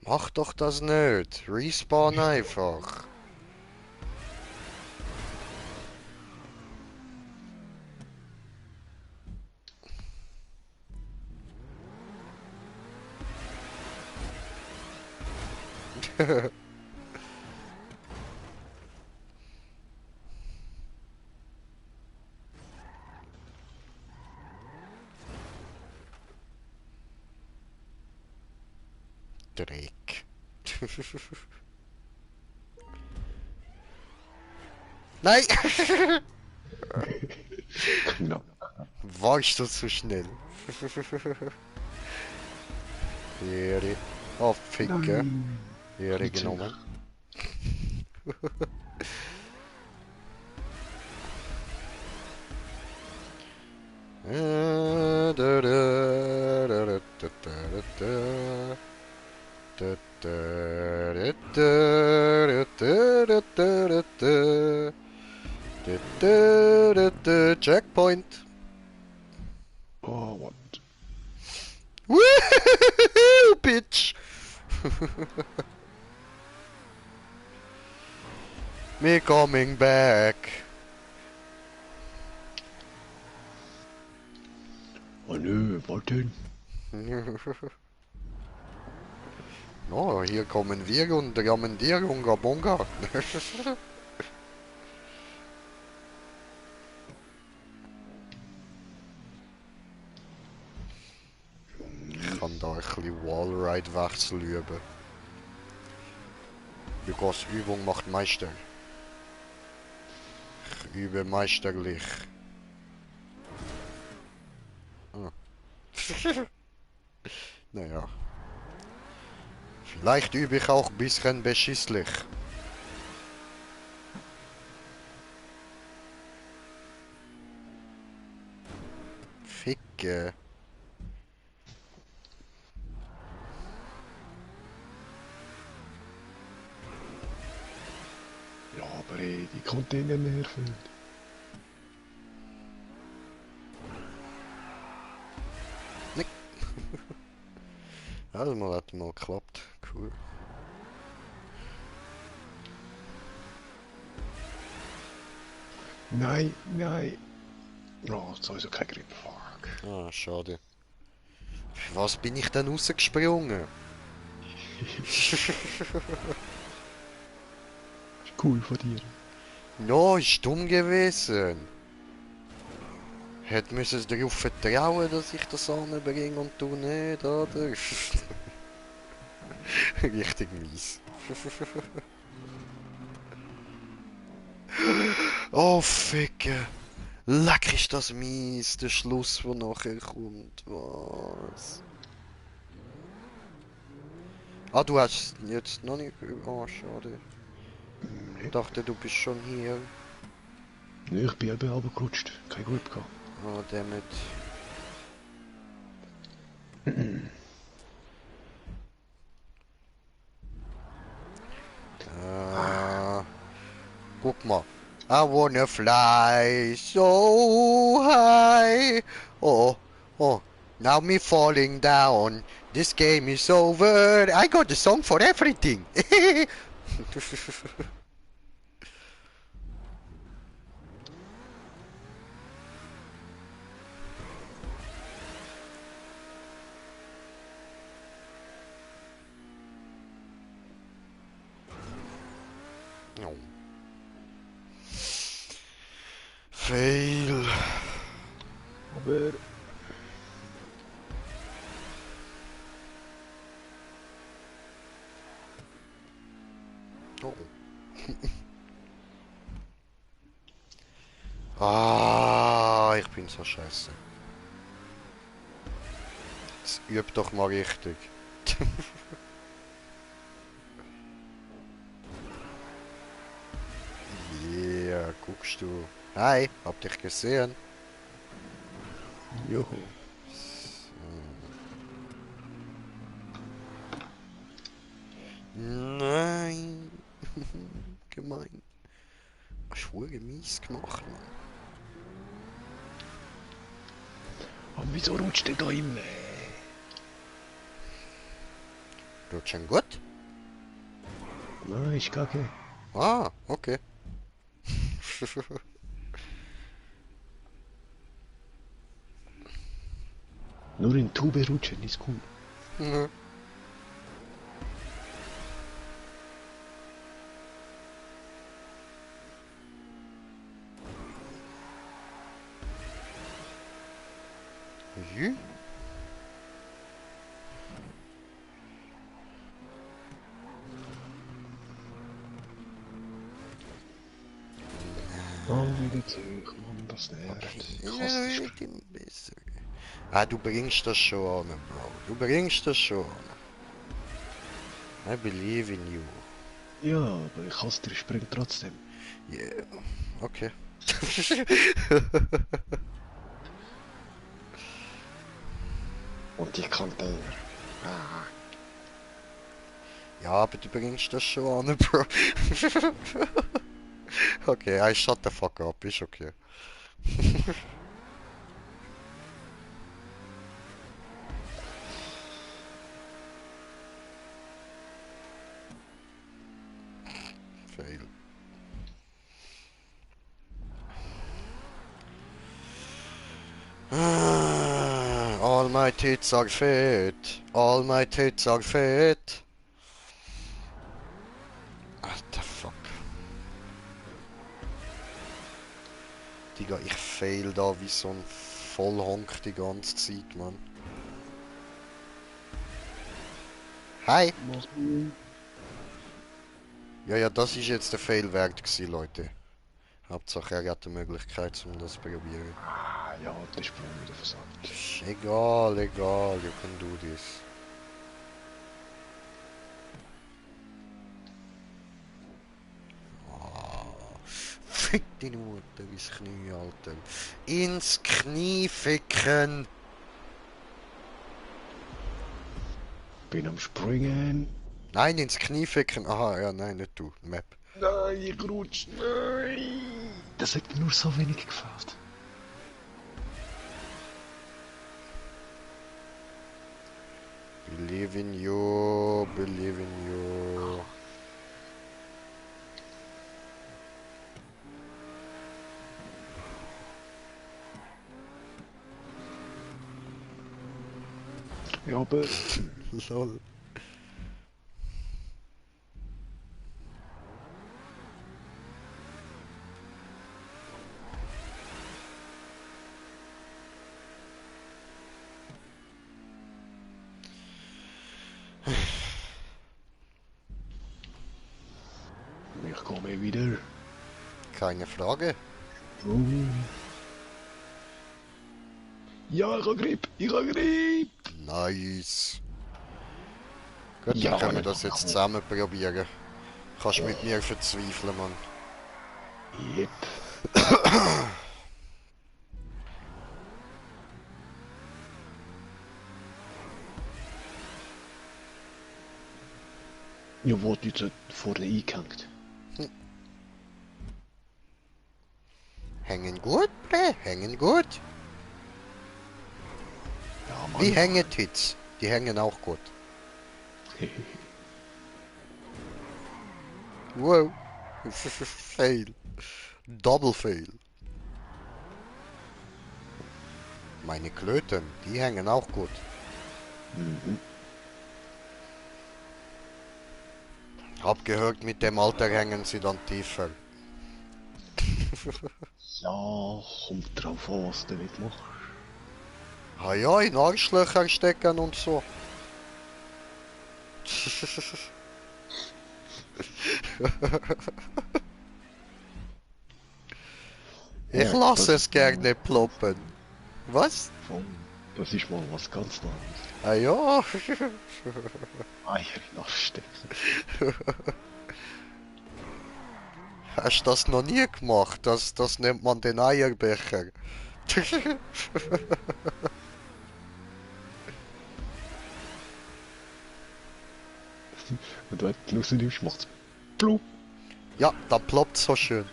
Mach doch das nicht. Respawn einfach. Dreck. Nein! Knapp. Warst du zu schnell? Ehre. Oh, Ficke. Nein. Ehre genommen. Checkpoint. Oh, what? Woohoo, bitch. Me coming back. Oh nö, warten. Oh, hier kommen wir und rammen dir, Unga Bunga. da ein bisschen Wallride-Wechsel üben. Because Übung macht Meister. Ich übe meisterlich. Ah. Naja. Vielleicht übe ich auch ein bisschen beschisslich. Ficke. Ja, aber ey, die Container nerven. Also mal hat mal geklappt. Cool. Nein, nein. Oh, sowieso kein Grip. Fuck. Ah, schade. Für was bin ich denn rausgesprungen? Cool von dir. No, ist dumm gewesen. Hätte müssen sie darauf vertrauen, dass ich das anbringe und du nicht, oder? Richtig mies. Oh, Ficke. Leck ist das mies, der Schluss, der nachher kommt. Was? Ah, du hast jetzt noch nicht... Oh, schade. Ich Nee, dachte, du bist schon hier. nee, ich bin eben runtergerutscht. Kein Grip gehabt. Oh, dammit. Guck mal. I wanna fly so high. Oh, oh. Now me falling down. This game is over. I got the song for everything. Oh. Fail. Aber... Oh. Ah, ich bin so scheiße. Jetzt üb doch mal richtig. Yeah, guckst du. Hi, hab dich gesehen. Joho. Nein. Gemein. Hast du mies gemacht, Mann. Aber wieso rutscht der da immer? Tut schon gut? Nein, ist gar kein. Ah, okay. Nur in Tube rutschen ist cool. Mhm. Jü? Oh, wieder zurück, Mann, das nervt. Ich hasse das Spiel. Besser. Ah, du bringst das schon an, Bro. Du bringst das schon an. I believe in you. Ja, aber ich hasse den Sprung trotzdem. Yeah. Okay. Und die Container. Ah. Ja, aber du bringst das schon an, Bro. Okay, I shut the fuck up. Ist okay. Fail. Ah, all my tits are fit. All my tits are fit. What the fuck? Digga, ich fail da wie so ein Vollhonk die ganze Zeit, Mann. Hi! Mach du. Ja, ja, das ist jetzt der Fail wert gewesen, Leute. Hauptsache er hat die Möglichkeit, um das zu probieren. Ah, ja, der Sprung wieder versagt. Ist egal, egal, you can do this. Fick deine Mutter ins Knie, Alter. Ins Knie ficken! Bin am Springen. Nein, ins Knie ficken. Aha, ja, nein, nicht du. Map. Nein, ich rutsch. Nein. Das hat mir nur so wenig gefällt. Believe in you, believe in you. Ja, aber Lol. ich komme wieder. Keine Frage. Oh. Ja, ich habe Grip. Ich habe Grip. Nice. Gut, Ja, dann können wir nicht das jetzt komm. zusammen probieren. Kannst mit mir verzweifeln, Mann. Yep. Ja, wo hat jetzt vorne eingehängt? Hängen gut, bre? Hängen gut. Ja, Mann. Wie hängen Tits? Die hängen auch gut. Wow. Fail. Double fail. Meine Klöten, die hängen auch gut. Mhm. Hab gehört, mit dem Alter hängen sie dann tiefer. Ja, kommt drauf an, was du damit machst. Ah ja, in Arschlöcher stecken und so. Ich Ja, lasse es gerne ploppen. Was? Das ist mal was ganz Neues. Ah ja. Eier in Arsch stecken. Hast du das noch nie gemacht? Das nennt man den Eierbecher. Wenn du einen rausnimmst, macht's blub. Ja, da ploppt so schön.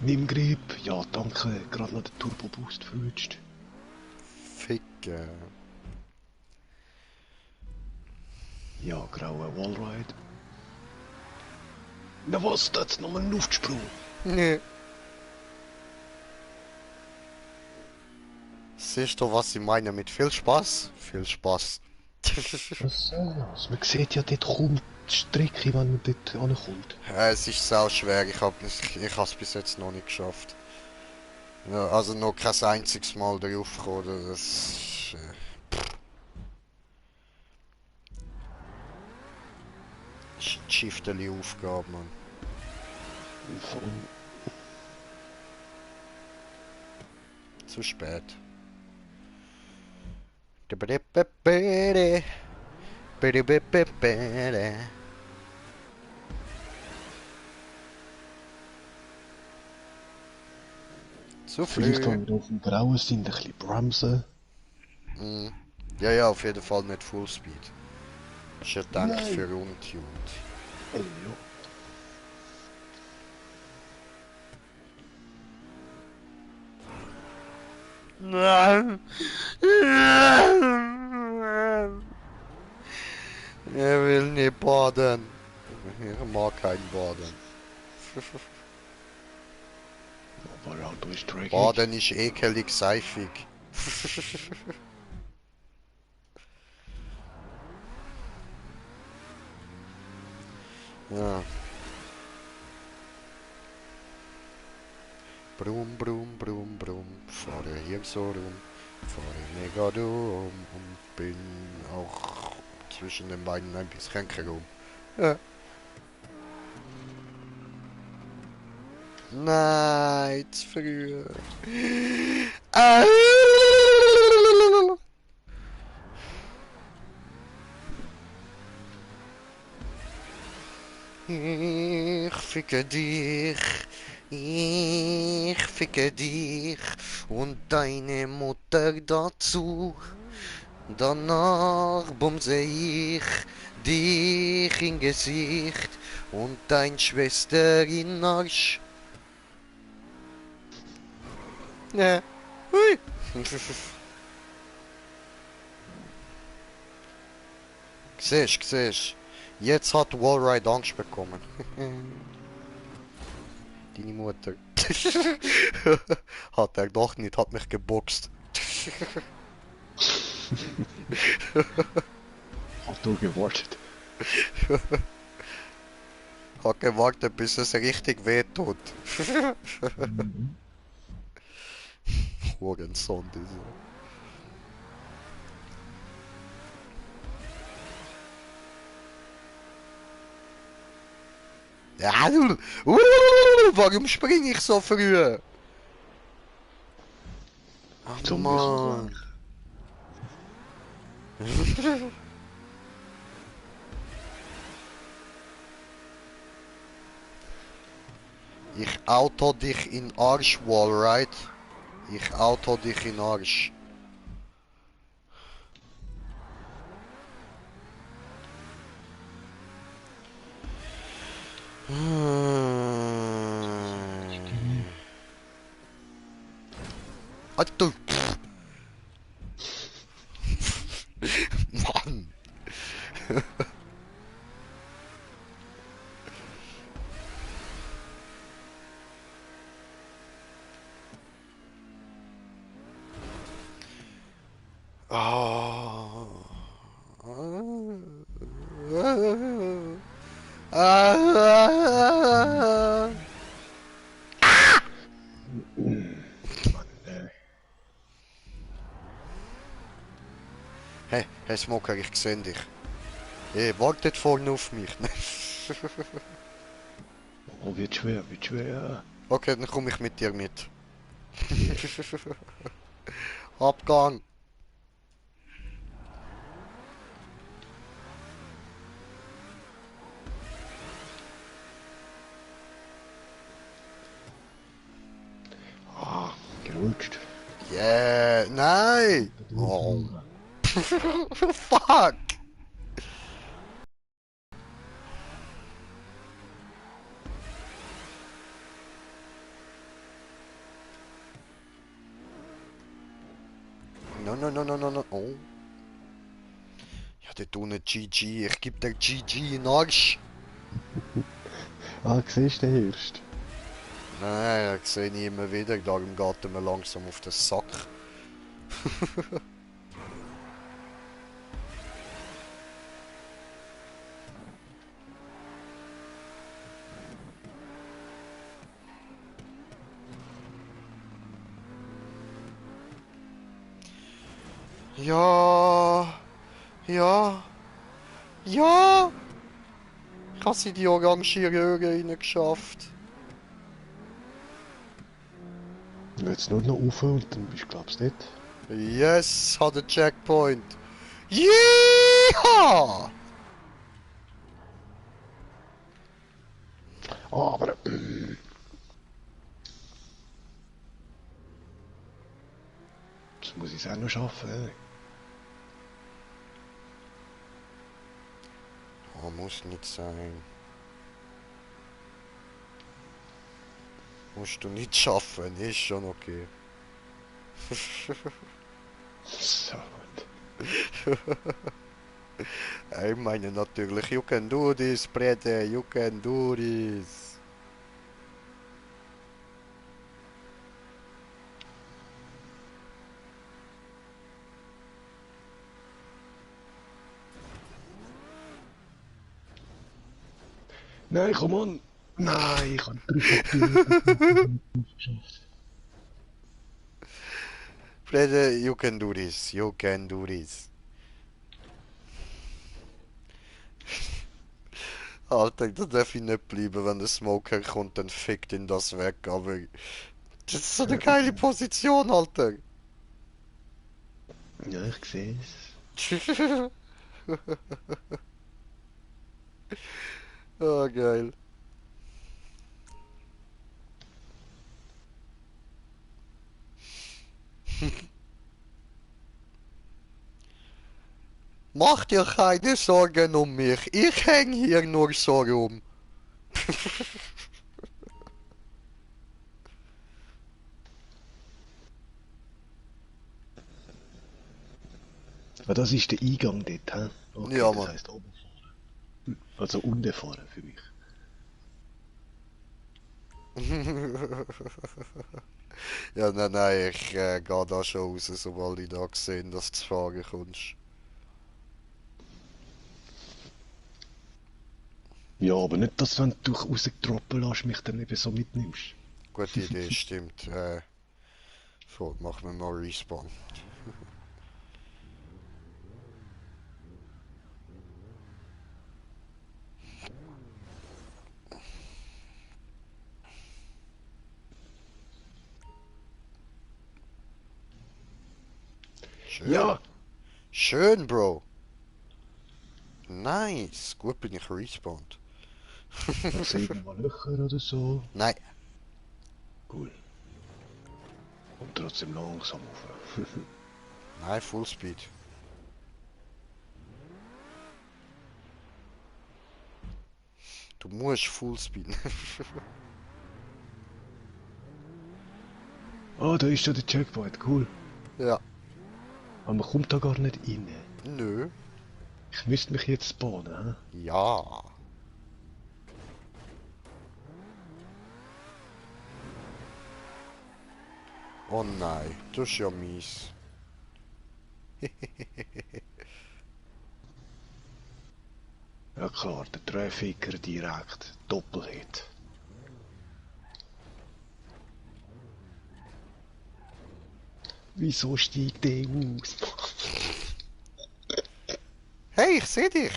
Nimm Grip. Ja, danke. Gerade noch den Turbo Boost verwünscht. Ficke. Ja, grauer Wallride. Na was, das ist nochmal ein Luftsprung. Nee. Siehst du, was ich meine mit viel Spaß? Viel Spaß. Was soll das? Man sieht ja dort kaum die Strecke, wenn man dort ankommt. Ja, es ist sau schwer, ich hab's bis jetzt noch nicht geschafft. Ja, also noch kein einziges Mal drauf gekommen, das ist die Schifteli-Aufgabe, Mann. Zu spät. Zu Vielleicht früh. haben wir auf dem Grauen sind ein bisschen bremsen. Mhm. Ja, ja, auf jeden Fall nicht Fullspeed. Ist ja gedacht Nein. für untuned. Oh ja. Nein. Er will nicht baden. Ich mag kein Baden. Aber Auto ist dreckig. Baden ist ekelig seifig. Ja. Brumm, brumm, brumm, brumm, fahre hier so rum, fahre mega dumm und bin auch zwischen den beiden ein bisschen krumm. Ja. Nein, zu früh. Ah. Ich ficke dich, ich ficke dich und deine Mutter dazu. Danach bumse ich dich in Gesicht und dein Schwester in Arsch. Ja. Hui. Siehst. Jetzt hat Wallride Angst bekommen. Deine Mutter. Hat er doch nicht, hat mich geboxt. Hat nur gewartet. Hat gewartet, bis es richtig wehtut. Hurensohn, dieser. Ja, warum springe ich so früh? Ach Zum Mann. Ich auto dich in Arsch, Wallride. Ich auto dich in Arsch. Alter. Mann. Oh. Hey Smoker, ich seh dich. Hey, wartet vorne auf mich. Oh, wird schwer, wird schwer. Okay, dann komme ich mit dir mit. Abgang. Ah, gerutscht. Yeah, nein. Oh. Fuck. No. Oh. Ja, der tut nicht GG. Ich geb dir GG in den Arsch. Ah, siehst du den erst? Nein, ich sehe ihn immer wieder. Darum geht er mir langsam auf den Sack. Ja. Ja. Ja. Ich habe sie die orange Röhre reingeschafft. Jetzt nur noch rauf und dann bist du, glaubst du, nicht. Yes, hat den Checkpoint. Yeehaw! Ah, aber. Das muss ich auch noch schaffen. Oh, muss nicht sein. Musst du nicht schaffen, ist schon okay. So gut. Ich meine natürlich, you can do this, Brede, you can do this. Nein, komm on! Nein, ich habe 3 Faktoren geschafft. Freddy, you can do this. You can do this. Alter, da darf ich nicht bleiben, wenn der Smoker kommt, dann fickt ihn das weg, aber das ist so eine geile Position, Alter. Ja, ich sehe es. Oh, geil. Mach dir keine Sorgen um mich. Ich häng hier nur so rum. Aber das ist der Eingang dort, hä? Okay, Ja, das Mann. heisst oben fahren. Also unten fahren für mich. Ja, nein, ich gehe da schon raus, sobald ich da sehe, dass du zu fahren kommst. Ja, aber nicht, dass wenn du rausgetroppen lässt, mich dann eben so mitnimmst. Gute Idee, stimmt. So, machen wir mal Respawn. Schön. Ja! Schön, Bro. Nice. Gut bin ich respawned. Sieht man mal Löcher oder so? Nein. Cool. Und trotzdem langsam auf. Nein, Full Speed. Du musst Full Speed. Ah, da ist schon der Checkpoint, cool. Ja. Aber man kommt da gar nicht rein. Nö. Ich müsste mich jetzt spawnen, hä? Ja. Oh nein, das ist ja mies. Ja klar, der Trafficker direkt. Doppelhit. Wieso steigt der aus? Hey, ich seh dich.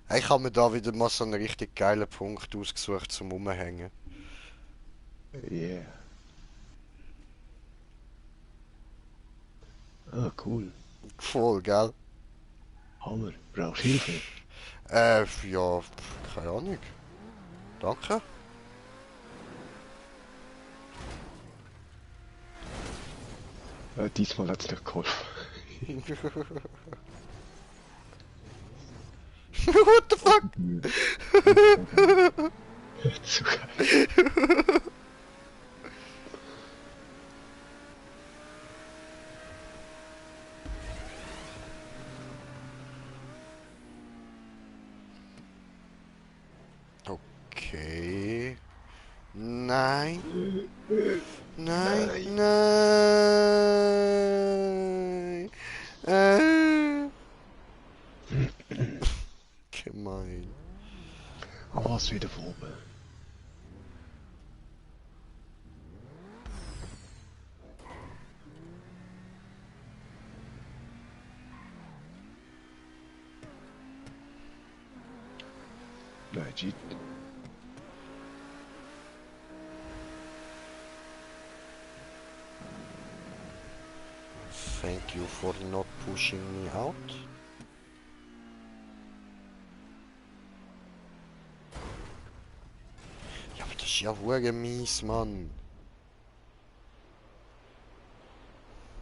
Hey, ich habe mir da wieder mal so einen richtig geilen Punkt ausgesucht zum Umhängen. Yeah. Ah, cool. Voll, gell? Hammer. Brauchst Hilfe? Ja, keine Ahnung. Danke. Diesmal hat's nicht geholfen. What the fuck? Zu geil. Okay. Nein. Nein. Nein. Nein. Gemein. Was wieder von oben. Legit. Thank you for not pushing me out. Ja, aber das ist ja hure mies, Mann.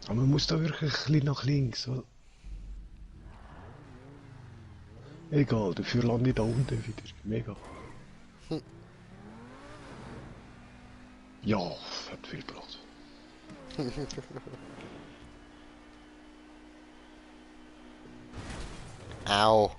Aber man muss da wirklich ein bisschen nach links. Oder? Egal, dafür lande ich da unten wieder. Mega. Ja, hat viel Platz. Au.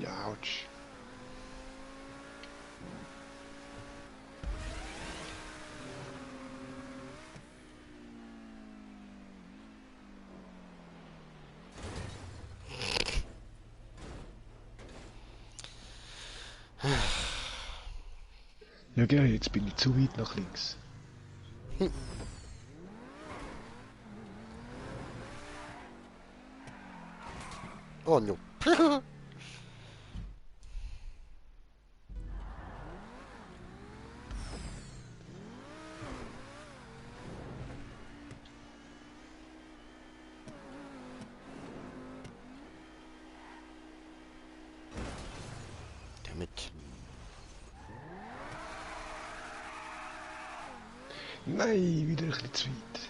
Ouch. Ja, gell, jetzt bin ich zu weit nach links. Oh no. Damit. Nein, wieder ein bisschen zu weit.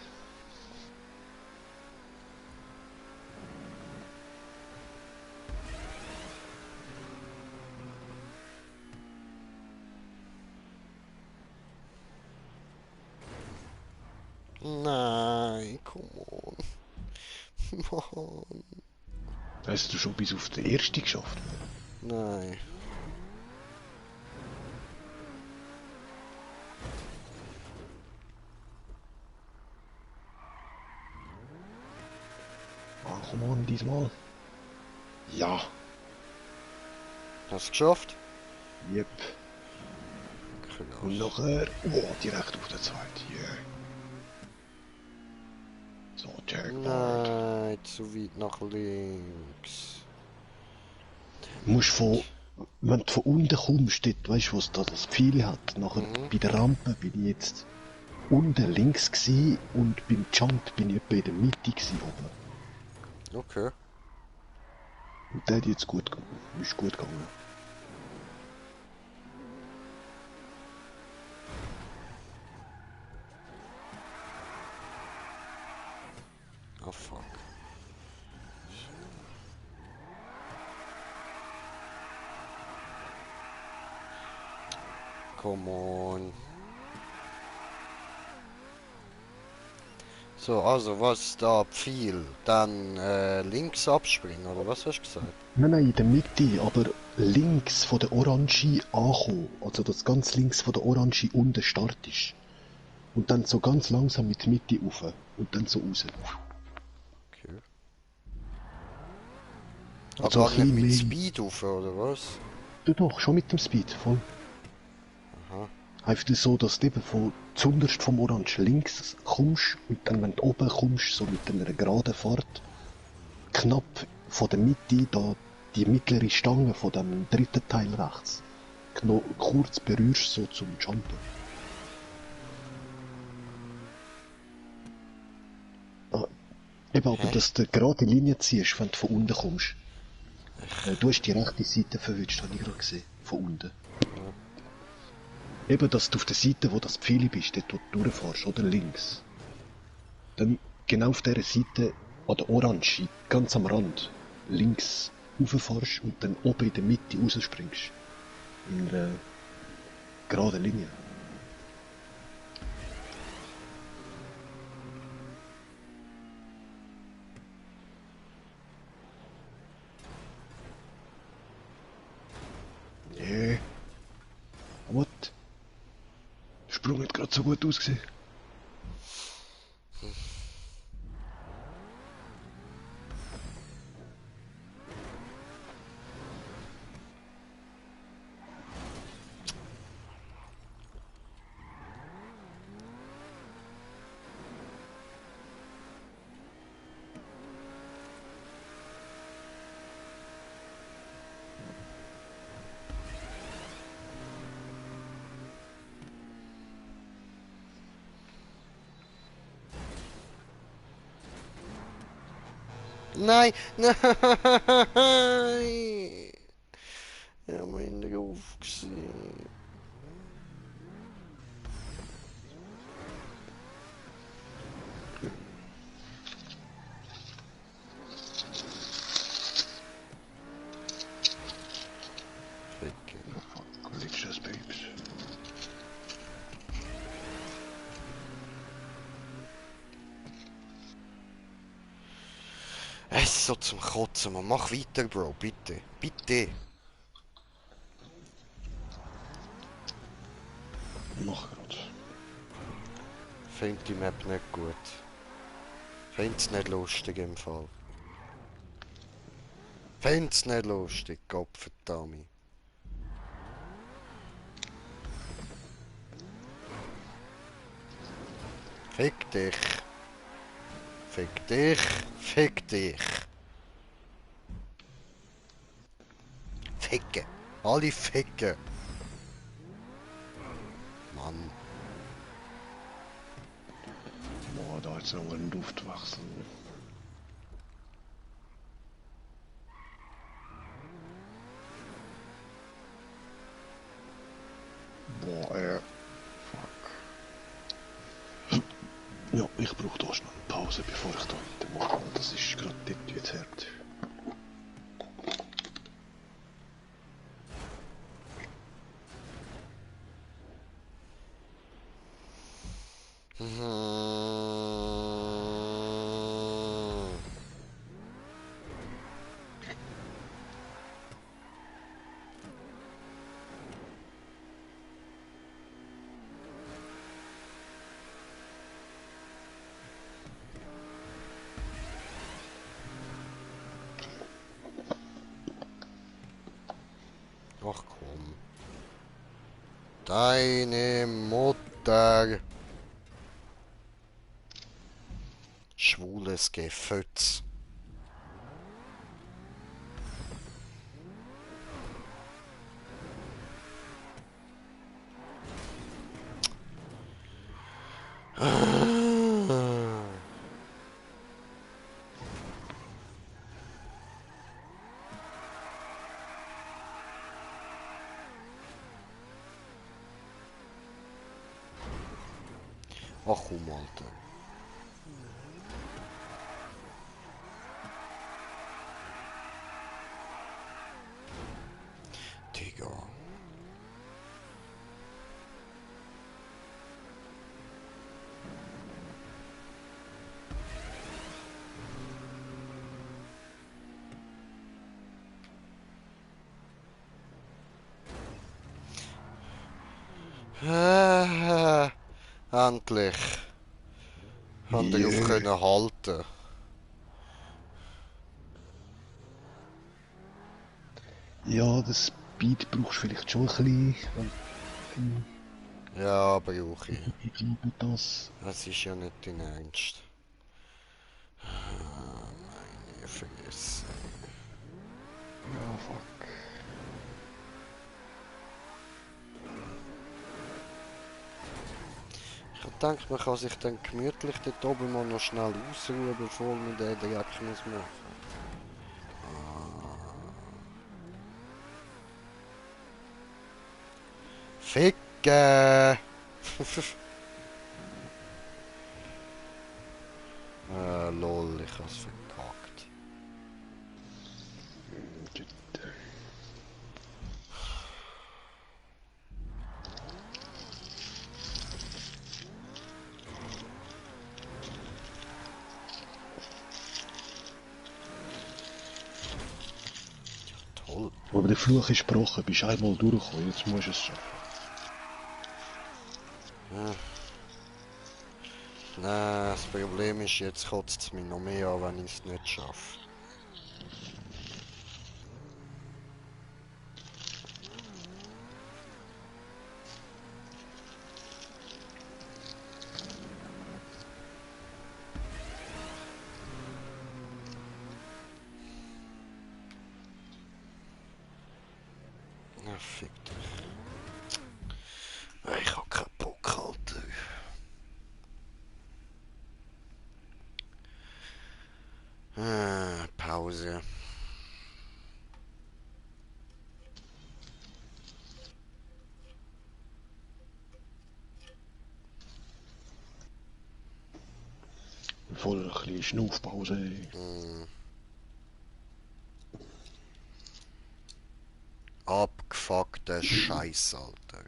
Nein, come on. Mann. Hast du schon bis auf den ersten geschafft? Nein. Ah, komm on, diesmal. Ja, Hast du geschafft? yep. Und Krass. nachher, oh, direkt auf der zweiten, yeah. So, Jackpot. Nein, zu weit nach links. Du musst von, wenn du von unten kommst, dort, weißt du, was da das Pfeil hat, nachher Mhm. bei der Rampe bin ich jetzt unten links gsi und beim Jump bin ich etwa in der Mitte gsi oben. Okay. Und der hat jetzt ist gut gegangen. Oh fuck. Come on. So, also was da Pfeil? Dann links abspringen, oder was hast du gesagt? Nein, in der Mitte, aber links von der Orange ankommen. Also das ganz links von der Orange unten startest. Und dann so ganz langsam mit der Mitte rauf. Und dann so raus. Okay. Also Aber ein nicht bisschen mit mehr. Speed rauf, oder was? Du doch, schon mit dem Speed, voll. Aha. Einfach so, dass du eben von zunderst vom Orange links kommst und dann, wenn du oben kommst, so mit einer geraden Fahrt, knapp von der Mitte, da die mittlere Stange von dem dritten Teil rechts, kurz berührst, so zum Jumpen. Ah, eben, aber Hä? dass du gerade Linie ziehst, wenn du von unten kommst. Du hast die rechte Seite verwünscht, habe ich gerade gesehen, von unten. Ja. Eben, dass du auf der Seite, wo das Pfeil bist, dort wo du durchfährst, oder links. Dann genau auf dieser Seite, an der Orange, ganz am Rand, links rauffährst und dann oben in der Mitte rausspringst. In einer geraden Linie. Nee. What? Der Sprung hat gerade so gut ausgesehen. Nein! Nein! Ja, mein Ruf gesehen. Ficken. Glitches, Babes. Es ist so zum Kotzen, man. Mach weiter, Bro, bitte. Bitte. Mach grad. Find die Map nicht gut. Find's nicht lustig im Fall. Find's nicht lustig, Gott verdammt. Fick dich. Fick dich. Fick dich. Ficken. Alle ficken. Mann. Boah, da jetzt noch ein Luftwechsel. Boah, fuck. Ja, ich brauche da schnell eine Pause, bevor ich da weitermache. Das ist gerade dort jetzt hart. Ach komm. Deine Mutter. Schwules Gefötz. Ach komm, Alter. Digga. Endlich. Haben wir auf können halten. Ja, das Speed brauchst du vielleicht schon ein bisschen. Ja, brauche ich. Ich glaube das. Das ist ja nicht dein Ernst. Meine Fresse. Ja, fuck. Ich denke, man kann sich dann gemütlich dort oben mal noch schnell ausruhen, bevor man den Dreck muss machen. Ficken! Lol, ich hab's verkackt. Toll. Aber der Fluch ist gebrochen, bist einmal durchgekommen, jetzt musst du es schaffen. Nein, das Problem ist, jetzt kotzt es mich noch mehr an, wenn ich es nicht schaffe. Na, fick dich. Ich hab keinen Bock, Alter. Pause. Voll ein bisschen Schnaufpause. Abgefuckter Scheiß, Alter.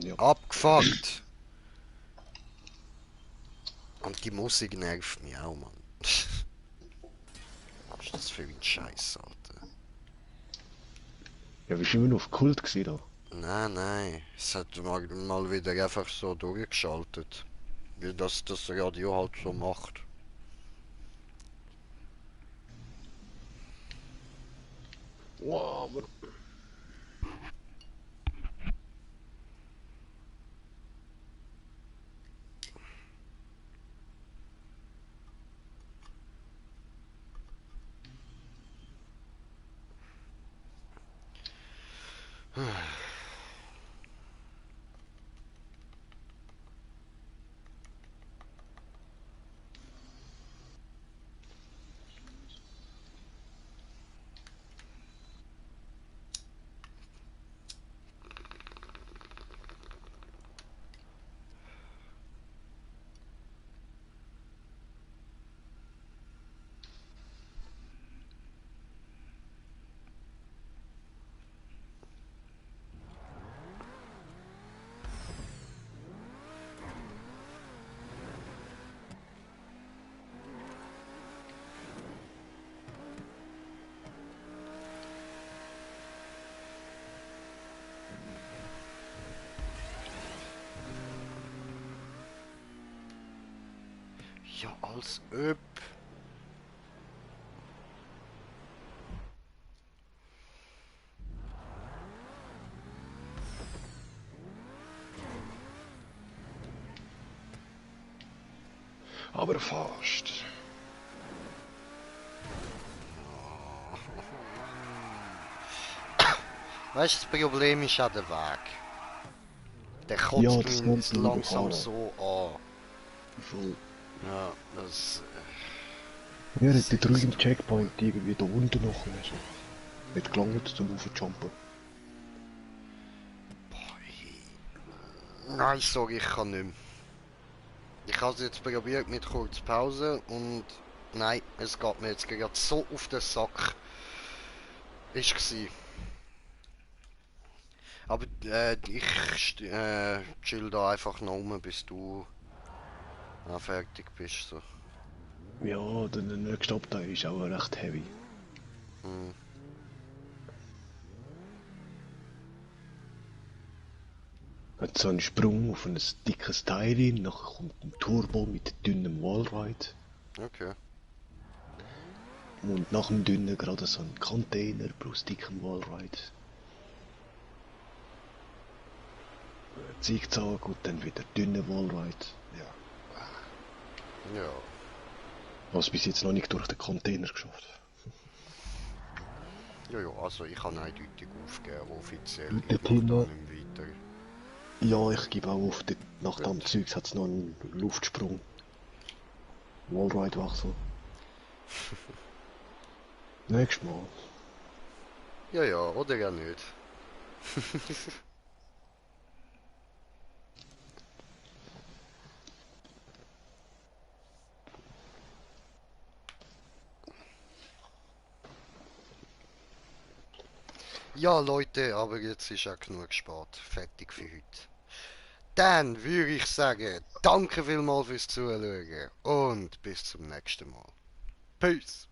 Ja. Abgefuckt! Und die Musik nervt mich auch, Mann. Was ist das für ein Scheiß, Alter? Ja, bist du immer noch auf Kult gewesen da? Nein. Es hat mal wieder einfach so durchgeschaltet. Wie das Radio halt so macht. Wow, aber... Ja, als ob. Aber fast. Weißt du, das Problem ist an der Weg. Der Ja, kotzt das mich nimmt mich langsam überfahren. so an. Voll. Ja, das. Wir Das hätten ruhig ist. im Checkpoint irgendwie da unten noch müssen. Nicht gelangt zum Aufjumpen. Nein, ich sage, ich kann nicht mehr. Ich habe es jetzt probiert mit kurzer Pause und nein, es geht mir jetzt gerade so auf den Sack. Ist gsi. Aber ich chill da einfach noch rum, bis du fertig bist. So. Ja, der nächste Abteil ist auch recht heavy. Hm. Hat so einen Sprung auf ein dickes Teil hin, nachher kommt ein Turbo mit dünnem Wallride Okay. und nach dem dünnen gerade so ein Container plus dickem Wallride. Zickzack und dann wieder dünne Wallride. Ja. Ja. Was bis jetzt noch nicht durch den Container geschafft. Ja, ja, also ich habe eindeutig aufgegeben, offiziell. Der Ich mache da Thema. nicht mehr weiter. Ja, ich gebe auch auf. Nach Gut. dem Zeugs hat es noch einen Luftsprung. Wallride-Wechsel. Nächstes Mal. Ja, ja, oder ja nicht. Ja, Leute, aber jetzt ist auch genug spät. Fertig für heute. Dann würde ich sagen, danke vielmals fürs Zuschauen und bis zum nächsten Mal. Peace!